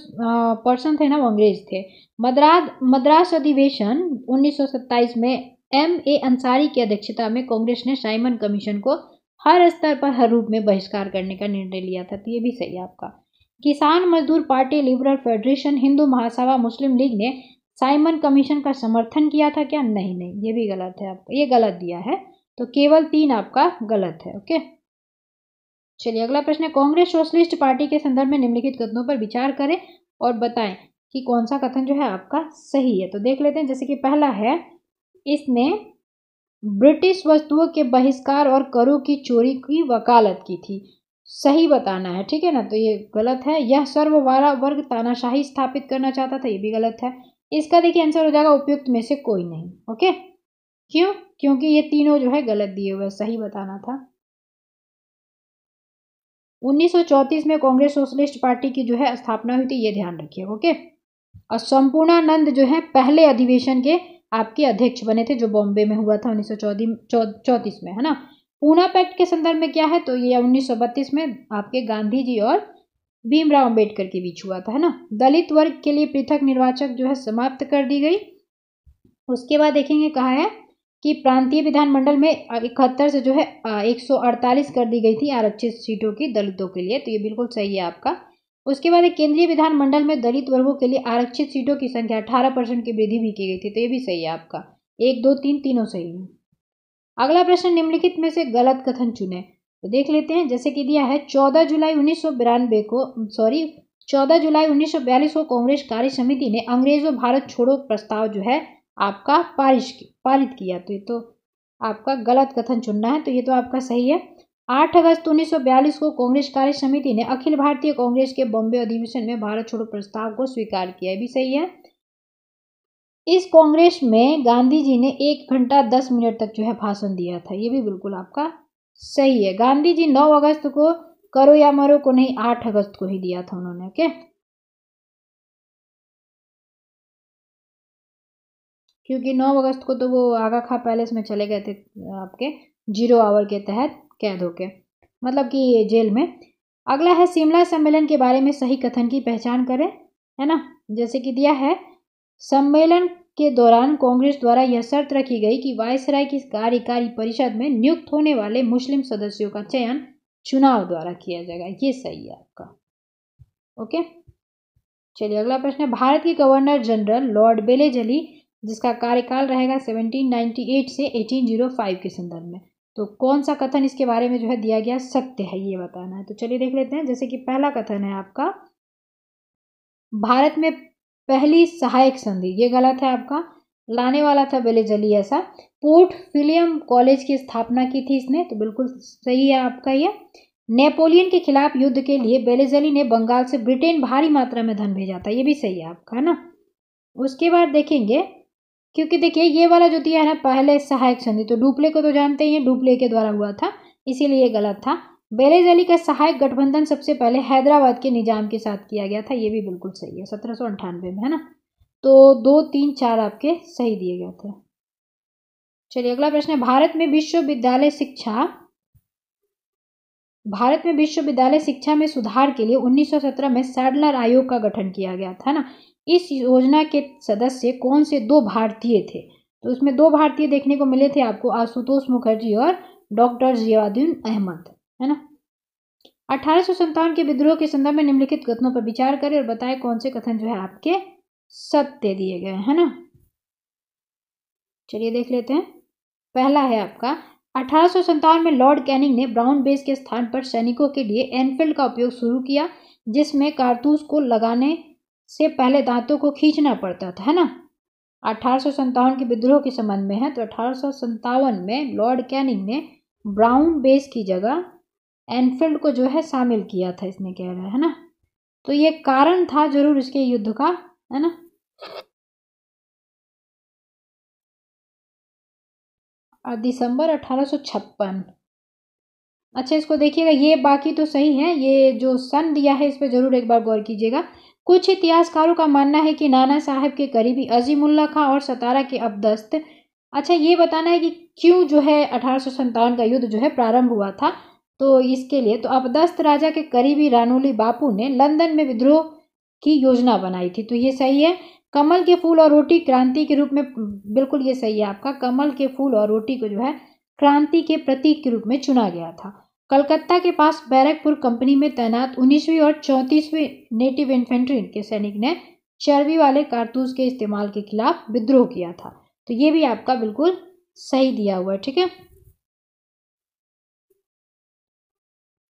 पर्सन थे ना वो अंग्रेज थे। मद्रास अधिवेशन 1927 में M.A. अंसारी की अध्यक्षता में कांग्रेस ने साइमन कमीशन को हर स्तर पर हर रूप में बहिष्कार करने का निर्णय लिया था, तो ये भी सही है आपका। किसान मजदूर party, liberal federation, Hindu Mahasabha, मुस्लिम लीग ने साइमन कमीशन का समर्थन किया था क्या, नहीं नहीं, ये भी गलत है आपका, ये गलत दिया है, तो केवल 3 आपका गलत है। ओके, चलिए अगला प्रश्न है, कांग्रेस सोशलिस्ट पार्टी के संदर्भ में निम्नलिखित कथनों पर विचार करें और बताएं कि कौन सा कथन जो है आपका सही है। तो देख लेते हैं, जैसे कि पहला है, इसने ब्रिटिश वस्तुओं के बहिष्कार और करों की चोरी की वकालत की थी, सही बताना है, ठीक है ना, तो ये गलत है। यह सर्ववारा वर्ग तानाशाही स्थापित करना चाहता था, ये भी गलत है। इसका देखिए आंसर हो जाएगा उपयुक्त में से कोई नहीं। ओके, क्यों, क्योंकि ये तीनों जो है गलत दिए हुए, सही बताना था। 1934 में कांग्रेस सोशलिस्ट पार्टी की जो है स्थापना हुई थी, ये ध्यान रखिए। ओके, और संपूर्णानंद जो है पहले अधिवेशन के आपके अध्यक्ष बने थे, जो बॉम्बे में हुआ था 1934 में, है ना। पूना पैक्ट के संदर्भ में क्या है, तो ये 1932 में आपके गांधी जी और भीमराव अंबेडकर के बीच हुआ था, है ना। दलित वर्ग के लिए पृथक निर्वाचक जो है समाप्त कर दी गई। उसके बाद देखेंगे कहा है कि प्रांतीय विधानमंडल में 71 से जो है 148 कर दी गई थी आरक्षित सीटों की दलितों के लिए, तो ये बिल्कुल सही है आपका। उसके बाद केंद्रीय विधानमंडल में दलित वर्गों के लिए आरक्षित सीटों की संख्या 18% की वृद्धि भी की गई थी, तो ये भी सही है आपका, 1 2 3 तीनों सही है। अगला प्रश्न, निम्नलिखित में से गलत कथन चुने, तो देख लेते हैं, जैसे कि दिया है 14 जुलाई 1942 को कांग्रेस कार्य समिति ने अंग्रेजों भारत छोड़ो प्रस्ताव जो है आपका पारित किया, तो ये तो आपका गलत कथन चुनना है, तो ये तो आपका सही है। 8 अगस्त 1942 को कांग्रेस कार्य समिति ने अखिल भारतीय कांग्रेस के बॉम्बे अधिवेशन में भारत छोड़ो प्रस्ताव को स्वीकार किया, ये भी सही है। इस कांग्रेस में गांधी जी ने 1 घंटा 10 मिनट तक जो है भाषण दिया था, ये भी बिल्कुल आपका सही है। गांधी जी 9 अगस्त को करो या मरो को नहीं, 8 अगस्त को ही दिया था उन्होंने। ओके, क्योंकि 9 अगस्त को तो वो आगा खां पैलेस में चले गए थे आपके 0 आवर के तहत कैद होके। मतलब कि जेल में। अगला है शिमला सम्मेलन के बारे में सही कथन की पहचान करें, है ना। जैसे कि दिया है, सम्मेलन के दौरान कांग्रेस द्वारा यह शर्त रखी गई कि वायसराय की कार्यकारी परिषद में नियुक्त होने वाले मुस्लिम सदस्यों का चयन चुनाव द्वारा किया जाएगा। ये सही है आपका। ओके, चलिए अगला प्रश्न है, भारत के गवर्नर जनरल लॉर्ड बेलेजली जिसका कार्यकाल रहेगा 1798 से 1805 के संदर्भ में, तो कौन सा कथन इसके बारे में जो है दिया गया सत्य है, ये बताना है। तो चलिए देख लेते हैं। जैसे कि पहला कथन है आपका, भारत में पहली सहायक संधि, ये गलत है आपका, लाने वाला था बेलेजली ऐसा। पोर्ट फिलियम कॉलेज की स्थापना की थी इसने, तो बिल्कुल सही है आपका ये। नेपोलियन के खिलाफ युद्ध के लिए बेलेजली ने बंगाल से ब्रिटेन भारी मात्रा में धन भेजा था, ये भी सही है आपका, है ना। उसके बाद देखेंगे, क्योंकि देखिए ये वाला जो दिया है ना पहले सहायक संधि, तो डुप्ले को तो जानते ही हैं, डुप्ले के द्वारा हुआ था, इसीलिए ये गलत था। बेलेजली का सहायक गठबंधन सबसे पहले हैदराबाद के निजाम के साथ किया गया था, ये भी बिल्कुल सही है, 1798 में, है ना। तो 2, 3, 4 आपके सही दिए गए थे। चलिए अगला प्रश्न है, भारत में विश्वविद्यालय शिक्षा में सुधार के लिए 1917 में सैडलर आयोग का गठन किया गया था ना। इस योजना के सदस्य कौन से 2 भारतीय थे, तो उसमें 2 भारतीय देखने को मिले थे आपको, आशुतोष मुखर्जी और डॉक्टर जियाउद्दीन अहमद, है ना। 1857 के विद्रोह के संदर्भ में निम्नलिखित कथनों पर विचार करें और बताएं कौन से कथन जो है आपके सत्य दिए गए, है ना। चलिए देख लेते हैं। पहला है आपका, 1857 में लॉर्ड कैनिंग ने ब्राउन बेस के स्थान पर सैनिकों के लिए एनफील्ड का उपयोग शुरू किया, जिसमें कारतूस को लगाने से पहले दांतों को खींचना पड़ता था, है ना। 1857 के विद्रोह के संबंध में है, तो 1857 में लॉर्ड कैनिंग ने ब्राउन बेस की जगह एनफील्ड को जो है शामिल किया था, इसने कह रहा है ना। तो ये कारण था जरूर इसके युद्ध का, है ना। दिसंबर 1856। अच्छा इसको देखिएगा, ये बाकी तो सही है, ये जो सन दिया है इस पर जरूर एक बार गौर कीजिएगा। कुछ इतिहासकारों का मानना है कि नाना साहब के करीबी अजीमुल्ला खां और सतारा के अब्दस्त। अच्छा ये बताना है कि क्यों जो है 1857 का युद्ध जो है प्रारंभ हुआ था, तो इसके लिए तो अब्दस्त राजा के करीबी रानोली बापू ने लंदन में विद्रोह की योजना बनाई थी, तो ये सही है। कमल के फूल और रोटी क्रांति के रूप में, बिल्कुल ये सही है आपका, कमल के फूल और रोटी को जो है क्रांति के प्रतीक के रूप में चुना गया था। कलकत्ता के पास बैरकपुर कंपनी में तैनात 19वीं और 34वीं नेटिव इन्फेंट्री के सैनिक ने चर्बी वाले कारतूस के इस्तेमाल के खिलाफ विद्रोह किया था, तो ये भी आपका बिल्कुल सही दिया हुआ है, ठीक है।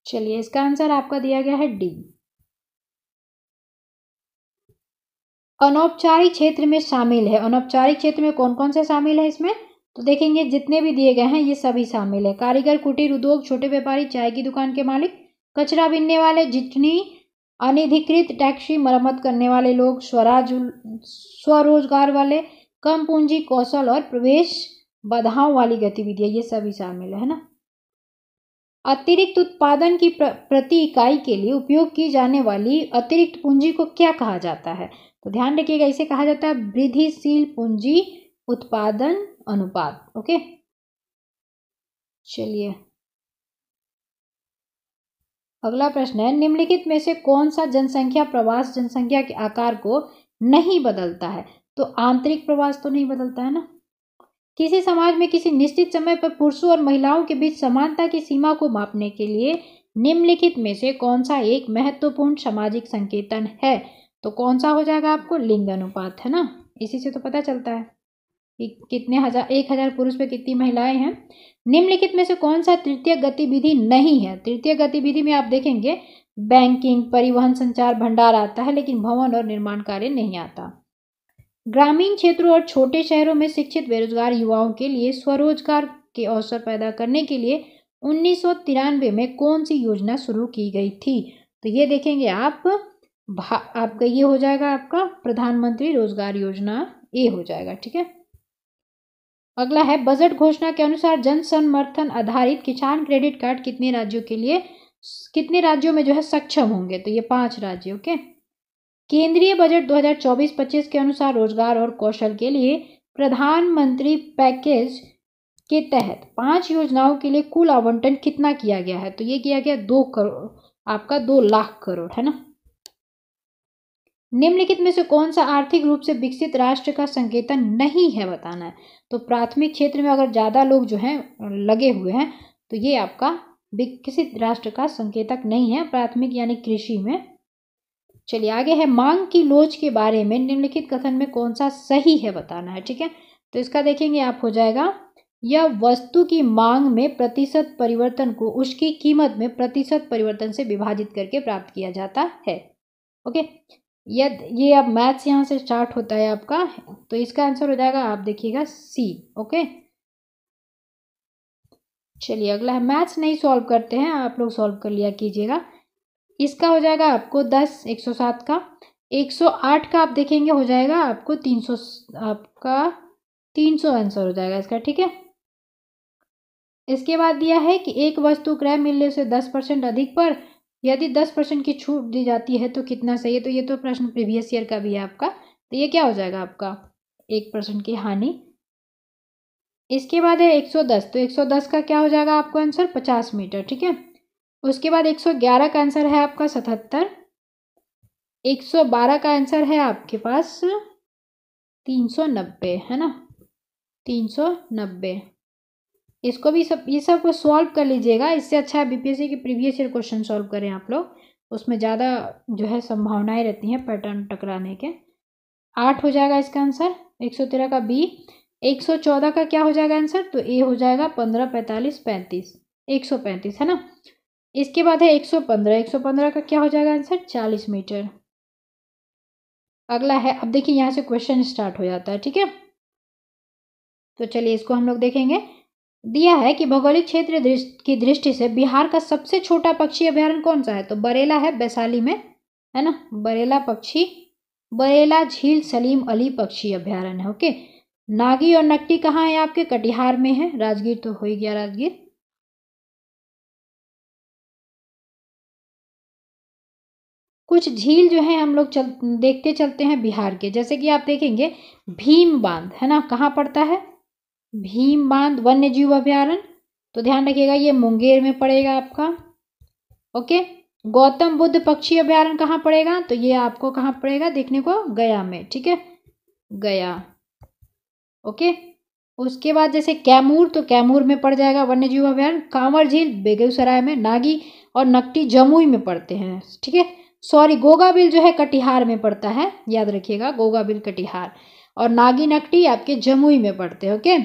चलिए इसका आंसर आपका दिया गया है डी। अनौपचारिक क्षेत्र में शामिल है, अनौपचारिक क्षेत्र में कौन कौन से शामिल है इसमें, तो देखेंगे जितने भी दिए गए हैं ये सभी शामिल है। कारीगर, कुटीर उद्योग, छोटे व्यापारी, चाय की दुकान के मालिक, कचरा बीनने वाले, जितनी अनधिकृत टैक्सी मरम्मत करने वाले लोग, स्वरोजगार वाले, कम पूंजी, कौशल और प्रवेश बाधाओं वाली गतिविधियां, ये सभी शामिल है ना। अतिरिक्त उत्पादन की प्रति इकाई के लिए उपयोग की जाने वाली अतिरिक्त पूंजी को क्या कहा जाता है, तो ध्यान रखिएगा इसे कहा जाता है वृद्धिशील पूंजी उत्पादन अनुपात। ओके चलिए अगला प्रश्न है, निम्नलिखित में से कौन सा जनसंख्या प्रवास जनसंख्या के आकार को नहीं बदलता है, तो आंतरिक प्रवास तो नहीं बदलता है ना। किसी समाज में किसी निश्चित समय पर पुरुषों और महिलाओं के बीच समानता की सीमा को मापने के लिए निम्नलिखित में से कौन सा एक महत्वपूर्ण सामाजिक संकेतन है, तो कौन सा हो जाएगा आपको लिंग अनुपात, है ना। इसी से तो पता चलता है कि कितने 1000 पुरुष पे कितनी महिलाएं हैं। निम्नलिखित में से कौन सा तृतीय गतिविधि नहीं है, तृतीय गतिविधि में आप देखेंगे बैंकिंग, परिवहन, संचार, भंडार आता है, लेकिन भवन और निर्माण कार्य नहीं आता। ग्रामीण क्षेत्रों और छोटे शहरों में शिक्षित बेरोजगार युवाओं के लिए स्वरोजगार के अवसर पैदा करने के लिए 1993 में कौन सी योजना शुरू की गई थी, तो ये देखेंगे आपका ये हो जाएगा आपका प्रधानमंत्री रोजगार योजना, ये हो जाएगा, ठीक है। अगला है, बजट घोषणा के अनुसार जन समर्थन आधारित किसान क्रेडिट कार्ड कितने राज्यों में जो है सक्षम होंगे, तो ये 5 राज्य। ओके केंद्रीय बजट 2024-25 के अनुसार रोजगार और कौशल के लिए प्रधानमंत्री पैकेज के तहत 5 योजनाओं के लिए कुल आवंटन कितना किया गया है? तो ये किया गया 2 करोड़, आपका 2 लाख करोड़, है ना। निम्नलिखित में से कौन सा आर्थिक रूप से विकसित राष्ट्र का संकेतन नहीं है, बताना है। तो प्राथमिक क्षेत्र में अगर ज़्यादा लोग जो हैं लगे हुए हैं तो ये आपका विकसित राष्ट्र का संकेतक नहीं है, प्राथमिक यानी कृषि में। चलिए आगे है, मांग की लोच के बारे में निम्नलिखित कथन में कौन सा सही है, बताना है। ठीक है, तो इसका देखेंगे आप, हो जाएगा यह वस्तु की मांग में प्रतिशत परिवर्तन को उसकी कीमत में प्रतिशत परिवर्तन से विभाजित करके प्राप्त किया जाता है। ओके, ये अब मैथ्स यहाँ से स्टार्ट होता है आपका, तो इसका आंसर हो जाएगा, आप देखिएगा सी। ओके, चलिए अगला है, मैथ्स नहीं सॉल्व करते हैं, आप लोग सॉल्व कर लिया कीजिएगा। इसका हो जाएगा आपको 10, 107 का, 108 का आप देखेंगे हो जाएगा आपको 300, आपका 300 आंसर हो जाएगा इसका। ठीक है, इसके बाद दिया है कि एक वस्तु क्रय मूल्य से 10% अधिक पर यदि 10% की छूट दी जाती है तो कितना सही है। तो ये तो प्रश्न प्रीवियस ईयर का भी है आपका, तो ये क्या हो जाएगा आपका 1% की हानि। इसके बाद है 110, तो 110 का क्या हो जाएगा आपको आंसर 50 मीटर। ठीक है, उसके बाद 111 का आंसर है आपका 77, 112 का आंसर है आपके पास 390, है ना, 390। इसको भी सब, ये सब को सॉल्व कर लीजिएगा, इससे अच्छा है बीपीएससी के प्रीवियस ईयर क्वेश्चन सॉल्व करें आप लोग, उसमें ज़्यादा जो है संभावनाएं रहती हैं पैटर्न टकराने के। 8 हो जाएगा इसका आंसर, 113 का बी। 114 का क्या हो जाएगा आंसर, तो ए हो जाएगा 15, 45, 35, 135, है ना। इसके बाद है 115, 115 का क्या हो जाएगा आंसर 40 मीटर। अगला है, अब देखिए यहाँ से क्वेश्चन स्टार्ट हो जाता है। ठीक है, तो चलिए इसको हम लोग देखेंगे। दिया है कि भौगोलिक क्षेत्र की दृष्टि से बिहार का सबसे छोटा पक्षी अभ्यारण्य कौन सा है, तो बरेला है, वैशाली में, है ना, बरेला झील सलीम अली पक्षी अभ्यारण्य है। ओके, नागी और नकटी कहाँ है आपके, कटिहार में है, राजगीर तो हो ही गया राजगीर। कुछ झील जो है हम लोग देखते चलते हैं बिहार के, जैसे कि आप देखेंगे भीम बांध, है ना, कहाँ पड़ता है, भीम बांध वन्य जीव अभ्यारण्य, तो ध्यान रखिएगा ये मुंगेर में पड़ेगा आपका। ओके, गौतम बुद्ध पक्षी अभ्यारण्य कहाँ पड़ेगा, तो ये आपको कहाँ पड़ेगा देखने को, गया में। ठीक है, गया। ओके, उसके बाद जैसे कैमूर, तो कैमूर में पड़ जाएगा वन्य जीव अभ्यारण्य। कांवर झील बेगूसराय में, नागी और नकटी जमुई में पड़ते हैं। ठीक है, सॉरी, गोगाबिल जो है कटिहार में पड़ता है, याद रखिएगा, गोगाबिल कटिहार, और नागी नकटी आपके जमुई में पड़ते हैं। ओके,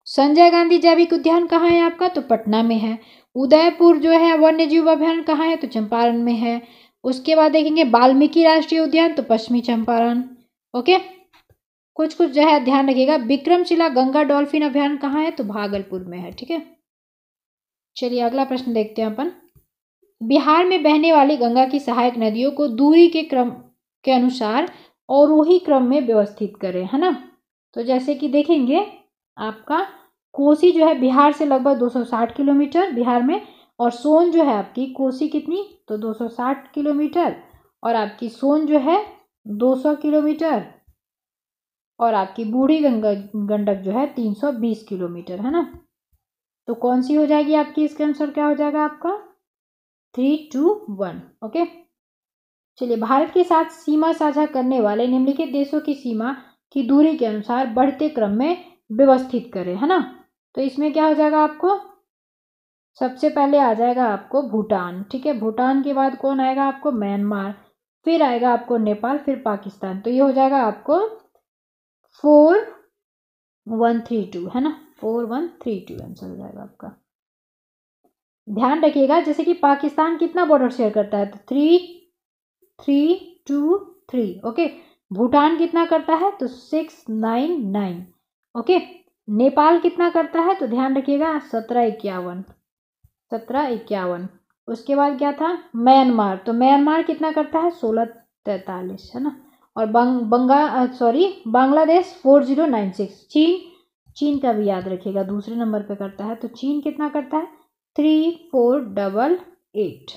संजय गांधी जैविक उद्यान कहाँ है आपका, तो पटना में है। उदयपुर जो है वन्य जीव अभ्यारण्य कहाँ है, तो चंपारण में है। उसके बाद देखेंगे वाल्मीकि राष्ट्रीय उद्यान, तो पश्चिमी चंपारण। ओके, कुछ कुछ जो है ध्यान रखिएगा, विक्रमशिला गंगा डॉल्फिन अभ्यारण्य कहाँ है, तो भागलपुर में है। ठीक है, चलिए अगला प्रश्न देखते हैं अपन। बिहार में बहने वाली गंगा की सहायक नदियों को दूरी के क्रम के अनुसार अवरोही क्रम में व्यवस्थित करें, है ना। तो जैसे कि देखेंगे आपका कोसी जो है बिहार से लगभग 260 किलोमीटर बिहार में, और सोन जो है आपकी कोसी कितनी, तो 260 किलोमीटर, और आपकी सोन जो है 200 किलोमीटर, और आपकी बूढ़ी गंडक जो है 320 किलोमीटर, है ना। तो कौन सी हो जाएगी आपकी, इसके आंसर क्या हो जाएगा आपका 3, 2, 1। ओके, चलिए भारत के साथ सीमा साझा करने वाले निम्नलिखित देशों की सीमा की दूरी के अनुसार बढ़ते क्रम में व्यवस्थित करें, है ना। तो इसमें क्या हो जाएगा आपको, सबसे पहले आ जाएगा आपको भूटान। ठीक है, भूटान के बाद कौन आएगा आपको, म्यांमार, फिर आएगा आपको नेपाल, फिर पाकिस्तान। तो ये हो जाएगा आपको 4132, है ना, 4132 आंसर हो जाएगा आपका। ध्यान रखिएगा जैसे कि पाकिस्तान कितना बॉर्डर शेयर करता है, तो 3, 3, 2, 3। ओके, भूटान कितना करता है, तो 699। ओके, नेपाल कितना करता है, तो ध्यान रखिएगा 1751, 1751। उसके बाद क्या था, म्यांमार, तो म्यांमार कितना करता है 1643, है ना। और बांग्लादेश 4096। चीन का भी याद रखिएगा दूसरे नंबर पे करता है, तो चीन कितना करता है 3488,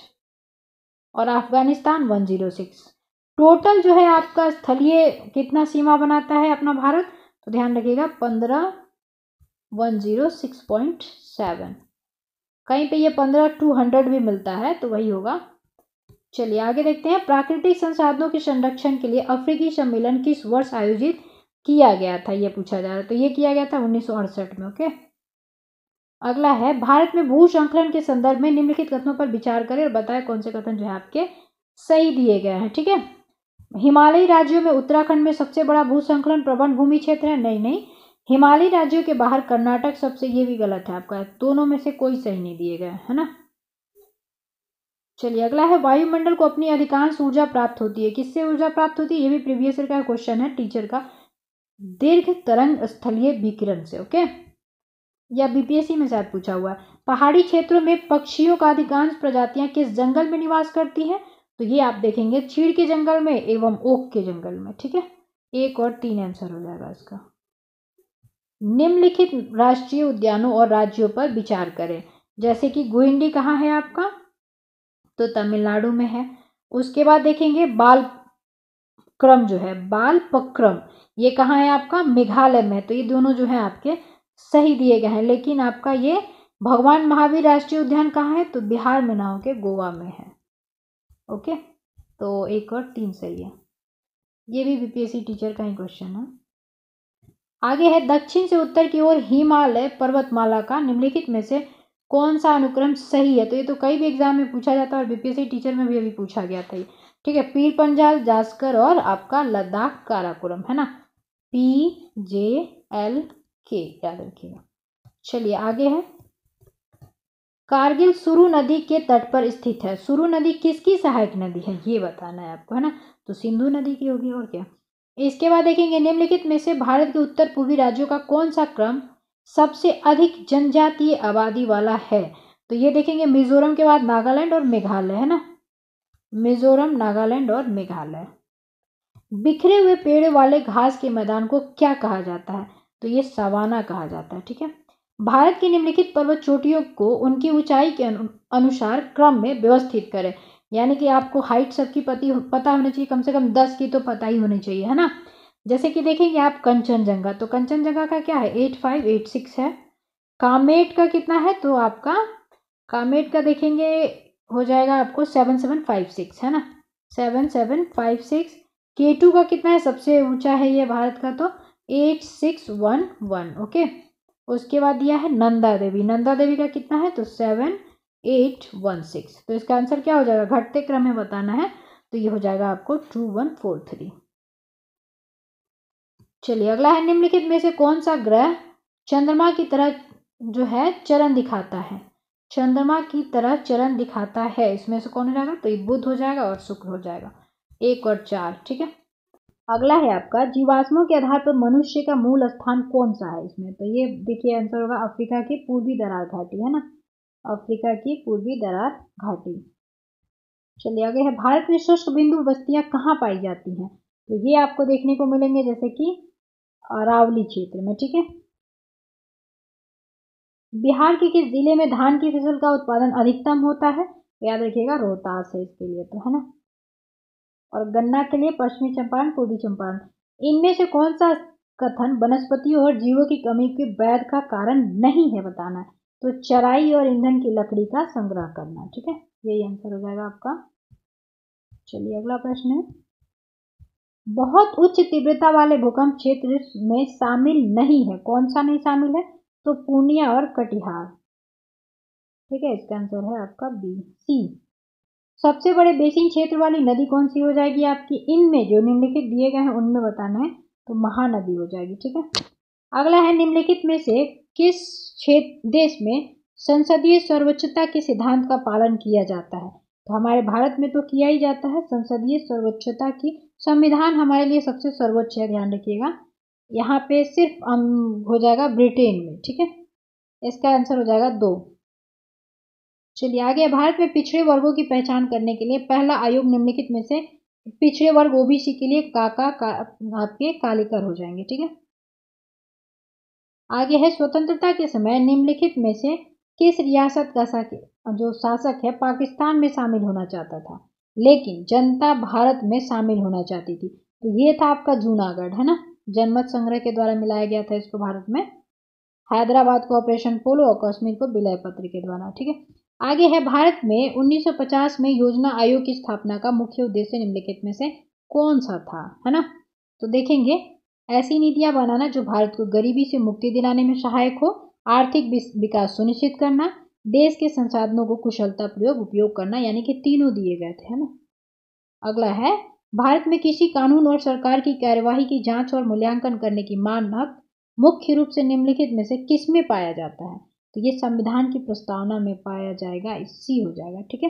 और अफगानिस्तान 106। टोटल जो है आपका स्थलीय कितना सीमा बनाता है अपना भारत, तो ध्यान रखिएगा 15 106.7। कहीं पे ये 15 to 100 भी मिलता है तो वही होगा। चलिए आगे देखते हैं। प्राकृतिक संसाधनों के संरक्षण के लिए अफ्रीकी सम्मेलन किस वर्ष आयोजित किया गया था, ये पूछा जा रहा है। तो ये किया गया था 1968 में। ओके, अगला है भारत में भू संकलन के संदर्भ में निम्नलिखित कथनों पर विचार करें और बताएं कौन से कथन जो है आपके सही दिए गए हैं। ठीक है, हिमालयी राज्यों में उत्तराखंड में सबसे बड़ा भू संकलन प्रबंध भूमि क्षेत्र है। नहीं, हिमालयी राज्यों के बाहर कर्नाटक सबसे, ये भी गलत है आपका, दोनों में से कोई सही नहीं दिए गए है ना। चलिए अगला है वायुमंडल को अपनी अधिकांश ऊर्जा प्राप्त होती है। किससे ऊर्जा प्राप्त होती है, ये भी प्रीवियस ईयर का क्वेश्चन है टीचर का, दीर्घ तरंग स्थलीय विकिरण से। ओके, या बीपीएससी में शायद पूछा हुआ है। पहाड़ी क्षेत्रों में पक्षियों का अधिकांश प्रजातियां किस जंगल में निवास करती हैं, तो ये आप देखेंगे चीड़ के जंगल में एवं ओक के जंगल में। ठीक है, 1 और 3 आंसर हो जाएगा इसका। निम्नलिखित राष्ट्रीय उद्यानों और राज्यों पर विचार करें, जैसे कि गुइंडी कहाँ है आपका, तो तमिलनाडु में है। उसके बाद देखेंगे बालक्रम जो है, बालपक्रम, ये कहाँ है आपका, मेघालय में। तो ये दोनों जो है आपके सही दिए गए हैं, लेकिन आपका ये भगवान महावीर राष्ट्रीय उद्यान कहाँ है, तो बिहार में ना होके गोवा में है। ओके, तो 1 और 3 सही है। ये भी बीपीएससी टीचर का ही क्वेश्चन है। आगे है दक्षिण से उत्तर की ओर हिमालय पर्वतमाला का निम्नलिखित में से कौन सा अनुक्रम सही है। तो ये तो कई भी एग्जाम में पूछा जाता है और बीपीएससी टीचर में भी अभी पूछा गया था। ठीक है, पीर पंजाल, जास्कर और आपका लद्दाख काराकोरम है ना, PJLK याद रखिएगा। चलिए आगे है, कारगिल सुरु नदी के तट पर स्थित है। सुरु नदी किसकी सहायक नदी है, ये बताना है आपको है ना, तो सिंधु नदी की होगी और क्या। इसके बाद देखेंगे निम्नलिखित में से भारत के उत्तर पूर्वी राज्यों का कौन सा क्रम सबसे अधिक जनजातीय आबादी वाला है। तो ये देखेंगे मिजोरम के बाद नागालैंड और मेघालय है ना, मिजोरम, नागालैंड और मेघालय। बिखरे हुए पेड़ वाले घास के मैदान को क्या कहा जाता है, तो ये सवाना कहा जाता है। ठीक है, भारत की निम्नलिखित पर्वत चोटियों को उनकी ऊंचाई के अनुसार क्रम में व्यवस्थित करें। यानी कि आपको हाइट सबकी पता होनी चाहिए, कम से कम 10 की तो पता ही होनी चाहिए है ना। जैसे कि देखेंगे आप कंचनजंगा, तो कंचनजंगा का क्या है 8586 है। कामेट का कितना है, तो आपका कामेट का देखेंगे हो जाएगा आपको 7756 है ना, 7756। K2 का कितना है, सबसे ऊंचा है ये भारत का, तो 8611। ओके, उसके बाद दिया है नंदा देवी, नंदा देवी का कितना है, तो 7816। तो इसका आंसर क्या हो जाएगा, घटते क्रम में बताना है, तो ये हो जाएगा आपको 2143। चलिए अगला है, निम्नलिखित में से कौन सा ग्रह चंद्रमा की तरह जो है चरण दिखाता है, चंद्रमा की तरह चरण दिखाता है, इसमें से कौन हो जाएगा, तो ये बुध हो जाएगा और शुक्र हो जाएगा। 1 और 4। ठीक है, अगला है आपका जीवाश्मों के आधार पर मनुष्य का मूल स्थान कौन सा है इसमें, तो ये देखिए आंसर होगा अफ्रीका की पूर्वी दरार घाटी है ना, अफ्रीका की पूर्वी दरार घाटी। चलिए आगे है, भारत में शुष्क बिंदु बस्तियां कहाँ पाई जाती हैं, तो ये आपको देखने को मिलेंगे जैसे कि अरावली क्षेत्र में। ठीक है, बिहार के किस जिले में धान की फसल का उत्पादन अधिकतम होता है, याद रखिएगा रोहतास है इसके लिए, तो है ना। और गन्ना के लिए पश्चिमी चंपारण, पूर्वी चंपारण। इनमें से कौन सा कथन वनस्पतियों और जीवों की कमी के वैध का कारण नहीं है बताना है, तो चराई और ईंधन की लकड़ी का संग्रह करना। ठीक है, यही आंसर हो जाएगा आपका। चलिए अगला प्रश्न है, बहुत उच्च तीव्रता वाले भूकंप क्षेत्र में शामिल नहीं है, कौन सा नहीं शामिल है, तो पूर्णिया और कटिहार। ठीक है, इसका आंसर है आपका BC। सबसे बड़े बेसिन क्षेत्र वाली नदी कौन सी हो जाएगी आपकी, इनमें जो निम्नलिखित दिए गए हैं उनमें बताना है, तो महानदी हो जाएगी। ठीक है, अगला है, निम्नलिखित में से किस देश में संसदीय सर्वोच्चता के सिद्धांत का पालन किया जाता है, तो हमारे भारत में तो किया ही जाता है संसदीय सर्वोच्चता की, संविधान हमारे लिए सबसे सर्वोच्च है, ध्यान रखिएगा। यहाँ पे सिर्फ हो जाएगा ब्रिटेन में। ठीक है, इसका आंसर हो जाएगा 2। चलिए आगे, भारत में पिछड़े वर्गों की पहचान करने के लिए पहला आयोग निम्नलिखित में से, पिछड़े वर्ग ओबीसी के लिए आपके कालेकर हो जाएंगे। ठीक है, आगे है, स्वतंत्रता के समय निम्नलिखित में से किस रियासत का जो शासक है पाकिस्तान में शामिल होना चाहता था, लेकिन जनता भारत में शामिल होना चाहती थी, तो ये था आपका जूनागढ़ है ना, जनमत संग्रह के द्वारा मिलाया गया था इसको भारत में। हैदराबाद को ऑपरेशन पोलो और कश्मीर को विलय पत्र के द्वारा। ठीक है, आगे है भारत में 1950 में योजना आयोग की स्थापना का मुख्य उद्देश्य निम्नलिखित में से कौन सा था, है ना। तो देखेंगे, ऐसी नीतियां बनाना जो भारत को गरीबी से मुक्ति दिलाने में सहायक हो, आर्थिक विकास सुनिश्चित करना, देश के संसाधनों को कुशलतापूर्वक उपयोग करना, यानी कि तीनों दिए गए थे, है ना। अगला है, भारत में किसी कानून और सरकार की कार्यवाही की जांच और मूल्यांकन करने की मानक मुख्य रूप से निम्नलिखित में से किसमें पाया जाता है। तो ये संविधान की प्रस्तावना में पाया जाएगा, इसी हो जाएगा। ठीक है,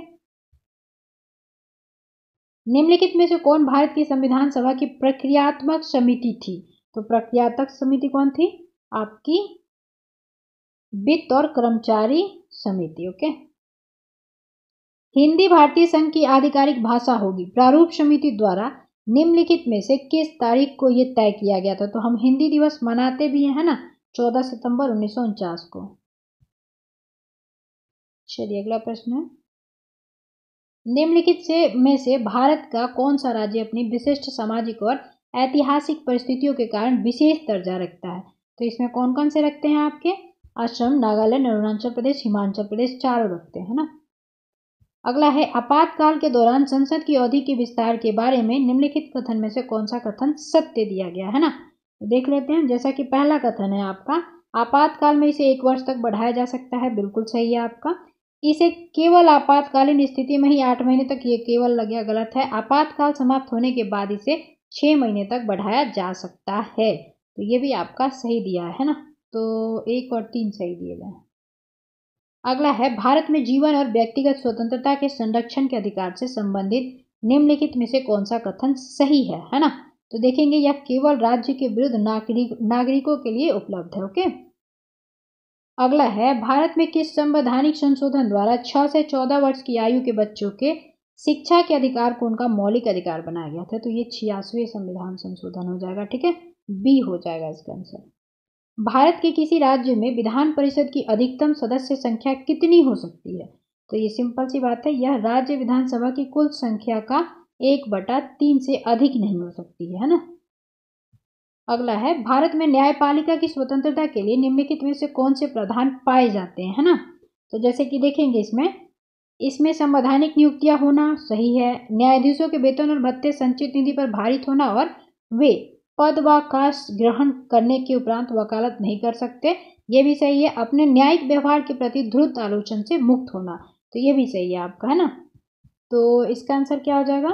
निम्नलिखित में से कौन भारत की संविधान सभा की प्रक्रियात्मक समिति थी। तो प्रक्रियात्मक समिति कौन थी, आपकी वित्त और कर्मचारी समिति। ओके, हिंदी भारतीय संघ की आधिकारिक भाषा होगी, प्रारूप समिति द्वारा निम्नलिखित में से किस तारीख को यह तय किया गया था। तो हम हिंदी दिवस मनाते भी हैं, है ना, 14 सितंबर 1949 को। चलिए अगला प्रश्न है, निम्नलिखित में से भारत का कौन सा राज्य अपनी विशिष्ट सामाजिक और ऐतिहासिक परिस्थितियों के कारण विशेष दर्जा रखता है। तो इसमें कौन कौन से रखते हैं आपके, असम, नागालैंड, अरुणाचल प्रदेश, हिमाचल प्रदेश, चारों रखते हैं ना। अगला है, आपातकाल के दौरान संसद की अवधि के विस्तार के बारे में निम्नलिखित कथन में से कौन सा कथन सत्य दिया गया है ना। तो देख लेते हैं, जैसा कि पहला कथन है आपका, आपातकाल में इसे 1 वर्ष तक बढ़ाया जा सकता है, बिल्कुल सही है आपका। इसे केवल आपातकालीन स्थिति में ही 8 महीने तक, ये केवल लग गया, गलत है। आपातकाल समाप्त होने के बाद इसे 6 महीने तक बढ़ाया जा सकता है, तो ये भी आपका सही दिया है ना। तो 1 और 3 सही दिए गए। अगला है, भारत में जीवन और व्यक्तिगत स्वतंत्रता के संरक्षण के अधिकार से संबंधित निम्नलिखित में से कौन सा कथन सही है ना। तो देखेंगे, यह केवल राज्य के विरुद्ध नागरिकों के लिए उपलब्ध है। ओके, अगला है, भारत में किस संवैधानिक संशोधन द्वारा 6 से 14 वर्ष की आयु के बच्चों के शिक्षा के अधिकार को उनका मौलिक अधिकार बनाया गया था। तो ये 86वें संविधान संशोधन हो जाएगा। ठीक है, बी हो जाएगा इसका आंसर। भारत के किसी राज्य में विधान परिषद की अधिकतम सदस्य संख्या कितनी हो सकती है। तो ये सिंपल सी बात है, यह राज्य विधानसभा की कुल संख्या का 1/3 से अधिक नहीं हो सकती है ना। अगला है, भारत में न्यायपालिका की स्वतंत्रता के लिए निम्नलिखित में से कौन से प्रावधान पाए जाते हैं, है ना। तो जैसे कि देखेंगे, इसमें संवैधानिक नियुक्तियां होना सही है, न्यायाधीशों के वेतन और भत्ते संचित निधि पर भारित होना, और वे पदवाकाश ग्रहण करने के उपरांत वकालत नहीं कर सकते, ये भी सही है। अपने न्यायिक व्यवहार के प्रति द्रुत आलोचना से मुक्त होना, तो ये भी सही है आपका, है ना। तो इसका आंसर क्या हो जाएगा,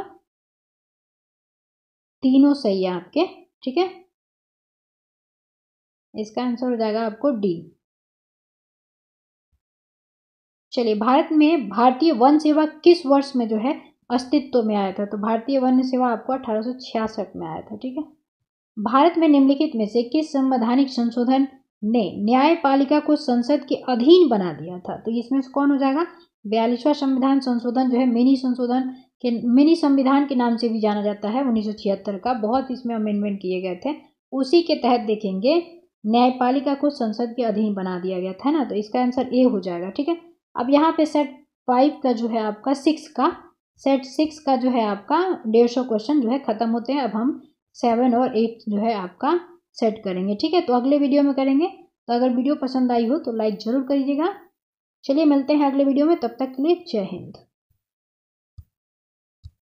तीनों सही है आपके। ठीक है, इसका आंसर हो जाएगा आपको डी। चलिए, भारत में भारतीय वन सेवा किस वर्ष में जो है अस्तित्व में आया था। तो भारतीय वन सेवा आपको 1866 में आया था। ठीक है, भारत में निम्नलिखित में से किस संवैधानिक संशोधन ने न्यायपालिका को संसद के अधीन बना दिया था। तो इसमें से कौन हो जाएगा, 42वां संविधान संशोधन जो है मिनी संविधान के नाम से भी जाना जाता है, 1976 का। बहुत इसमें अमेंडमेंट किए गए थे, उसी के तहत देखेंगे न्यायपालिका को संसद के अधीन बना दिया गया था ना। तो इसका आंसर ए हो जाएगा। ठीक है, अब यहाँ पे सेट 5 का जो है आपका सेट 6 का जो है आपका 150 क्वेश्चन जो है खत्म होते हैं। अब हम 7 और 8 जो है आपका सेट करेंगे। ठीक है, तो अगले वीडियो में करेंगे। तो अगर वीडियो पसंद आई हो तो लाइक ज़रूर करिएगा। चलिए मिलते हैं अगले वीडियो में, तब तक के लिए जय हिंद।